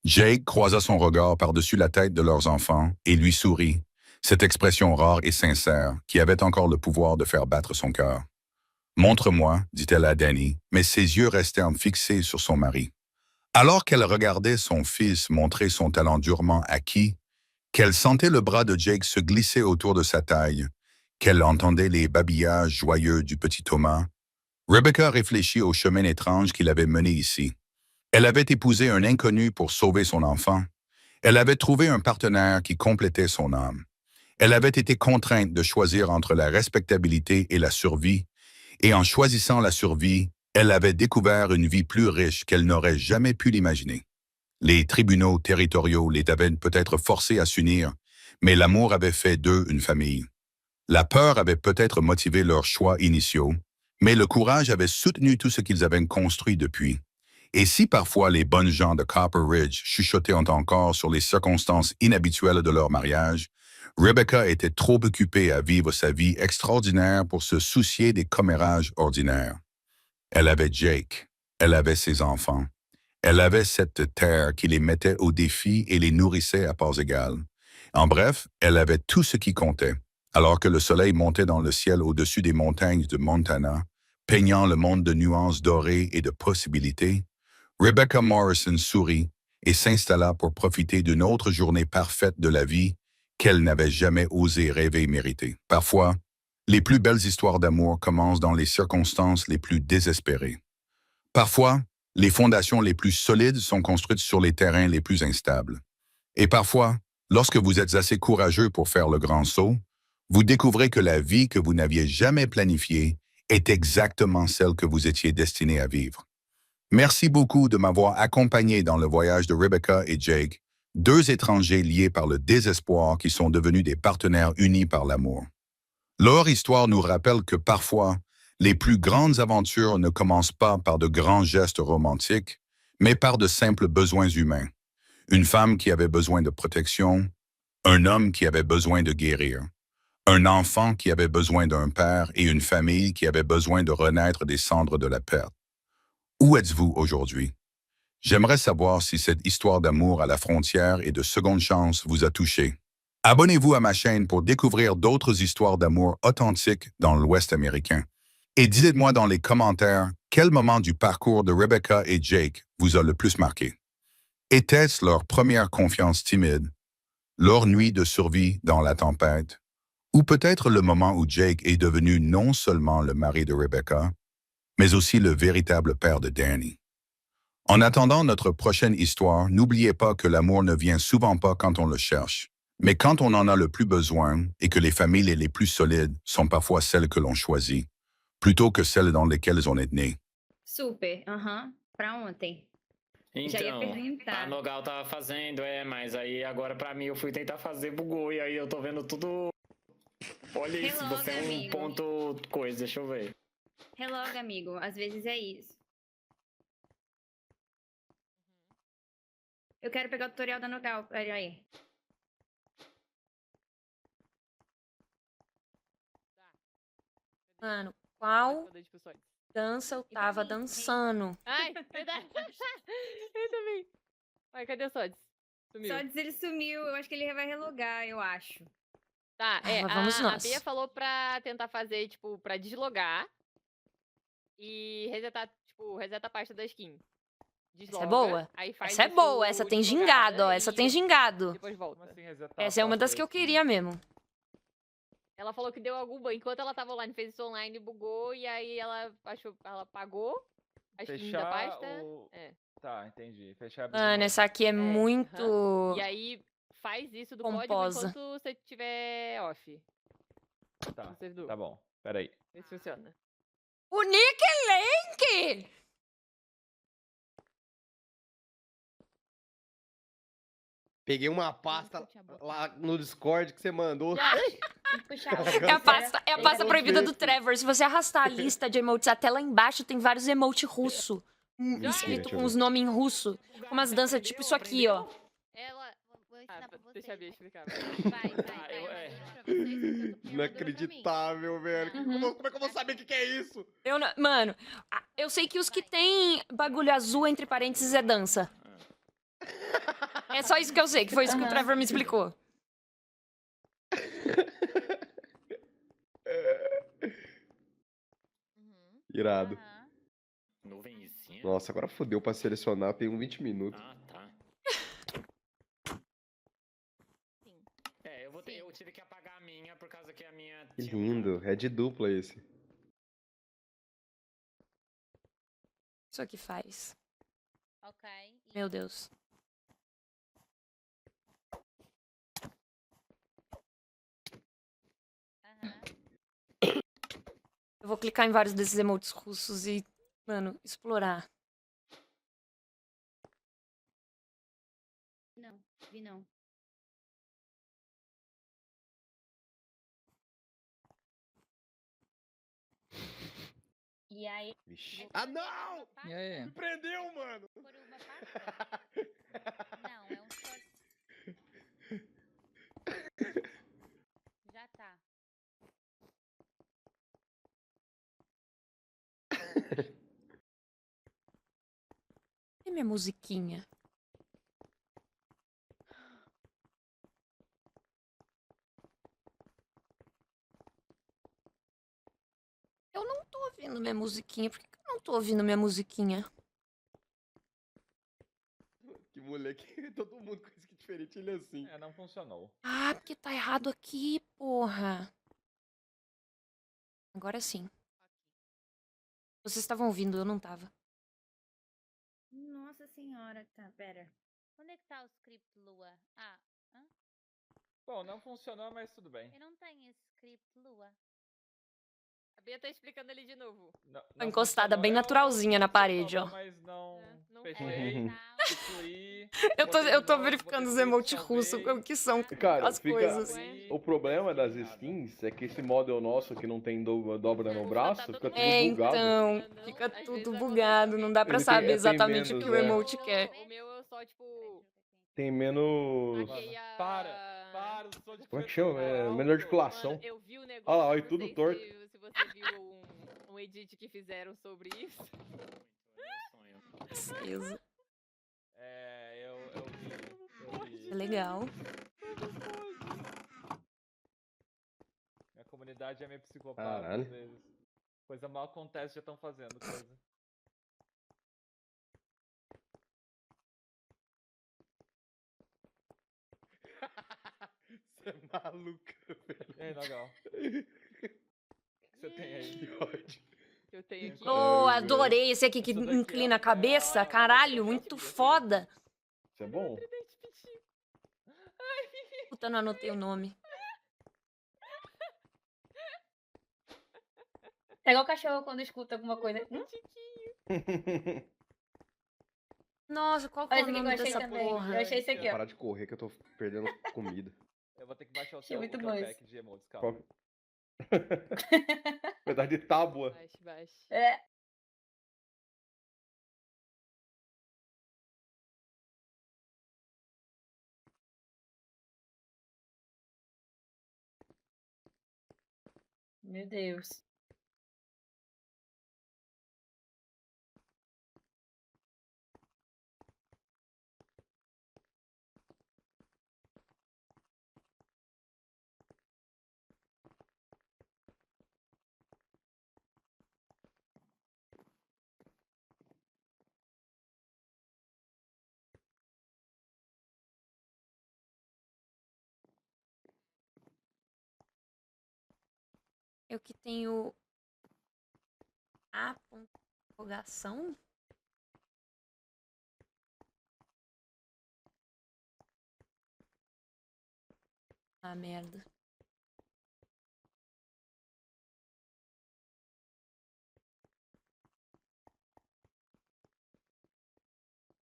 Jake croisa son regard par-dessus la tête de leurs enfants et lui sourit, cette expression rare et sincère qui avait encore le pouvoir de faire battre son cœur. « Montre-moi, dit-elle à Danny, mais ses yeux restaient fixés sur son mari. Alors qu'elle regardait son fils montrer son talent durement acquis, qu'elle sentait le bras de Jake se glisser autour de sa taille, qu'elle entendait les babillages joyeux du petit Thomas, Rebecca réfléchit au chemin étrange qu'il avait mené ici. Elle avait épousé un inconnu pour sauver son enfant. Elle avait trouvé un partenaire qui complétait son âme. Elle avait été contrainte de choisir entre la respectabilité et la survie, et en choisissant la survie, elle avait découvert une vie plus riche qu'elle n'aurait jamais pu l'imaginer. Les tribunaux territoriaux les avaient peut-être forcés à s'unir, mais l'amour avait fait d'eux une famille. La peur avait peut-être motivé leurs choix initiaux, Mais le courage avait soutenu tout ce qu'ils avaient construit depuis. Et si parfois les bonnes gens de Copper Ridge chuchotaient encore sur les circonstances inhabituelles de leur mariage, Rebecca était trop occupée à vivre sa vie extraordinaire pour se soucier des commérages ordinaires. Elle avait Jake, elle avait ses enfants, elle avait cette terre qui les mettait au défi et les nourrissait à parts égales. En bref, elle avait tout ce qui comptait, alors que le soleil montait dans le ciel au-dessus des montagnes de Montana, peignant le monde de nuances dorées et de possibilités. Rebecca Morrison sourit et s'installa pour profiter d'une autre journée parfaite de la vie qu'elle n'avait jamais osé rêver mériter. Parfois, les plus belles histoires d'amour commencent dans les circonstances les plus désespérées. Parfois, les fondations les plus solides sont construites sur les terrains les plus instables. Et parfois, lorsque vous êtes assez courageux pour faire le grand saut, vous découvrez que la vie que vous n'aviez jamais planifiée est exactement celle que vous étiez destiné à vivre. Merci beaucoup de m'avoir accompagné dans le voyage de Rebecca et Jake, deux étrangers liés par le désespoir qui sont devenus des partenaires unis par l'amour. Leur histoire nous rappelle que parfois, les plus grandes aventures ne commencent pas par de grands gestes romantiques, mais par de simples besoins humains. Une femme qui avait besoin de protection, un homme qui avait besoin de guérir, un enfant qui avait besoin d'un père et une famille qui avait besoin de renaître des cendres de la perte. Où êtes-vous aujourd'hui? J'aimerais savoir si cette histoire d'amour à la frontière et de seconde chance vous a touché. Abonnez-vous à ma chaîne pour découvrir d'autres histoires d'amour authentiques dans l'Ouest américain. Et dites-moi dans les commentaires quel moment du parcours de Rebecca et Jake vous a le plus marqué. Était-ce leur première confiance timide, leur nuit de survie dans la tempête, ou peut-être le moment où Jake est devenu non seulement le mari de Rebecca, mais aussi le véritable père de Danny? En attendant notre prochaine histoire, n'oubliez pas que l'amour ne vient souvent pas quand on le cherche, mais quand on en a le plus besoin et que les familles les plus solides sont parfois celles que l'on choisit, plutôt que celles dans lesquelles on est né. Super, aham. Pra ontem. Já ia Então, a perguntar. Nogal tava fazendo, mas aí agora pra mim eu fui tentar fazer, bugou, e aí eu tô vendo tudo. Olha isso, Reloga, você é um amigo. ponto coisa, deixa eu ver. Reloga, amigo. Às vezes é isso. Eu quero pegar o tutorial da Nogal. Pera aí. Mano, qual Cadê de pessoas? dança eu tava dançando? Ai, verdade. Eu também. Ai, cadê o Sods? Sumiu. Só diz ele sumiu. Eu acho que ele vai relogar, eu acho. Tá, Mas vamos a nós. Bia falou pra tentar fazer, tipo, pra deslogar e resetar, tipo, reseta a pasta da skin. Desloga, Essa é boa. aí faz Essa é isso boa, essa tem deslogada gingado, ó. Essa e tem gingado. depois volta. Como assim resetar Essa é uma a das pasta que eu da skin? queria mesmo. Ela falou que deu algum bug. Enquanto ela tava online, fez isso online, bugou, e aí ela apagou a skin da Fechar pasta. o... É. Tá, entendi. Fechar a Mano, essa aqui é muito... E aí faz isso do Pomposa. código enquanto você tiver off. Tá, no servidor. tá bom. Pera aí. Vê se funciona. O Nick Link! Peguei uma pasta lá no Discord que você mandou. É a pasta proibida do Trevor. Se você arrastar a lista de emotes até lá embaixo, tem vários emotes russo. Escrito deixa eu com ver. os nomes em russo. Com umas danças tipo isso aqui, ó. Ela. Vou ensinar pra vocês. Deixa a Bia explicar. Vai, eu- pra vocês, porque eu tô criando Inacreditável, velho. Como é que eu vou saber o que é isso? Mano, eu sei que os que tem bagulho azul entre parênteses é dança. É só isso que eu sei, que foi isso que o Trevor me explicou. Irado. Aham. Nuvenzinha? Nossa, agora fodeu pra selecionar. Tem uns 20 minutos. Ah, tá. Sim. Eu tive que apagar a minha por causa que a minha. Que tinha lindo. É de dupla esse. Isso aqui faz. Ok. E- Meu Deus. Aham. Eu vou clicar em vários desses emotes russos e, mano, explorar. Não, vi não. E aí, Vixe. Ah, não! Passa E aí? Me prendeu, mano! por uma pasta? Não, é um short. Já tá. E minha musiquinha? Eu não tô ouvindo minha musiquinha. Por que que eu não tô ouvindo minha musiquinha? Que moleque, todo mundo com isso que diferente, ele é assim. É, não funcionou. Ah, porque tá errado aqui, porra. Agora sim. Vocês estavam ouvindo, eu não tava. nossa senhora, tá, pera. Onde é que tá o script, Lua? Ah, hã? Bom, não funcionou, mas tudo bem. Eu não tenho esse script, Lua. A Bia tá explicando ele de novo. Não Encostada funcionou. bem Eu naturalzinha na sei que parede, ó. falou, mas não Não fechei, Tá, excluí. Eu tô, botei eu de tô novo, verificando botei os print, emote russos, salvei. o que são Cara, as fica. coisas. O problema das skins é que esse model nosso que não tem dobra no Tá braço, todo fica mundo tudo É, bugado. então, Não, fica às vezes tudo acontece bugado, também. não dá pra Ele saber tem exatamente o menos, que o é. emote quer. O meu eu só, tipo, Tem menos. marquei a... Para, sou de Como é que chama? É menor articulação. Mano, eu vi o negócio, Ah lá, olha, eu não tudo sei torto. se você viu um edit que fizeram sobre isso. Tristeza. É, eu vi. É legal. Minha comunidade é meio psicopata Caralho. às vezes. Coisa mal acontece, já estão fazendo coisa. Você é maluca, velho. E aí, Nagal? O que você tem aí? Que ódio. Que eu tenho aqui. Oh, Ai, adorei esse aqui que Essa daqui inclina é a cabeça. a- Caralho, a- muito a- foda. Isso é bom? Tridente Pitico. Puta, não anotei o nome. É igual o cachorro quando escuta alguma coisa. Nossa, qual que é Olha o esse aqui que eu nome achei dessa também. porra? Eu achei esse aqui, Vou ó. parar de correr que eu tô perdendo comida. Eu vou ter que baixar o Achei teu, muito o teu bom pack de emotes, calma. Qual... Pedaço de tábua. Baixe. É. Meu Deus. Eu que tenho a interrogação. Ah, merda.